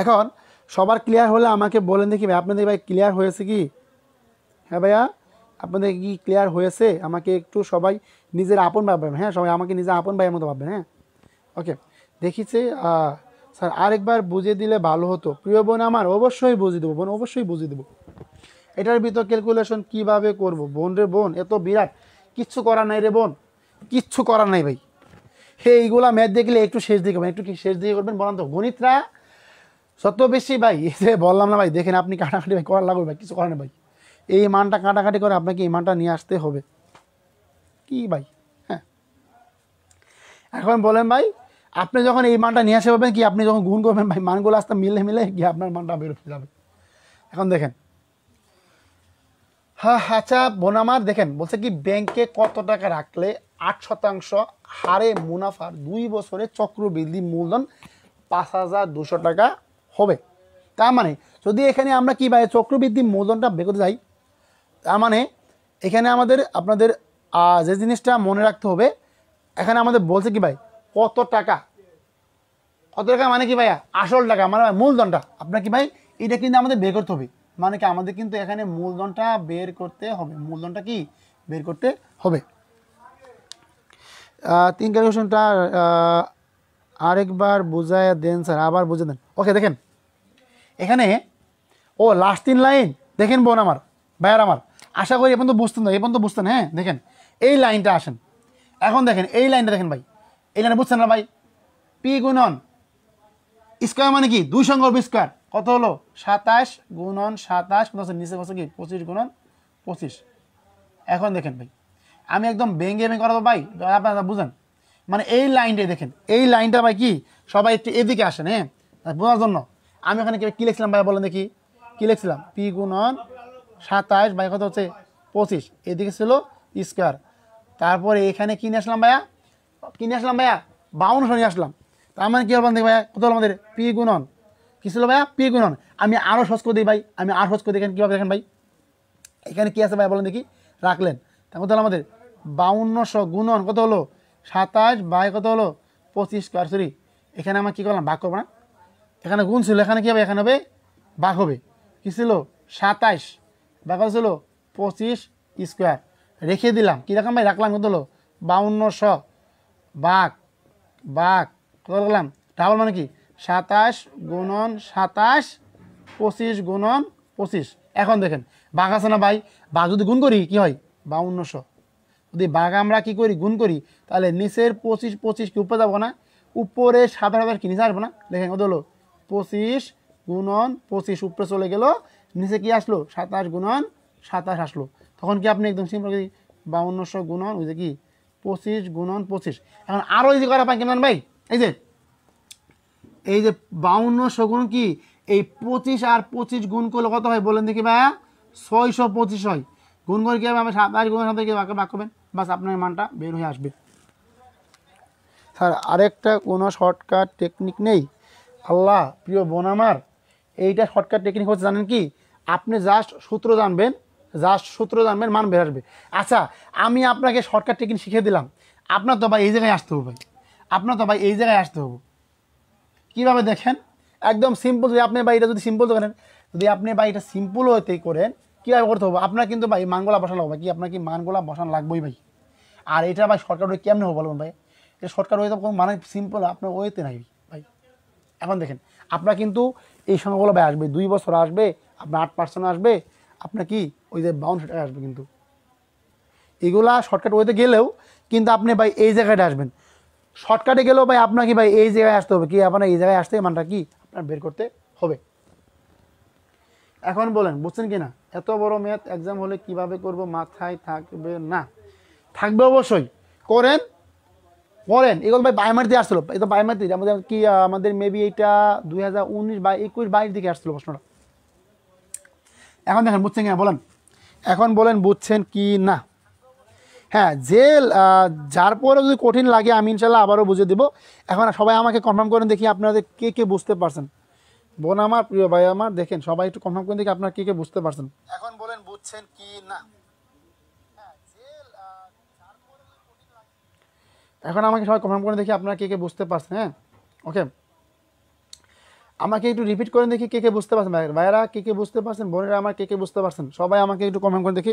এখন সবার ক্লিয়ার হলে আমাকে বলেন দেখি ভাই, আপনাদের ভাই ক্লিয়ার হয়েছে কি? হ্যাঁ ভাইয়া আপনাদের কি ক্লিয়ার হয়েছে? আমাকে একটু সবাই নিজের আপন ভাববেন, হ্যাঁ সবাই আমাকে নিজের আপন ভাইয়ের মতো ভাববেন। হ্যাঁ ওকে দেখিছে স্যার আরেকবার বুঝিয়ে দিলে ভালো হতো। প্রিয় বোন আমার অবশ্যই বুঝিয়ে দেবো বোন, অবশ্যই বুঝিয়ে দেবো। এটার ভিতর ক্যালকুলেশন কিভাবে করব বোন রে বোন, এত বিরাট কিচ্ছু করার নাই রে বোন, কিচ্ছু করার নাই ভাই। এইগুলা ম্যাথ দেখলে একটু শেষ দিকে করবেন, একটু কি শেষ দিকে করবেন বলেন তো, গণিতরা যত বেশি ভাই যে বললাম না ভাই, দেখেন আপনি কাটাকাটি ভাই করার লাগবে ভাই, কিছু করার নেই ভাই, এই মানটা কাটাকাটি করে আপনাকে এই মানটা নিয়ে আসতে হবে কি ভাই। হ্যাঁ এখন বলেন ভাই, আপনি যখন এই মানটা নিয়ে আসতে পারবেন কি, আপনি যখন গুণ করবেন ভাই মানগুলো আসতে মিলে মিলে কি আপনার মানটা বের হয়ে যাবে। এখন দেখেন হ্যাঁ আচ্ছা বোন আমার দেখেন বলছে কি ব্যাংকে কত টাকা রাখলে 8% হারে মুনাফার 2 বছরে চক্রবৃদ্ধি মূলধন 5200 টাকা হবে। তার মানে যদি এখানে আমরা কি ভাই চক্রবৃদ্ধি মূলধনটা বের করতে যাই, তার মানে এখানে আমাদের আপনাদের যে জিনিসটা মনে রাখতে হবে, এখানে আমাদের বলছে কি ভাই কত টাকা, কত টাকা মানে কি ভাইয়া আসল টাকা মানে মূলধনটা আপনার কি ভাই, এটা কিন্তু আমাদের বের করতে হবে। মানে কি আমাদের কিন্তু এখানে মূলধনটা বের করতে হবে, মূলধনটা কি বের করতে হবে। 3 ক্যালকুলেশনটা আরেকবার বুঝায় দেন স্যার, আবার বুঝে দেন। ওকে দেখেন এখানে ও লাস্ট 3 লাইন দেখেন বোন আমার ভাইয়ার আমার, আশা করি এখন তো বুঝতেন না, এখন তো বুঝতেন। হ্যাঁ দেখেন এই লাইনটা আসেন, এখন দেখেন এই লাইনটা দেখেন ভাই, এই লাইনটা বুঝছেন না ভাই, পি গুণন স্কোয়ার মানে কি 2 সংখ্যক স্কোয়ার কত হলো 27 গুণন 27 কত আছে নিচে কত কি 25 গুণন 25। এখন দেখেন ভাই আমি একদম ভেঙে ভেঙে করাবো ভাই, আপনারা বুঝেন মানে এই লাইনটাই দেখেন, এই লাইনটা ভাই কি সবাই একটু এদিকে আসেন, হ্যাঁ বোঝার জন্য। আমি ওখানে কি লিখছিলাম ভাই বলেন দেখি, কি লিখছিলাম? পি গুণন 27 বাই কত হচ্ছে 25, এদিকে ছিল স্কোয়ার। তারপরে এখানে কি নিয়ে আসলাম ভাইয়া, কি নিয়ে আসলাম ভাইয়া? 52 নিয়ে আসলাম। তার মানে কি বলবেন দেখি ভাইয়া, কত হলো আমাদের পি গুণন, কি ছিল ভাইয়া? পি গুণন। আমি আরও সহজ করে দিই ভাই, আমি আরও সহজ করে দিই। এখানে কীভাবে দেখেন ভাই, এখানে কি আছে ভাই বলেন দেখি, রাখলেন। তার কত হলো আমাদের 5200 গুণন কত হলো 27 বাই কত হলো 25 স্কোয়ার। সরি, এখানে আমার কী করলাম, ভাগ করবো না, এখানে গুণ ছিল, এখানে কী হবে, এখানে হবে ভাগ হবে। কী ছিল 27 বা কত ছিল 25 স্কোয়ার, রেখে দিলাম। কী রাখলাম ভাই, রাখলাম কত হলো 5200 ভাগ ভাগ কত রাখলাম, ডাবল মানে কি 27 গুণন 27 25 গুণন 25। এখন দেখেন ভাগ আছে না ভাই, ভাগ যদি গুণ করি কি হয় 5200, যদি ভাগ আমরা কি করি গুণ করি, তাহলে নিচের 25 25 কি উপরে যাবো না, উপরে 7 কি নিচে আসবো না। দেখেন কত হলো 25 গুণন 25, উপরে চলে গেল, নিচে কি আসলো 27 গুণন 27 আসলো। তখন কি আপনি একদম সিম্পল 5200 গুণন ওই যে কি 25 গুণন 25। এখন আরও ইজি করা পাই কেমন ভাই, এই যে 5200 গুণ কি এই 25 আর 25 গুণ করলে কত হয় বলেন দেখি ভাইয়া, 625 হয়। গুণ করে কি হবে, আমি 27 গুণ 27 ভাগ করবেন, বাস আপনার মানটা বের হয়ে আসবে। স্যার আরেকটা কোনো শর্টকাট টেকনিক নেই? আল্লাহ প্রিয় বোন আমার, এইটা শর্টকাট টেকনিক হচ্ছে জানেন কি, আপনি জাস্ট সূত্র জানবেন, মান বের আসবে। আচ্ছা আমি আপনাকে শর্টকাট টেকনিক শিখিয়ে দিলাম, আপনার তো ভাই এই জায়গায় আসতে হবে, আসতে হবে। কীভাবে দেখেন, একদম সিম্পল। যদি আপনি ভাই এটা যদি সিম্পল করেন, যদি আপনি ভাই এটা সিম্পল হতে করেন, কীভাবে করতে হবে, আপনার কিন্তু ভাই মানগুলা বসানো হবে, কি আপনার কি মানগুলা বসানো লাগবেই ভাই। আর এটা ভাই শর্টকাট হয়ে কেমন হবে বলবেন ভাই, এটা শর্টকাট হয়ে তো কোনো মানে সিম্পল আপনার ওয়েতে নাই ভাই। এখন দেখেন আপনার কিন্তু এই সংখ্যাগুলো ভাই আসবে, 2 বছর আসবে, আপনার 8% আসবে, আপনার কি ওই যে 52 টাকা আসবে। কিন্তু এগুলা শর্টকাট ওয়েতে গেলেও কিন্তু আপনি ভাই এই জায়গাটা আসবেন, শর্টকাটে গেলেও ভাই আপনাকে ভাই এই জায়গায় আসতে হবে, কি আপনার এই জায়গায় আসতে মানটা কি আপনার বের করতে হবে। এখন বলেন বুঝছেন কি না, এত বড় ম্যাথ এক্সাম হলে কিভাবে করব, মাথায় থাকবে না? থাকবে অবশ্যই, করেন এগুলো ভাই বায়োমেট দিয়ে আসছিল, এই তো বায়োমেট দিয়ে আমাদের কি আমাদের মেবি এইটা 2019 বা 21-22 দিকে আসছিল প্রশ্নটা। এখন দেখেন বুঝছেন কি না বলেন, এখন বলেন বুঝছেন কি না? হ্যাঁ, যে যার পরে যদি কঠিন লাগে আমি ইনশাল্লাহ আবারও বুঝিয়ে দেবো। এখন সবাই আমাকে কনফার্ম করেন দেখি আপনাদের কে কে বুঝতে পারছেন। বোন আমার, প্রিয় ভাই আমার, দেখেন সবাই একটু কনফার্ম করেন দেখি আপনারা কে কে বুঝতে পারছেন। এখন বলেন বুঝছেন কি না? এখন আমাকে সবাই কনফার্ম করে দেখি আপনারা কে কে বুঝতে পারছেন। হ্যাঁ ওকে, আমাকে একটু রিপিট করেন দেখি কে কে বুঝতে পারছেন। ভাইয়েরা কে কে বুঝতে পারছেন, বোনেরা আমার কে কে বুঝতে পারছেন, সবাই আমাকে একটু কনফার্ম করে দেখি।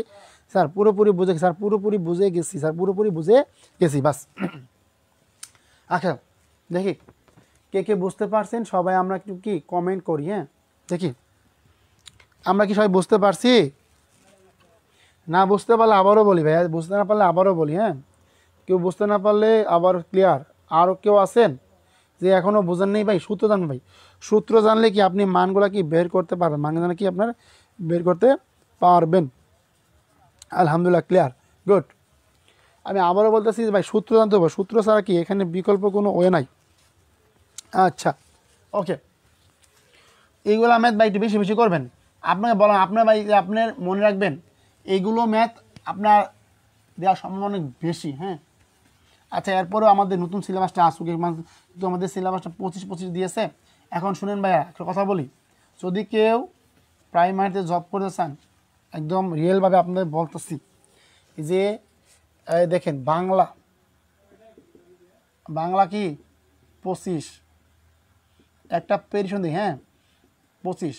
স্যার পুরোপুরি বুঝে গেছি, স্যার পুরোপুরি বুঝে গেছি, স্যার পুরোপুরি বুঝে গেছি, বাস। আচ্ছা দেখি কে কে বুঝতে পারছেন, সবাই আমরা একটু কি কমেন্ট করি। হ্যাঁ দেখি আমরা কি সবাই বুঝতে পারছি, না বুঝতে পারলে আবারও বলি ভাইয়া, বুঝতে না পারলে আবারও বলি। হ্যাঁ কেউ বুঝতে না পারলে আবার ক্লিয়ার। আরও কেউ আছেন যে এখনও বোঝেন নেই ভাই, সূত্র জানবেন ভাই, সূত্র জানলে কি আপনি মানগুলা কি বের করতে পারবেন, মান জানলে কি আপনার বের করতে পারবেন। আলহামদুলিল্লাহ ক্লিয়ার, গুড। আমি আবারও বলতেছি ভাই সূত্র জানতে হবে, সূত্র ছাড়া কি এখানে বিকল্প কোনো ওয়ে নাই। আচ্ছা ওকে, এইগুলো ম্যাথ ভাই একটু বেশি বেশি করবেন। আপনাকে বলেন আপনার ভাই যে আপনার মনে রাখবেন এইগুলো ম্যাথ আপনার দেওয়ার সম্ভাবনা অনেক বেশি। হ্যাঁ আচ্ছা, এরপরেও আমাদের নতুন সিলেবাসটা আসুক, কিন্তু আমাদের সিলেবাসটা 25 দিয়েছে। এখন শুনেন ভাইয়া একটা কথা বলি, যদি কেউ প্রাইমারিতে জব করতে চান, একদম রিয়েলভাবে আপনাদের বলতেছি যে দেখেন বাংলা কি 25, একটা পেরিশন দিই, হ্যাঁ 25,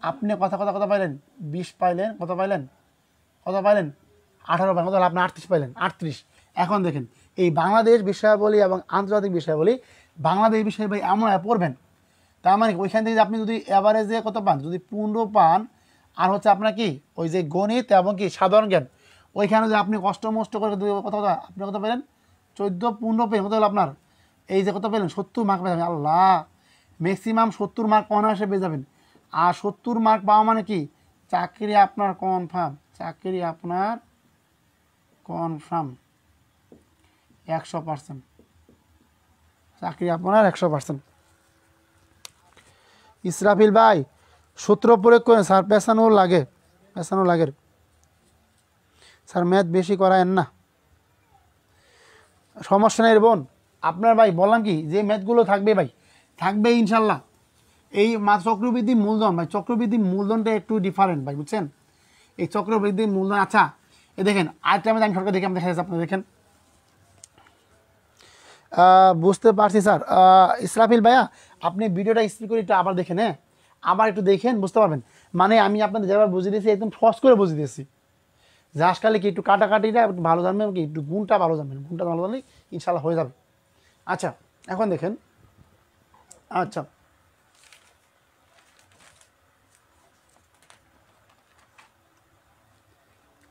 আপনি কথা পাইলেন 20 পাইলেন, কত পাইলেন 18 পাইলেন, কত আপনি 38 পাইলেন 38। এখন দেখেন এই বাংলাদেশ বিষয়াবলী এবং আন্তর্জাতিক বিষয়াবলী, বাংলাদেশ বিষয় ভাই এমন পড়বেন, তার মানে ওইখান থেকে আপনি যদি অ্যাভারেজে কত পান, যদি 15 পান, আর হচ্ছে আপনার কি ওই যে গণিত এবং কি সাধারণ জ্ঞান, ওইখানে যে আপনি কষ্ট মষ্ট করে কত আপনি কত পেলেন 14-15 পেলেন, কত হলো আপনার এই যে কত পেলেন 70 মার্ক পেয়ে যাবেন। আল্লাহ, ম্যাক্সিমাম 70 মার্ক অনায়াসে পেয়ে যাবেন। আর 70 মার্ক পাওয়া মানে কি চাকরি আপনার কনফার্ম, 100%। চাকরি আপনার 100%। ইসরাফিল ভাই সূত্র প্রয়োগ করেন স্যার, পেছানো লাগে স্যার, ম্যাথ বেশি করায়েন না। সমস্যা নেই বোন, আপনার ভাই বললাম কি যে ম্যাথগুলো থাকবে ভাই, থাকবে ইনশাল্লাহ। এই চক্রবৃদ্ধি মূলধন ভাই, চক্রবৃদ্ধি মূলধনটা একটু ডিফারেন্ট ভাই, বুঝছেন? এই চক্রবৃদ্ধি মূলধন, আচ্ছা এই দেখেন আরেকটা আমি সরকার দেখে আমি দেখা যাচ্ছে, আপনি দেখেন। বুঝতে পারছি স্যার। ইসরাফিল ভাইয়া আপনি ভিডিওটা স্পিড করে একটু আবার দেখেন, হ্যাঁ আবার একটু দেখেন, বুঝতে পারবেন। মানে আমি আপনাদের যেভাবে বুঝিয়ে দিয়েছি একদম সহজ করে বুঝিয়ে দিয়েছি। জাস্ট খালি কি একটু কাটাকাটিটা একটু ভালো জানবেন, কি একটু গুণটা ভালো জানবেন, গুণটা ভালো জানলেই ইনশাল্লাহ হয়ে যাবে। আচ্ছা এখন দেখেন, আচ্ছা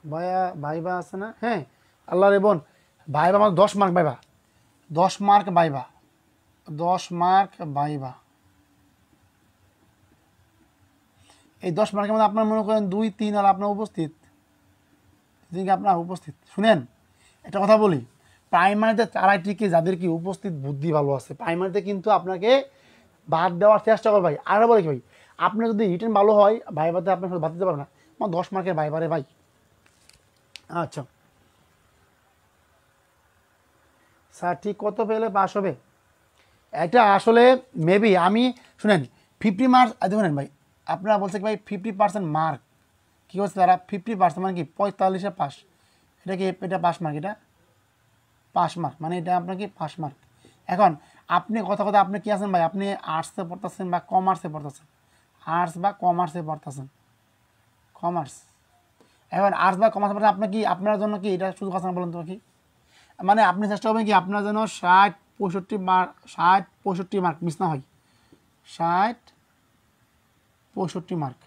ভাইয়া ভাইবা আছে না? হ্যাঁ আল্লাহ রে বোন, ভাইবা আমার 10 mark viva, 10 mark viva, 10 mark viva. এই 10 মার্কের মধ্যে আপনার মনে করেন 2, 3 আর আপনার উপস্থিত, আপনার উপস্থিত। শুনেন একটা কথা বলি, প্রাইমারিতে চারাইটিকে যাদের কি উপস্থিত বুদ্ধি ভালো আছে, প্রাইমারিতে কিন্তু আপনাকে বাদ দেওয়ার চেষ্টা করবে ভাই। আর বলে কি ভাই, আপনার যদি রিটেন ভালো হয় ভাইবাতে আপনার সাথে বাদ দিতে পারবে না, আমার 10 মার্কের ভাইবারে ভাই। আচ্ছা স্যার ঠিক কত পেলে পাস হবে? এটা আসলে মেবি আমি শুনেন 50 মার্কস দেখুন ভাই, আপনারা বলছে কি ভাই 50% মার্ক, কী হচ্ছে তারা 50% মানে কি 45-এ পাস, এটা কি এটা পাস মার্ক, এটা পাস মার্ক মানে এটা আপনার কি পাস মার্ক। এখন আপনি কথা আপনি কি আছেন ভাই, আপনি আর্টসে পড়তেছেন বা কমার্সে পড়তেছেন, আর্টস বা কমার্সে পড়তেছেন, কমার্স। এখন আর্টস বা কমার্সে পড়তেছেন, আপনার কি আপনার জন্য কি এটা শুধু কথা বলেন তো কি, মানে আপনি চেষ্টা করবেন কি আপনার যেন 60-65 মার্ক মিস না হয়, 60-65 মার্ক,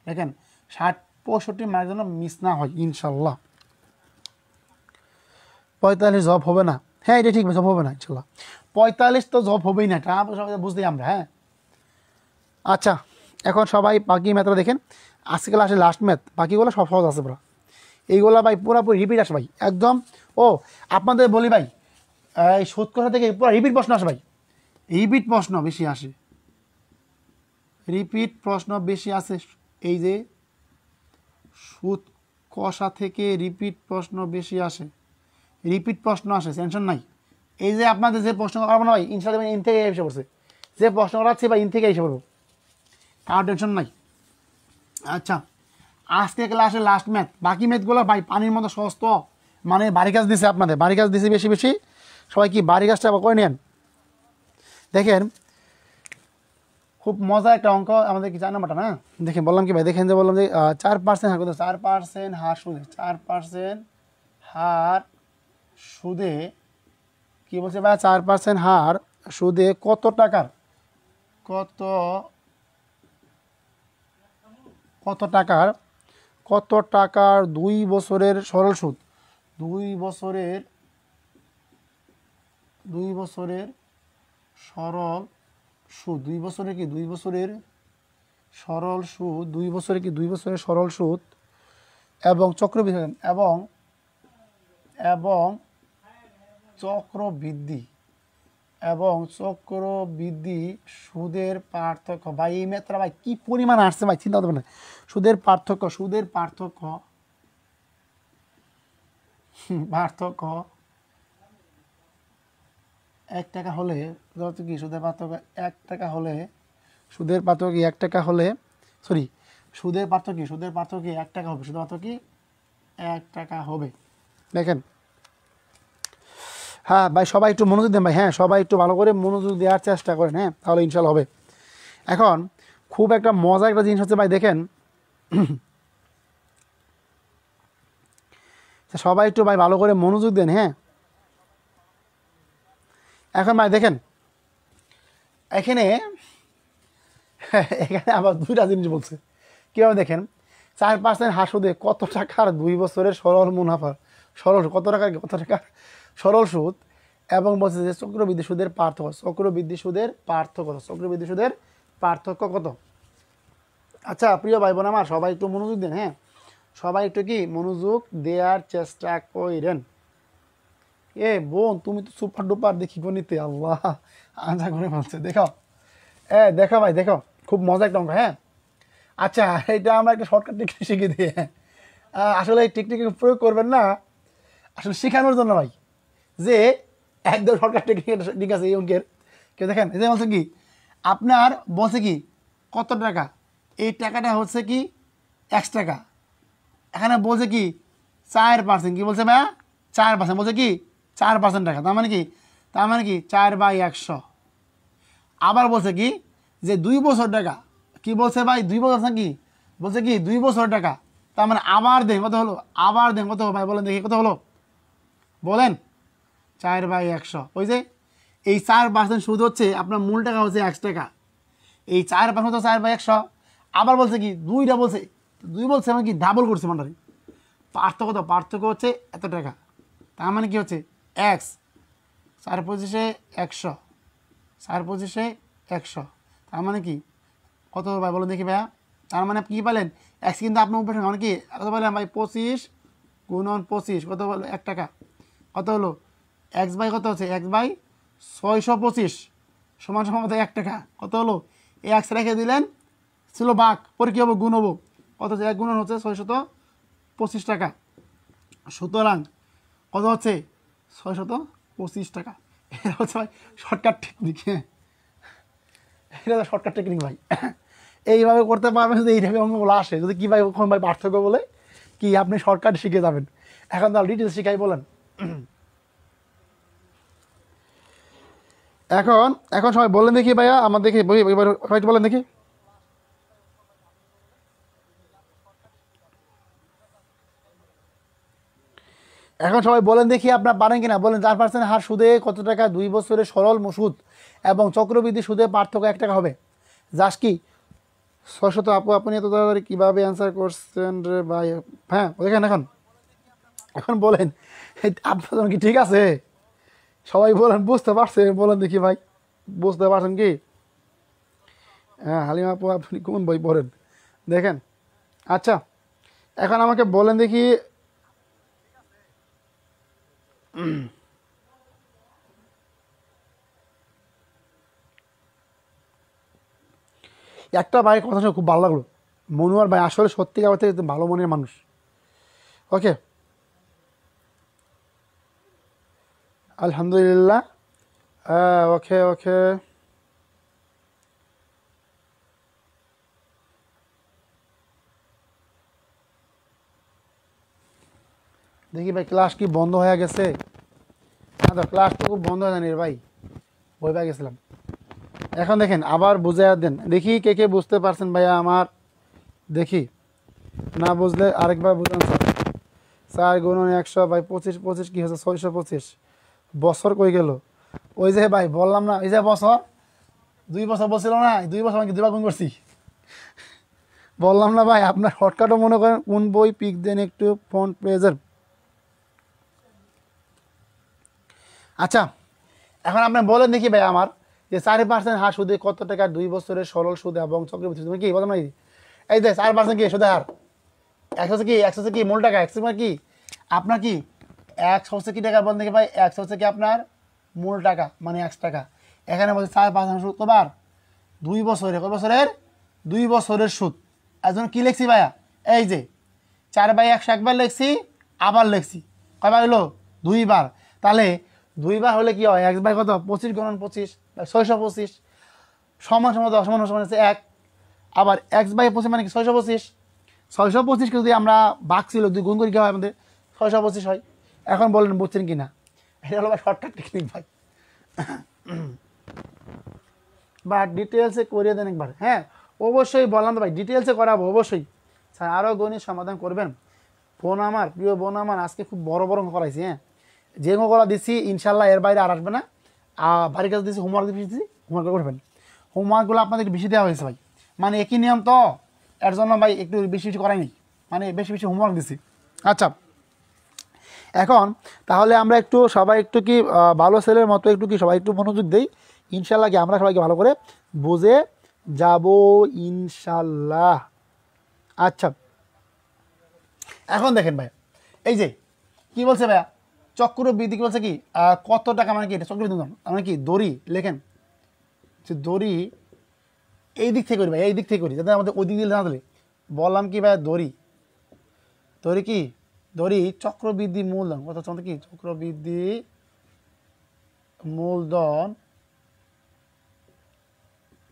দেখেন 60-65 মার্ক যেন মিস না হয় ইনশাল্লাহ। 45 জব হবে না, হ্যাঁ এটা ঠিক জব হবে না ইনশাল্লাহ, 45 তো জব হবেই না, এটা বুঝতেই আমরা। হ্যাঁ আচ্ছা এখন সবাই বাকি ম্যাথটা দেখেন, আজকে ক্লাসে লাস্ট ম্যাথ, বাকিগুলো সব সহজ আছে পুরো, এইগুলো ভাই পুরোপুরি রিপিট আসে ভাই একদম। ও আপনাদের বলি ভাই, এই সুদ কষা থেকে পুরো রিপিট প্রশ্ন আসে ভাই, রিপিট প্রশ্ন বেশি আসে, রিপিট প্রশ্ন বেশি আসে। এই যে সুদ কষা থেকে রিপিট প্রশ্ন বেশি আসে, রিপিট প্রশ্ন আসে, টেনশন নাই। এই যে আপনাদের যে প্রশ্ন করাবো না ভাই ইনশাল্লাহ ইন থেকে এসে পড়ছে, যে প্রশ্ন করাচ্ছে ভাই ইন থেকে এসে পড়বো, কারো টেনশন নাই। আচ্ছা আজকে ক্লাসে লাস্ট ম্যাথ, বাকি ম্যাথগুলো ভাই পানির মতো সহজ তো, মানে বাড়ি কাজ দিছে আপনাদের, বাড়ি কাজ দিছে বেশি বেশি, সবাই কি বাড়ি কাজটা করে নেন। দেখেন খুব মজা একটা অঙ্ক আমাদের কি 4 নাম্বারটা না, দেখেন বললাম কি ভাই, দেখেন যে বললাম যে 4% হার কত, 4% হার সুদে, 4% হার সুদে কি বলছে ভাই, 4% হার সুদে কত টাকার, কত কত টাকার কত টাকার 2 বছরের সরল সুদ, 2 বছরের 2 বছরের সরল সুদ, 2 বছরের কি 2 বছরের সরল সুদ, 2 বছরের কি 2 বছরের সরল সুদ এবং চক্রবৃদ্ধি এবং এবং চক্রবৃদ্ধি এবং চক্রবৃদ্ধি সুদের পার্থক্য। ভাই এই ম্যাথটা ভাই কি পরিমাণ আসছে ভাই, চিন্তা করতে পারেন। সুদের পার্থক্য, সুদের পার্থক্য, পার্থক্য 1 টাকা হলে ধরো কি সুদের পার্থক্য 1 টাকা হলে, সুদের পার্থক্য 1 টাকা হলে, সরি সুদের পার্থক্য, সুদের পার্থক্য 1 টাকা হবে, সুদের পার্থক্য 1 টাকা হবে। দেখেন হ্যাঁ ভাই সবাই একটু মনোযোগ দেন ভাই, হ্যাঁ সবাই একটু ভালো করে মনোযোগ দেওয়ার চেষ্টা করেন, হ্যাঁ তাহলে ইনশাল্লাহ হবে। এখন খুব একটা মজা একটা জিনিস হচ্ছে ভাই, দেখেন সবাই একটু ভাই ভালো করে মনোযোগ দেন, হ্যাঁ। এখন ভাই দেখেন এখানে এখানে আবার 2টা জিনিস বলছে, কীভাবে দেখেন 4% হার সুদে কত টাকার 2 বছরের সরল মুনাফা, সরল কত টাকার সরল সুদ এবং বলছে যে চক্রবৃদ্ধি সুদের পার্থক্য, চক্রবৃদ্ধি সুদের পার্থক্য, চক্রবৃদ্ধি সুদের পার্থক্য কত। আচ্ছা প্রিয় ভাই বোন আমার সবাই একটু মনোযোগ দেন, হ্যাঁ সবাই একটু কি মনোযোগ দেওয়ার চেষ্টা করেন, এ বোন তুমি তো সুপার ডুপার দেখি গণিতে, আল্লাহ আঞ্জা করে বলছে। দেখো দেখো ভাই দেখো, খুব মজা একটা অঙ্ক। হ্যাঁ আচ্ছা, এটা আমরা একটা শর্টকাট টেকনিক শিখে দিই। আসলে এই টেকনিক প্রয়োগ করবেন না, আসলে শেখানোর জন্য ভাই, যে একদম শর্টকাট টেকনিক আছে এই অঙ্কের। কেউ দেখেন এই যে বলছে কি আপনার, বলছে কি কত টাকা, এই টাকাটা হচ্ছে কি 1 টাকা, এখানে বলছে কি 4%, কি বলছে ভাইয়া 4%, বলছে কি 4% টাকা, তার মানে কি, তার মানে কি 4/100। আবার বলছে কি যে 2 বছর টাকা, কি বলছে ভাই 2 বছর নাকি, বলছে কি 2 বছর টাকা, তার মানে আবার দেন কত হলো, আবার দেন কত ভাই বলেন দেখি কত হলো, বলেন 4/100। ওই যে এই 4% সুদ হচ্ছে আপনার মূল টাকা হচ্ছে 1 টাকা, এই 4% তো 4/100। আবার বলছে কি 2টা বলছে, 2 বলছে মানে কি ডাবল করছে মানটারি, পার্থক্য তো, পার্থক্য হচ্ছে এত টাকা, তার মানে কি হচ্ছে এক্স, 4/25 100, 4/25 100, তার মানে কি কত ভাই বলেন দেখি ভাইয়া, তার মানে কি পেলেন এক্স, কিন্তু আপনার উপরে মানে কি কত পেলেন ভাই 25 গুণন 25 কত বলো 1 টাকা, কত হলো এক্স বাই কত হচ্ছে, 1/625 সমান সমান কত 1 টাকা, কত হলো এই এক্স রেখে দিলেন, ছিল বাঘ, পরে কী হবো গুণ হবো, কত হচ্ছে 1 গুণন হচ্ছে 625 টাকা, সুতরাং কত হচ্ছে 625 টাকা। এটা হচ্ছে ভাই শর্টকাট টেকনিক। হ্যাঁ এটা শর্টকাট টেকনিক ভাই, এইভাবে করতে পারবেন যদি এইভাবে অঙ্কগুলো আসে, যদি কী ভাই ওখানে ভাই পার্থক্য বলে কি আপনি শর্টকাট শিখে যাবেন। এখন তাহলে ডিটেলস শিখাই বলেন। এখন এখন সবাই বলেন দেখি ভাইয়া, আমার দেখি বই এবার সবাই বলেন দেখি, এখন সবাই বলেন দেখি আপনার পারেন কিনা, বলেন 4% হার সুদে কত টাকা 2 বছরের সরল সুদ এবং চক্রবৃদ্ধি সুদে পার্থক্য 1 টাকা হবে। যাস কি 600, আপু আপনি এত তাড়াতাড়ি কীভাবে অ্যান্সার করছেন রে ভাই। হ্যাঁ দেখেন এখন, এখন বলেন আপনার কি ঠিক আছে, সবাই বলেন বুঝতে পারছে, বলেন দেখি ভাই বুঝতে পারছেন কি। হ্যাঁ হালিমা আপু আপনি কোন বই পড়েন দেখেন। আচ্ছা এখন আমাকে বলেন দেখি, একটা ভাইয়ের কথা শুনে খুব ভালো লাগলো, মনোয়ার ভাই আসলে সত্যিকার অর্থে ভালো মনের মানুষ। ওকে আলহামদুলিল্লাহ, ওকে ওকে, দেখি ভাই ক্লাস কি বন্ধ হয়ে গেছে, না তো ক্লাস তো খুব বন্ধ হয়ে যায়নি রে ভাই, বই পেয়ে গেছিলাম। এখন দেখেন আবার বুঝে দেন দেখি কে কে বুঝতে পারছেন ভাইয়া আমার, দেখি না বুঝলে আরেকবার বুঝান স্যার। 4 গুণন 100 ভাই 25 কি হচ্ছে 625, বছর কই গেল, ওই যে ভাই বললাম না, এই যে বছর 2 বছর বলছিল না, 2 বছর আমি 2বার গুণ করছি, বললাম না ভাই। আপনার শর্টকাটও মনে করেন কোন বই পিক দেন একটু ফ্রন্ট পেজের। আচ্ছা এখন আপনি বলেন দেখি ভাই আমার, যে 4% হার সুদে কত টাকা 2 বছরের সরল সুদ এবং চক্রবৃদ্ধি সুদ, কি বললাম না, এই যে 4% কি সুদের হার, এক্স হচ্ছে কি, এক্স হচ্ছে কি মূল টাকা, এক্স মানে কি আপনার কি এক্স হচ্ছে কি টাকা বলেন দেখি ভাই, এক্স হচ্ছে কি আপনার মূল টাকা মানে 1 টাকা, এখানে বলছে 4% সুদ কবার 2 বছরের, কত বছরের 2 বছরের সুদ। একজন কি লিখছি ভাইয়া, এই যে 4/100 একবার লিখছি, আবার লিখছি কয়বার হলো 2 বার, তাহলে 2 বার হলে কি হয় এক্স বাই কত 25 গুণন 25 625 সমান সমান 10 সমান সমান হচ্ছে 1, আবার এক্স বাই 25 মানে কি 625, 625কে যদি আমরা ভাগ ছিল 2 গুণ করি কি হয় আমাদের 625 হয়। এখন বলেন বুঝছেন কি না, এটা হলো ভাই শর্টকাট টেকনিক ভাই, বা ডিটেলসে করিয়ে দেন একবার। হ্যাঁ অবশ্যই বললাম তো ভাই ডিটেলসে করাবো অবশ্যই, স্যার আরও গণিত সমাধান করবেন। বোন আমার, প্রিয় বোন আমার, আজকে খুব বড় বড় অঙ্ক করাইছি। হ্যাঁ যে অঙ্কগুলো দিচ্ছি ইনশাল্লাহ এর বাইরে আর আসবে না, বাড়ির কাছে দিচ্ছি হোমওয়ার্ক দিচ্ছি, হোমওয়ার্ক করবেন। হোমওয়ার্কগুলো আপনাদেরকে বেশি দেওয়া হয়েছে ভাই, মানে একই নিয়ম তো, এর জন্য ভাই একটু বেশি বেশি করাইনি, মানে বেশি বেশি হোমওয়ার্ক দিচ্ছি। আচ্ছা এখন তাহলে আমরা একটু সবাই একটু কি ভালো ছেলের মতো একটু কি সবাই একটু মনোযোগ দেই, ইনশাল্লাহ কি আমরা সবাইকে ভালো করে বুঝে যাব ইনশাল্লাহ। আচ্ছা এখন দেখেন ভাই, এই যে কি বলছে ভাইয়া চক্রবৃদ্ধি কি বলছে কি কত টাকা মানে কি এটা চক্রবৃদ্ধি মূলধন মানে কি দড়ি লেখেন যে দড়ি এই দিক থেকে করি ভাই এই দিক থেকে করি যাতে আমাদের ওই দিক দিয়ে না দিলে বললাম কি ভাই দড়ি দড়ি কি দড়ি চক্রবৃদ্ধি মূলধন কত চলতে কি চক্রবৃদ্ধি মূলধন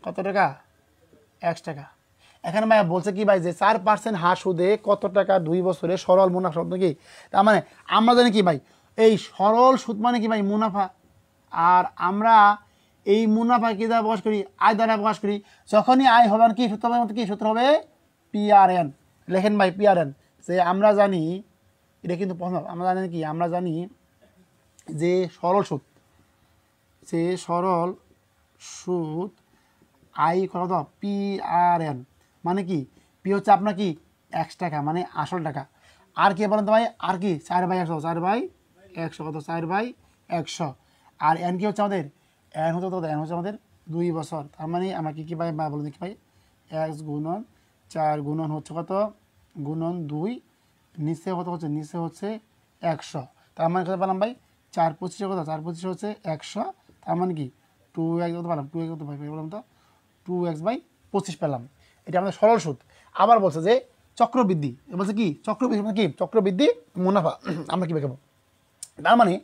কত টাকা 1 টাকা। এখানে ভাই বলছে কি ভাই যে 4% হার সুদে কত টাকা 2 বছরে সরল মুনাফা শব্দ কি তার মানে আমরা জানি কি ভাই এই সরল সুদ মানে কি ভাই মুনাফা আর আমরা এই মুনাফা কি দ্বারা প্রকাশ করি আয় দ্বারা প্রকাশ করি যখনই আয় হবে কি সূত্র হবে কি সূত্র হবে পিআরএন লেখেন ভাই পিআরএন যে আমরা জানি এটা কিন্তু আমরা জানি কি আমরা জানি যে সরল সুদ আই কত পিআরএন মানে কি পি হচ্ছে আপনার কি 1 টাকা মানে আসল টাকা আর কি বলেন তো ভাই আর কি 4/100 4/100 কত 4/100 আর এন কি হচ্ছে আমাদের এন হচ্ছে কত এন হচ্ছে আমাদের 2 বছর তার মানে আমরা কি ভাই বলেন দেখি ভাই x গুণন 4 গুণন হচ্ছে কত গুণন 2 নিচে কত হচ্ছে নিচে হচ্ছে 100 তার মানে কত পেলাম ভাই 4/25 কত 4/25 হচ্ছে 100 তার মানে কি 2x কত পেলাম 2x কত ভাই বললাম তো 2x/25 পেলাম এটা আমাদের সরল সুদ আবার বলছে যে চক্রবৃদ্ধি বলছে কি চক্রবৃদ্ধি মানে কি চক্রবৃদ্ধি মুনাফা আমরা কি বের তার মানে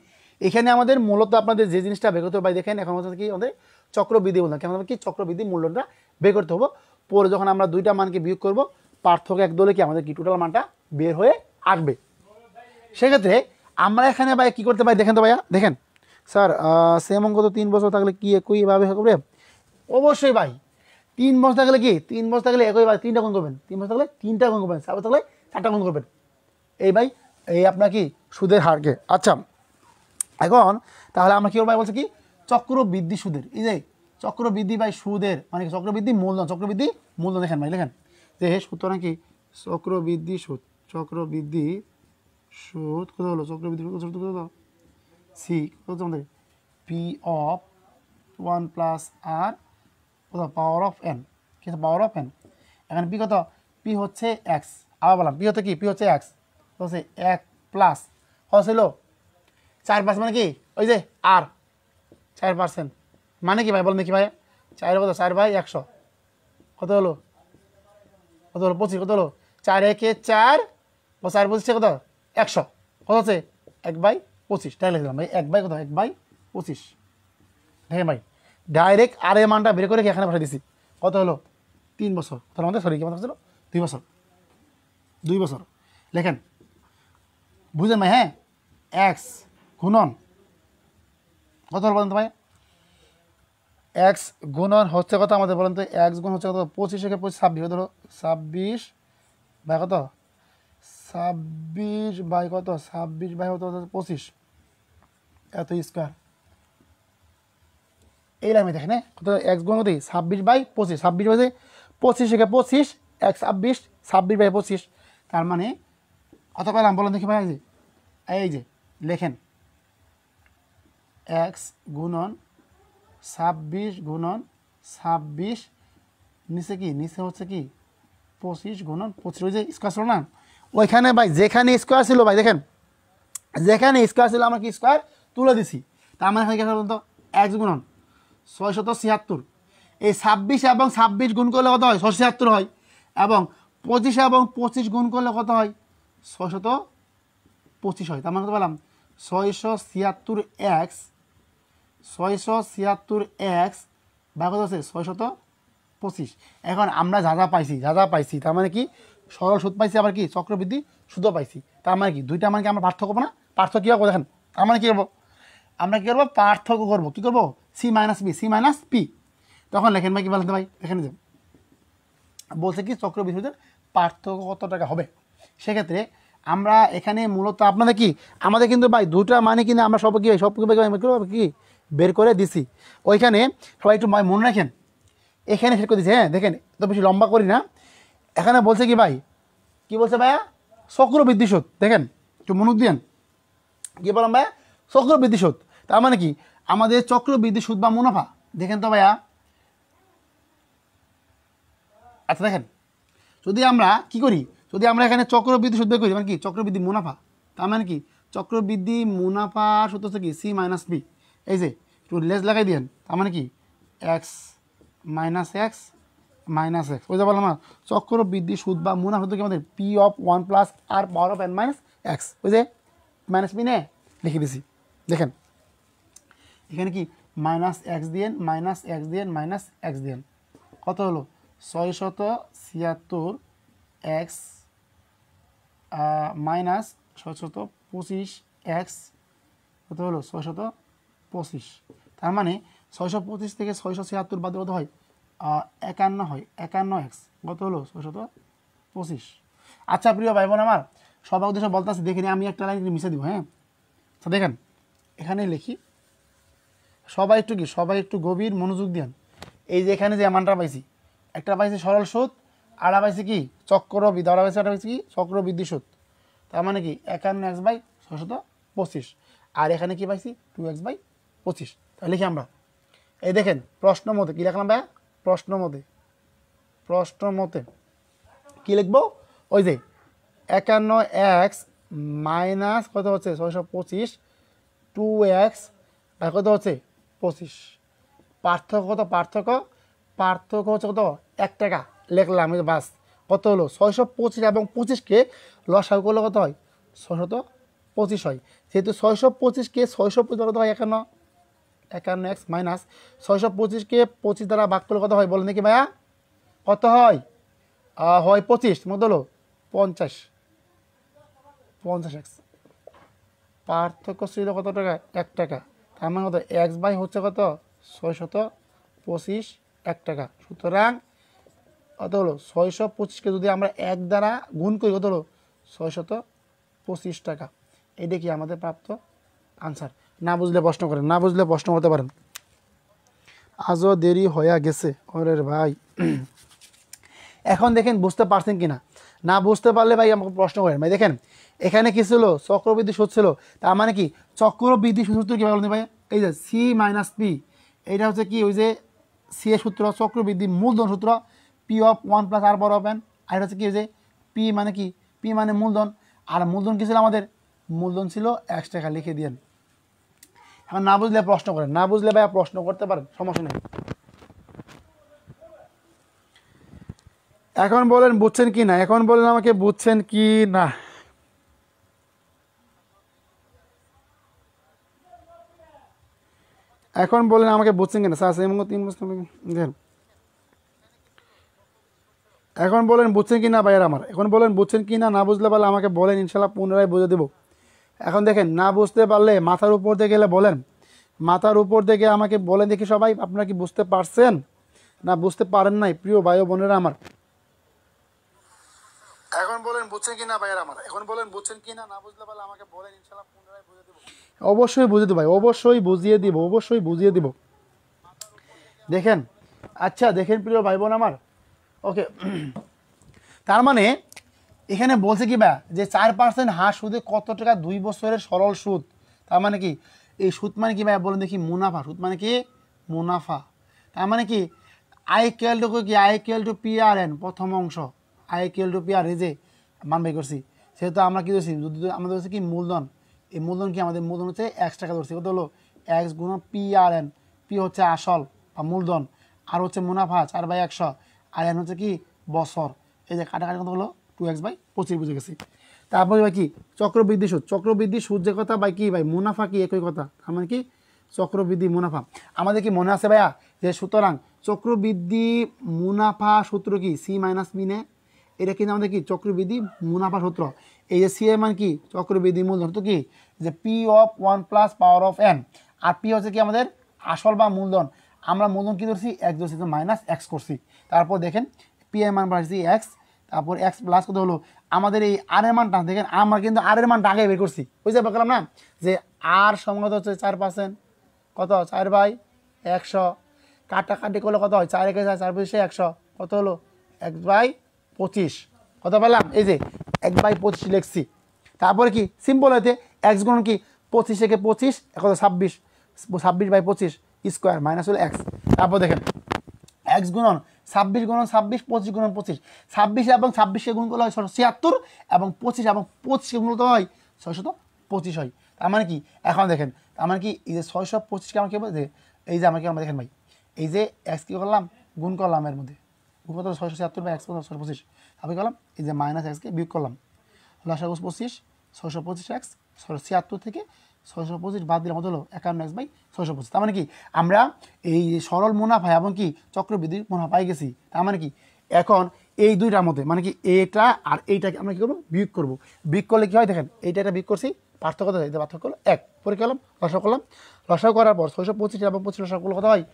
এখানে আমাদের মূলত আপনাদের যে জিনিসটা বের করতে হবে ভাই দেখেন এখন হচ্ছে কি আমাদের চক্রবৃদ্ধি মূলধন কেমন কি চক্রবৃদ্ধি মূলধনটা বের করতে হবে পরে যখন আমরা দুইটা মানকে বিয়োগ করব পার্থক্য এক দলে কি আমাদের কি টোটাল মানটা বের হয়ে আসবে সেক্ষেত্রে আমরা এখানে ভাই কি করতে পারি দেখেন তো ভাইয়া দেখেন স্যার সেম অঙ্ক তো 3 বছর থাকলে কি একইভাবে হবে অবশ্যই ভাই 3 বছর থাকলে কি 3 বছর থাকলে একইভাবে 3টা গুণ করবেন 3 বছর থাকলে 3টা গুণ করবেন 4 বছর থাকলে 4টা গুণ করবেন এই ভাই এই আপনার কি সুদের হারকে আচ্ছা এখন তাহলে আমরা কি ভাই বলছে কি চক্রবৃদ্ধি সুদের এই যে চক্রবৃদ্ধি ভাই সুদের মানে চক্রবৃদ্ধি মূলধন দেখেন ভাই লেখেন যে সুতরাং কি চক্রবৃদ্ধি সুদ কত হলো চক্রবৃদ্ধি সুদ কত হলো সি কত আমাদের পি অফ 1 প্লাস আর কত পাওয়ার অফ এন কিন্তু পাওয়ার অফ এন এখানে পি কত পি হচ্ছে এক্স আবার বললাম পি হচ্ছে কি পি হচ্ছে এক্স হচ্ছে 1 প্লাস হচ্ছিল 4% মানে কি ওই যে আর 4% মানে কি ভাই বলেন দেখি ভাই 4 কত 4/100 কত হলো 25 কত হলো 4 একে 4 ও 4/25 কত 100 কত হচ্ছে 1/25 তাই লিখলাম ভাই 1 কত 1/25 দেখেন ভাই ডাইরেক্ট আর এর মানটা বের করে এখানে বসাই দিছি কত হলো 3 বছর তাহলে আমাদের সরি কি কথা ছিল 2 বছর লেখেন বুঝলেন ভাই হ্যাঁ এক্স গুণন কত হলো বলেন তো ভাই এক্স গুণন হচ্ছে কত আমাদের বলেন তো এক্স গুণ হচ্ছে কত 25 একে 25 26 কত হলো 26 বাই কত 26 বাই কত 26 বাই কত 25 এত স্কোয়ার এই লাইনে দেখেন কত এক্স গুণ কত 26/25 26 বাই 25 একে 25 এক 26/25 তার মানে কত পেলাম বলেন দেখি ভাই এই যে লেখেন এক্স গুণন 26 গুণন 26 নিচে কি নিচে হচ্ছে কি 25 গুণন 25 ওই যে স্কোয়ার ছিল না ওইখানে ভাই যেখানে স্কোয়ার ছিল ভাই দেখেন যেখানে স্কোয়ার ছিল আমরা কি স্কোয়ার তুলে দিছি তার মানে এখানে কি বলুন তো এক্স গুণন 676 এই 26 এবং 26 গুণ করলে কত হয় 676 হয় এবং 25 এবং 25 গুণ করলে কত হয় 625 হয় তার মানে কত পেলাম 676x বা কত আছে 625 এখন আমরা যা যা পাইছি তার মানে কি সরল সুদ পাইছি আবার কি চক্রবৃদ্ধি সুদও পাইছি তার মানে কি দুইটা মানে কি আমরা পার্থক্য করবো না পার্থক্য কী করবো দেখেন তার মানে কী করবো আমরা কী করবো পার্থক্য করবো কী করবো সি মাইনাস পি তখন লেখেন ভাই কী বলতে ভাই এখানে যে বলছে কি চক্রবৃদ্ধি সুদের পার্থক্য কত টাকা হবে সেক্ষেত্রে আমরা এখানে মূলত আপনাদের কি আমাদের কিন্তু ভাই দুটা মানে কিন্তু আমরা সব কি বের করে দিছি ওইখানে সবাই একটু মনে রাখেন এখানে সেট করে দিচ্ছি হ্যাঁ দেখেন তো বেশি লম্বা করি না এখানে বলছে কি ভাই কি বলছে ভাইয়া চক্রবৃদ্ধি সুদ দেখেন একটু মনোযোগ দিন কি বললাম ভাইয়া চক্রবৃদ্ধি সুদ তার মানে কি আমাদের চক্রবৃদ্ধি সুদ বা মুনাফা দেখেন তো ভাইয়া আচ্ছা দেখেন যদি আমরা কি করি যদি আমরা এখানে চক্রবৃদ্ধি সুদ বের করি মানে কি চক্রবৃদ্ধি মুনাফা তার মানে কি চক্রবৃদ্ধি মুনাফা সূত্র হচ্ছে কি সি মাইনাস বি, এই যে একটু লেস লাগাই দিয়েন, তার মানে কি x minus x minus x, বুঝতে পারলাম না? চক্রবৃদ্ধি সুদ বা মুনাফা সূত্র কি আমাদের P of 1 plus R power of N minus X, বুঝে মাইনাস বি নে লিখে দিছি। দেখেন এখানে কি মাইনাস এক্স দিয়েন মাইনাস এক্স দিয়েন মাইনাস এক্স দিয়েন, কত হলো 676 এক্স মাইনাস 625 এক্স, কত হলো 625। তার মানে 625 থেকে 676 বাদ কত হয় 51 হয়, 51 এক্স, কত হলো 625। আচ্ছা প্রিয় ভাই বোন আমার, সবার উদ্দেশ্যে বলতে আছে, দেখে আমি একটা লাইন মিশে দিব। হ্যাঁ আচ্ছা দেখেন এখানে লিখি, সবাই একটু কি সবাই একটু গভীর মনোযোগ দেন। এই যে এখানে যে অ্যামাউন্টটা পাইছি, একটা পাইছি সরল সুদ, আড়া পাইছি কি চক্রবৃদ্ধি, আড়া পাইছি, আড়া পাইছি কি চক্রবৃদ্ধি সুদ। তার মানে কি 51x/625, আর এখানে কি পাইছি 2x/25। তাহলে লিখি আমরা, এই দেখেন প্রশ্ন মতে কী লিখলাম ভাইয়া, প্রশ্ন মতে কী লিখবো, ওই যে 51x মাইনাস কত হচ্ছে 625 2x আর কত হচ্ছে 25, পার্থক্য কত, পার্থক্য হচ্ছে কত 1 টাকা লিখলাম, বাস কত হলো 625 এবং 25কে লসাগু করলে কত হয় 625 হয়। যেহেতু 625কে 625 কত হয় 51x মাইনাস 625কে 25 দ্বারা ভাগ করলে কত হয় বলেন দেখি ভাইয়া, কত হয় 25 মত হলো 50x, পার্থক্য ছিল কত টাকা 1 টাকা, তার মানে কত এক্স বাই হচ্ছে কত 625 1 টাকা। সুতরাং কত হলো 625কে যদি আমরা 1 দ্বারা গুণ করি কত হলো 625 টাকা। এটা কি আমাদের প্রাপ্ত আনসার। না বুঝলে প্রশ্ন করেন, না বুঝলে প্রশ্ন করতে পারেন। আজও দেরি হয়ে গেছে ওরে ভাই। এখন দেখেন বুঝতে পারছেন কিনা, না বুঝতে পারলে ভাই আমাকে প্রশ্ন করেন। ভাই দেখেন এখানে কি ছিল চক্রবৃদ্ধি সুদ ছিল, তার মানে কি চক্রবৃদ্ধি সূত্র কি বলেন ভাই, এই যে সি মাইনাস পি, এইটা হচ্ছে কি ওই যে সি এর সূত্র, চক্রবৃদ্ধি মূলধন সূত্র P of 1 plus R power of N, R হচ্ছে কি ওই যে পি মানে কি, পি মানে মূলধন, আর মূলধন কি ছিল আমাদের, মূলধন ছিল 1 টাকা, লিখে দিয়েন। এখন না বুঝলে প্রশ্ন করেন, না বুঝলে ভাই প্রশ্ন করতে পারেন, সমস্যা নেই। এখন বলেন বুঝছেন কি না, এখন বলেন আমাকে বুঝছেন কি না। এখন বলেন আমাকে বুঝছেন কিনা স্যার, 3 বছর দেখেন, এখন বলেন বুঝছেন কি না ভাইয়ার আমার, এখন বলেন বুঝছেন কি না, না বুঝলে পারলে আমাকে বলেন, ইনশাল্লাহ পুনরায় বুঝে দেবো। এখন দেখেন না বুঝতে পারলে মাথার উপর দিয়ে গেলে বলেন, মাথার উপর থেকে আমাকে বলেন দেখি সবাই, আপনারা কি বুঝতে পারছেন না বুঝতে পারেন নাই প্রিয় ভাই ও বোনেরা আমার। এখন বলেন বুঝছেন কি না ভাইয়ার আমার, এখন বলেন বুঝছেন কি না, না বুঝলে পারলে আমাকে বলেন, ইনশাল্লাহ পুনরায় বুঝে দেবো। অবশ্যই বুঝে দেবো ভাই, অবশ্যই বুঝিয়ে দিব, অবশ্যই বুঝিয়ে দিব। দেখেন আচ্ছা দেখেন প্রিয় ভাই বোন আমার, ওকে তার মানে এখানে বলছে কি ভাই যে 4% হার সুদে কত টাকা 2 বছরের সরল সুদ, তার মানে কি এই সুদ মানে কি ভাই বলেন দেখি, মুনাফা, সুদ মানে কি মুনাফা। তার মানে কি আই ইকুয়াল টু কি, I equal to P R N, প্রথম অংশ I equal to P R, এই যে মান বাই করছি, সেহেতু আমরা কি ধরছি, যদি আমাদের হচ্ছে কি মূলধন, এই মূলধন কি আমাদের মূলধন হচ্ছে 1 টাকা ধরছি, কত হলো এক্স গুণ পি আর এন, পি হচ্ছে আসল বা মূলধন, আর হচ্ছে মুনাফা 4/100, আর এন হচ্ছে কি বছর, এই যে কাটাকাটি কত হলো 2x/25, বুঝে গেছি। তারপরে ভাই কি চক্রবৃদ্ধি সুদ, চক্রবৃদ্ধি সুদ যে কথা ভাই কি ভাই মুনাফা কি একই কথা, আমার কি চক্রবৃদ্ধি মুনাফা। আমাদের কি মনে আছে ভাইয়া যে সুতরাং চক্রবৃদ্ধি মুনাফা সূত্র কি সি মাইনাস বি নে, এটা কিন্তু আমাদের কি চক্রবৃদ্ধি মুনাফা সূত্র। এই যে সি এর মান কি চক্রবৃদ্ধি মূলধন, তো কি যে P of 1 plus power of N, আর পি হচ্ছে কি আমাদের আসল বা মূলধন, আমরা মূলধন কি ধরছি এক্স ধরছি, তো মাইনাস এক্স করছি। তারপর দেখেন পি এর মান পাচ্ছি এক্স, তারপর এক্স প্লাস কত হলো আমাদের এই আর এর মানটা, দেখেন আমরা কিন্তু আর এর মানটা আগে বের করছি, বুঝতে পারলাম না, যে আর সঙ্গত হচ্ছে 4%, কত 4/100, কাটাকাটি করলে কত হয় 4 × 4 = 100, কত হলো 1/25, কত পেলাম এই যে 1/25 লিখছি। তারপরে কি সিম্পল হইতে এক্স গুণ কি 25 থেকে 25 কত 26, 26/25 স্কোয়ার মাইনাস হলো এক্স। তারপর দেখেন এক্স গুণন 26 গুণন 26, 25 গুণন 25, 26 এবং 26কে গুণ করলে হয় 76, এবং 25 এবং 25কে গুণ করতে হয় 25 হয়। তার মানে কি এখন দেখেন, তার মানে কি এই যে 625কে আমরা কী বলতে, এই যে আমরা কি আমরা দেখেন ভাই, এই যে এক্স কী করলাম, গুণ করলাম, এর মধ্যে গুণ করতে 676 বা এক্স 625, আমি করলাম এই যে মাইনাস এক্সকে বিয়োগ করলাম, লসাগু 25, 625 এক্স 76 থেকে 625 বাদ দিলাম হলো 51 এক্স বাই 625। তার মানে কি আমরা এই সরল মুনাফা এবং কি চক্রবৃদ্ধি মুনাফা পাই গেছি। তার মানে কি এখন এই দুইটার মধ্যে মানে কি এইটা আর এইটাকে আমরা কী করবো, বিয়োগ করবো। বিয়োগ করলে কী হয় দেখেন, এইটা বিয়োগ করছি, পার্থক্য কত হয়, পার্থক্য হলো 1। পরে করলাম লসাগু করলাম, লসাগু করার পর 625 এবং 25 লসাগু করলে কত হয়,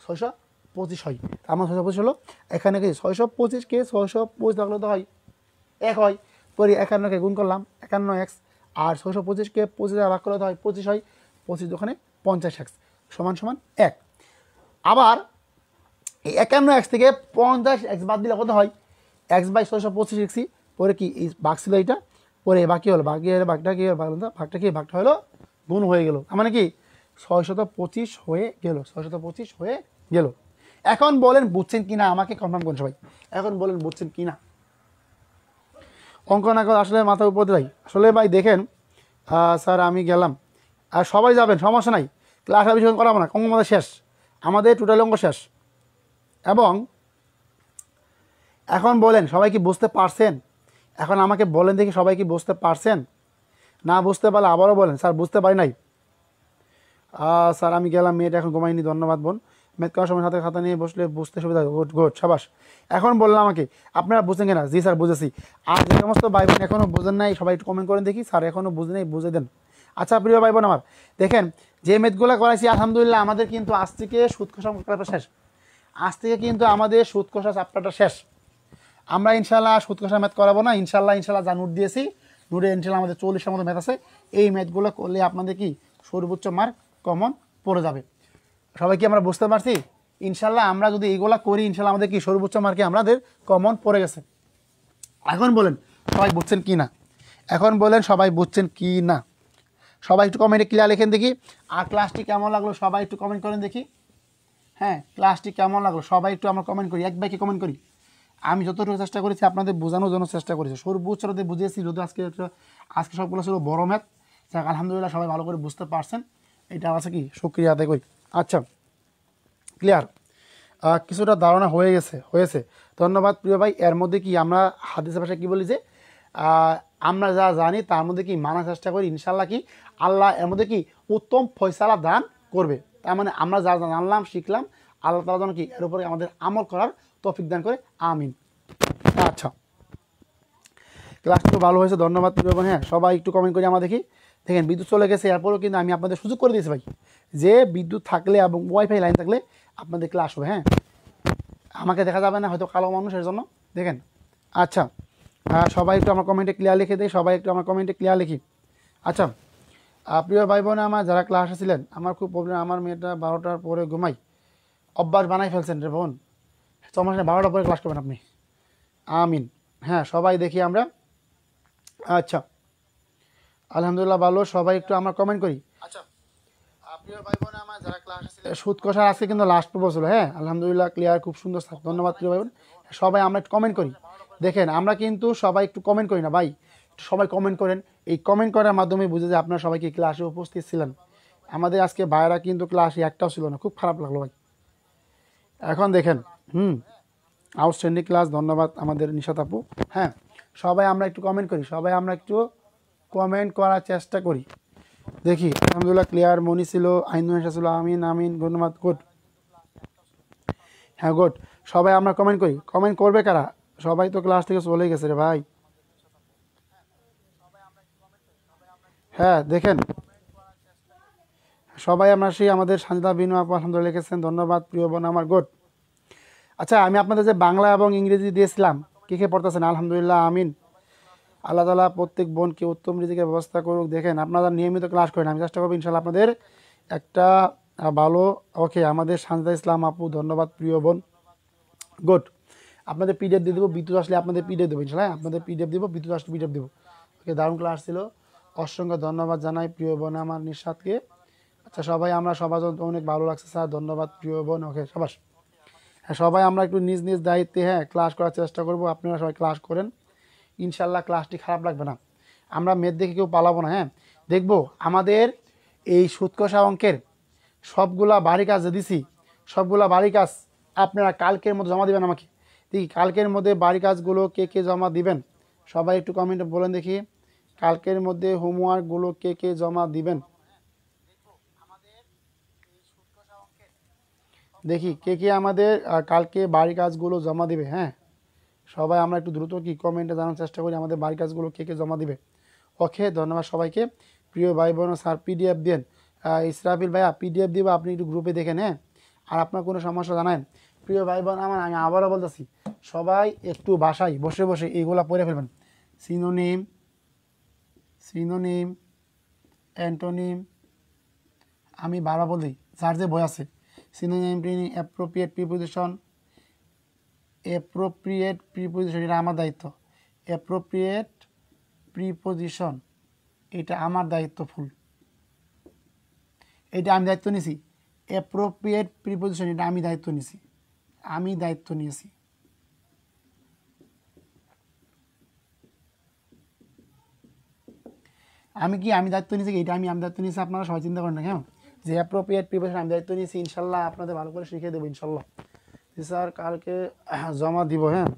625 হয়। আমার 625 হলো, এখানে কি 625কে 625 থাকলে তো হয় 1 হয়। পরে 51কে গুণ করলাম 51 এক্স, আর 625কে 25 দ্বারা ভাগ করলে তো হয় 25 হয়, 25 দোকানে 50 এক্স সমান সমান 1। আবার এই 51 এক্স থেকে 50 এক্স বাদ দিলে কত হয়, এক্স বাই 625 লিখছি, পরে কি এই ভাগ ছিল এইটা, পরে বাকি হলো, বাকি হলো ভাগটা কি ভাগটা হলো গুণ হয়ে গেল, মানে কি 625 হয়ে গেল, 625 হয়ে গেল। এখন বলেন বুঝছেন কিনা, আমাকে কনফার্ম করুন সবাই, এখন বলেন বুঝছেন কিনা। অঙ্ক না করে আসলে মাথা উপর দেয় আসলে ভাই। দেখেন স্যার আমি গেলাম, আর সবাই যাবেন, সমস্যা নাই, ক্লাস আর বেশিক্ষণ করাবো না, অঙ্ক আমাদের শেষ, আমাদের টোটাল অঙ্ক শেষ। এবং এখন বলেন সবাই কি বুঝতে পারছেন, এখন আমাকে বলেন দেখি সবাই কি বুঝতে পারছেন, না বুঝতে পারলে আবারও বলেন স্যার বুঝতে পারি নাই। স্যার আমি গেলাম, মেয়েটা এখন ঘুমাইনি, ধন্যবাদ বোন। ম্যাথ করার সময় হাতে খাতা নিয়ে বসলে বুঝতে সুবিধা, গুড গুড সাবাস। এখন বললাম আমাকে আপনারা বুঝছেন কিনা, জি স্যার বুঝেছি। আর যে সমস্ত ভাই বোন এখনও বুঝেন নাই সবাই একটু কমেন্ট করেন দেখি, স্যার এখনও বুঝে নেই বুঝে দেন। আচ্ছা প্রিয় ভাই বোন আমার, দেখেন যে ম্যাথগুলো করাইছি আলহামদুলিল্লাহ আমাদের কিন্তু আজ থেকে সুদ কষা চ্যাপ্টারটা শেষ, আজ থেকে কিন্তু আমাদের সুদ কষা চ্যাপ্টারটা শেষ। আমরা ইনশাল্লাহ সুদ কষা ম্যাথ করাবো না, ইনশাল্লাহ যা নোট দিয়েছি, নোটে ইনশাল্লাহ আমাদের 40-এর মতো ম্যাথ আছে, এই ম্যাথগুলো করলে আপনাদের কি সর্বোচ্চ মার্ক কমন পড়ে যাবে। সবাই কি আমরা বুঝতে পারছি, ইনশাল্লাহ আমরা যদি এইগুলা করি ইনশাল্লাহ আমাদের কি সর্বোচ্চ মার্কে আমাদের কমন পড়ে গেছে। এখন বলেন সবাই বুঝছেন কি না, এখন বলেন সবাই বুঝছেন কি না, সবাই একটু কমেন্টে ক্লিয়ার লেখেন দেখি। আর ক্লাসটি কেমন লাগলো সবাই একটু কমেন্ট করেন দেখি। হ্যাঁ ক্লাসটি কেমন লাগলো সবাই একটু আমরা কমেন্ট করি, এক বাইকে কমেন্ট করি। আমি যতটুকু চেষ্টা করেছি আপনাদের বোঝানোর জন্য চেষ্টা করেছি, সর্বোচ্চটাতে বুঝিয়েছি, যদি আজকে সবগুলো ছিল বড় ম্যাথ, যাক আলহামদুলিল্লাহ সবাই ভালো করে বুঝতে পারছেন, এটা আছে কি শুকরিয়া আদায় করি। আচ্ছা ক্লিয়ার, কিছুটা ধারণা হয়েছে, ধন্যবাদ প্রিয় ভাই। এর মধ্যে কি আমরা হাদিসের ভাষায় কী বলি যে আমরা যা জানি তার মধ্যে কি মানার চেষ্টা করি, ইনশাল্লাহ কি আল্লাহ এর মধ্যে কি উত্তম ফয়সালা দান করবে। তার মানে আমরা যা জানলাম শিখলাম, আল্লাহ তাআলা যেন কি এর উপরে আমাদের আমল করার তৌফিক দান করে, আমিন। আচ্ছা ক্লাস তো ভালো হয়েছে, ধন্যবাদ প্রিয় ভাই। হ্যাঁ সবাই একটু কমেন্ট করি আমরা দেখি। দেখেন বিদ্যুৎ চলে গেছে, এরপরেও কিন্তু আমি আপনাদের সুযোগ করে দিয়েছি ভাই, যে বিদ্যুৎ থাকলে এবং ওয়াইফাই লাইন থাকলে আপনাদের ক্লাস হবে। হ্যাঁ আমাকে দেখা যাবে না, হয়তো কালো মানুষের জন্য দেখেন। আচ্ছা সবাই একটু আমার কমেন্টে ক্লিয়ার লিখে দেয়, সবাই একটু আমার কমেন্টে ক্লিয়ার লিখি। আচ্ছা প্রিয় ভাই বোন আমার যারা ক্লাসে ছিলেন, আমার খুব প্রবলেম, আমার মেয়েটা 12টার পরে ঘুমাই, অভ্যাস বানাই ফেলছেন রে বোন, সমস্যা 12টার পরে ক্লাস করবেন আপনি, আমিন। হ্যাঁ সবাই দেখি আমরা। আচ্ছা আলহামদুলিল্লাহ ভালো, সবাই একটু আমরা কমেন্ট করি। আচ্ছা প্রিয় ভাই বোন আমার যারা ক্লাসে ছিলেন, সুদ কষার আজকে কিন্তু লাস্ট পর্ব ছিল। হ্যাঁ আলহামদুলিল্লাহ ক্লিয়ার, খুব সুন্দর, ধন্যবাদ প্রিয় ভাই বোন। সবাই আমরা একটু কমেন্ট করি, দেখেন আমরা কিন্তু সবাই একটু কমেন্ট করি না ভাই, সবাই কমেন্ট করেন, এই কমেন্ট করার মাধ্যমে বুঝে যে আপনারা সবাই কি ক্লাসে উপস্থিত ছিলেন। আমাদের আজকে ভাইরা কিন্তু ক্লাসে একটাও ছিল না, খুব খারাপ লাগলো ভাই। এখন দেখেন আউটস্ট্যান্ডিং ক্লাস, ধন্যবাদ আমাদের নিশাত আপু। হ্যাঁ সবাই আমরা একটু কমেন্ট করি, সবাই আমরা একটু কমেন্ট করার চেষ্টা করি দেখি। আলহামদুলিল্লাহ ক্লিয়ার, মনি ছিল, আইনুন ছিল, আমিন আমিন, ধন্যবাদ, গুড। হ্যাঁ গুড, সবাই আমরা কমেন্ট করি, কমেন্ট করবে কারা, সবাই তো ক্লাস থেকে চলে গেছে রে ভাই। হ্যাঁ দেখেন সবাই আমরা সেই আমাদের সাঞ্জিদা বিনু আপু আলহামদুলিল্লাহ লিখেছেন, ধন্যবাদ প্রিয় বোন আমার, গুড। আচ্ছা আমি আপনাদের যে বাংলা এবং ইংরেজি দিয়েছিলাম, কে কে পড়তেছেন, আলহামদুলিল্লাহ আমিন। আল্লাহ তাআলা প্রত্যেক বোনকে উত্তম রিজিকের ব্যবস্থা করুক। দেখেন আপনারা নিয়মিত ক্লাস করেন, আমি চেষ্টা করবো ইনশাল্লাহ আপনাদের একটা ভালো। ওকে আমাদের সানজিদা ইসলাম আপু, ধন্যবাদ প্রিয় বোন, গুড। আপনাদের পিডিএফ দিয়ে দেবো, বিদ্যুৎ আসলে আপনাদের পিডিএফ দেবো ইনশাল্লাহ, আপনাদের পিডিএফ দেবো, বিদ্যুৎ আসলে পিডিএফ দেবো। ওকে দারুণ ক্লাস ছিল, অসংখ্য ধন্যবাদ জানাই প্রিয় বোন আমার নিশাতকে। আচ্ছা সবাই আমরা সবার জন্য অনেক ভালো লাগছে স্যার, ধন্যবাদ প্রিয় বোন। ওকে সবাস, হ্যাঁ সবাই আমরা একটু নিজ নিজ দায়িত্বে হ্যাঁ ক্লাস করার চেষ্টা করবো, আপনারা সবাই ক্লাস করেন, ইনশাল্লাহ ক্লাসটি খারাপ লাগবে না। আমরা মেদ দেখে কেউ পালাবো না। হ্যাঁ দেখব আমাদের এই সুদ কষা অঙ্কের সবগুলা বাড়ি কাজ দিছি, সবগুলা বাড়ি কাজ আপনারা কালকের মধ্যে জমা দিবেন আমাকে। দেখি কালকের মধ্যে বাড়ি কাজগুলো কে কে জমা দিবেন, সবাই একটু কমেন্টে বলেন দেখি কালকের মধ্যে হোমওয়ার্কগুলো কে কে জমা দিবেন। দেখি কে কে আমাদের কালকে বাড়ি কাজগুলো জমা দিবে। হ্যাঁ, সবাই আমরা একটু দ্রুত কি কমেন্টে জানার চেষ্টা করি আমাদের বাড়ি কাজগুলো কে কে জমা দিবে। ওকে, ধন্যবাদ সবাইকে। প্রিয় ভাই বোন, স্যার পিডিএফ দেন। ইসরাফিল ভাইয়া পিডিএফ দিব, আপনি একটু গ্রুপে দেখেন। হ্যাঁ, আর আপনার কোনো সমস্যা জানান। প্রিয় ভাই বোন আমার, আমি আবারও বলতেছি, সবাই একটু বাসায় বসে বসে এইগুলা পড়ে ফেলবেন। সিনোনিম, সিনোনিম, অ্যান্টোনিম, আমি বারবার বলি যার যে বই আছে, synonym, appropriate preposition, appropriate preposition এটা আমার দায়িত্ব। অ্যাপ্রোপ্রিয়েট প্রিপোজিশন এটা আমার দায়িত্ব ফুল, এটা আমি দায়িত্ব নিছি। অ্যাপ্রোপ্রিয়েট প্রিপোজিশন এটা আমি দায়িত্ব নিছি, আমি দায়িত্ব নিয়েছি। আমি দায়িত্ব নিয়েছি, এটা আমি দায়িত্ব নিয়েছি, আপনারা সবাই চিন্তা করেন না কেন, যে অ্যাপ্রোপ্রিয়েট প্রিপোজিশন আমি দায়িত্ব নিয়েছি। ইনশাল্লাহ আপনাদের ভালো করে শিখিয়ে দেবো ইনশাল্লাহ। স্যার কালকে জমা দিব। হ্যাঁ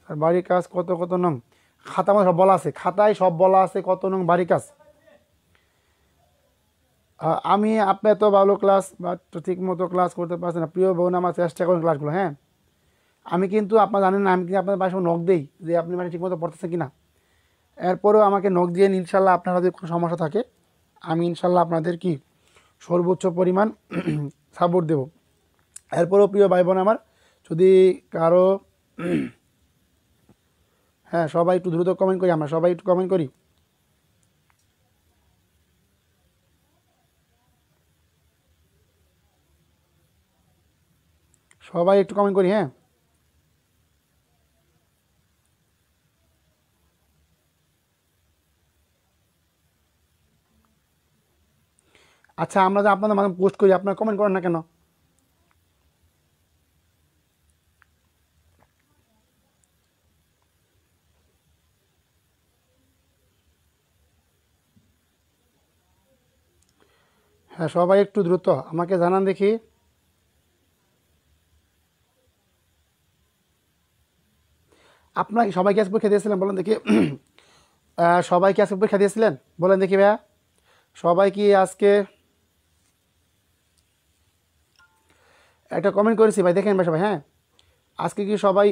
স্যার, বাড়ির কাজ কত কত নং, খাতা মধ্যে সব বলা আছে, খাতায় সব বলা আছে কত নং বাড়ির কাজ। আমি আপনি তো ভালো ক্লাস বাট ঠিক মতো ক্লাস করতে পারছেন না। প্রিয় বোন আমার, চেষ্টা করেন ক্লাসগুলো। হ্যাঁ, আমি কিন্তু আপনার জানেন না, আমি কিন্তু আপনাদের বাসায় নখ দেই যে আপনি মানে ঠিক মতো পড়তেছেন কিনা। এরপরেও আমাকে নখ দিয়ে ইনশাল্লাহ আপনার যদি কোনো সমস্যা থাকে আমি ইনশাল্লাহ আপনাদের কি সর্বোচ্চ পরিমাণ সাপোর্ট দেব। এরপরেও প্রিয় ভাই বোন আমার, যদি কারো হ্যাঁ, সবাই একটু দ্রুত কমেন্ট করি, আমরা সবাই একটু কমেন্ট করি। সবাই একটু কমেন্ট করি। হ্যাঁ, আচ্ছা, আমরা যে আপনাদের মাঝে পোস্ট করি আপনারা কমেন্ট করেন না কেন? হ্যাঁ, সবাই একটু দ্রুত আমাকে জানান দেখি। আপনার সবাই কি আজকে পরীক্ষা দিয়েছিলেন বলেন দেখি? সবাই কি আজকে পরীক্ষা দিয়েছিলেন বলেন দেখি ভাইয়া? সবাই কি আজকে একটা কমেন্ট করেছি ভাই, দেখেন ভাই সবাই। হ্যাঁ, আজকে কি সবাই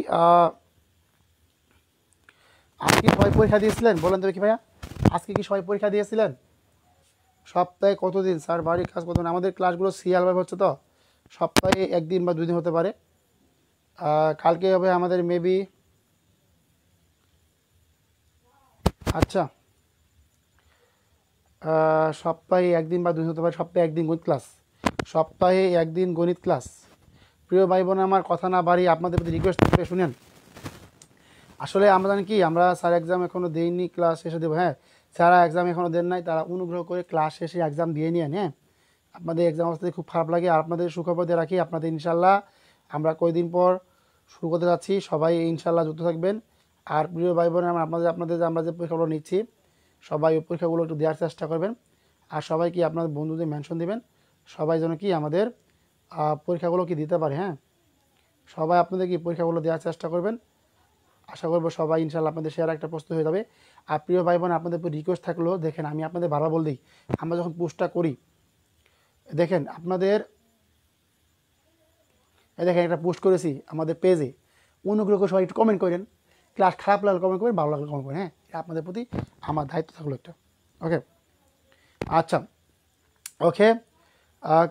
আজকে সবাই পরীক্ষা দিয়েছিলেন বলেন তো দেখি ভাইয়া? আজকে কি সবাই পরীক্ষা দিয়েছিলেন? সপ্তাহে কতদিন স্যার বাড়ির কাজ কতদিন? আমাদের ক্লাসগুলো সিরিয়ালভাবে হচ্ছে তো, সপ্তাহে একদিন বা 2 দিন হতে পারে। কালকে হবে আমাদের মেবি, আচ্ছা, সপ্তাহে একদিন বা 2 দিন হতে পারে। সপ্তাহে একদিন গণিত ক্লাস, সপ্তাহে একদিন গণিত ক্লাস। প্রিয় ভাই বোন আমার, কথা না বাড়িয়ে আপনাদের প্রতি রিকোয়েস্ট করে শুনেন। আসলে আমরা জানি কি, আমরা স্যার এক্সাম এখনও দেইনি, ক্লাস শেষে দেবো। হ্যাঁ, যারা এক্সাম এখনও দেন নাই তারা অনুগ্রহ করে ক্লাস শেষে এক্সাম দিয়ে নিন। হ্যাঁ, আপনাদের এক্সাম অবস্থাতে খুব খারাপ লাগে। আর আপনাদের সুখবর দিয়ে রাখি, আপনাদের ইনশাল্লাহ আমরা কয়েকদিন পর শুরু করতে যাচ্ছি, সবাই ইনশাল্লাহ যুক্ত থাকবেন। আর প্রিয় ভাই বোন আমার, আপনাদের যে আমরা যে পরীক্ষাগুলো নিচ্ছি সবাই ওই পরীক্ষাগুলো একটু দেওয়ার চেষ্টা করবেন। আর সবাই কি আপনাদের বন্ধুদের মেনশন দিবেন, সবাই যেন কি আমাদের পরীক্ষাগুলো কি দিতে পারে। হ্যাঁ, সবাই আপনাদের কি পরীক্ষাগুলো দেওয়ার চেষ্টা করবেন। আশা করবো সবাই ইনশাল্লাহ আপনাদের শেয়ার একটা প্রস্তুত হয়ে যাবে। আর প্রিয় ভাই বোন আপনাদের রিকোয়েস্ট থাকলো, দেখেন আমি আপনাদের বারবার বল দিই, আমরা যখন পোস্টটা করি দেখেন আপনাদের, দেখেন একটা পোস্ট করেছি আমাদের পেজে, অনুগ্রহ করে সবাই একটু কমেন্ট করেন। ক্লাস খারাপ লাগলে কমেন্ট করবেন, ভালো লাগলে কমেন্ট করেন। হ্যাঁ, এটা আপনাদের প্রতি আমার দায়িত্ব থাকলো একটা। ওকে, আচ্ছা, ওকে,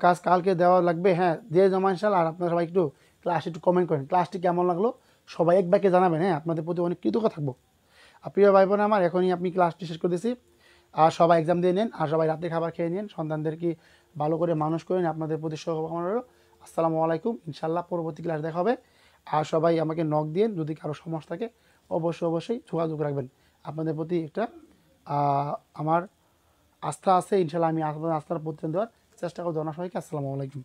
কাজ কালকে দেওয়া লাগবে। হ্যাঁ, দিয়ে জমা ইনশাল্লাহ। আর আপনারা সবাই একটু ক্লাস একটু কমেন্ট করেন, ক্লাসটি কেমন লাগলো সবাই এক ব্যাকে জানাবেন। হ্যাঁ, আপনাদের প্রতি অনেক কৃতজ্ঞ থাকবো। আর প্রিয় ভাই বোন আমার, এখনই আপনি ক্লাসটি শেষ করে দিয়েছি। আর সবাই এক্সাম দিয়ে নেন, আর সবাই রাতে খাবার খেয়ে নিন, সন্তানদেরকে ভালো করে মানুষ করেন। আপনাদের প্রতি শুভকামনা রইল। আসসালামু আলাইকুম, ইনশাল্লাহ পরবর্তী ক্লাস দেখা হবে। আর সবাই আমাকে নক দিন, যদি কারো সমস্যা থাকে অবশ্যই যোগাযোগ রাখবেন। আপনাদের প্রতি একটা আমার আস্থা আছে, ইনশাল্লাহ আমি আপনাদের আস্থার প্রতিদান দেওয়ার চেষ্টা করবো। সবাইকে আসসালামু আলাইকুম।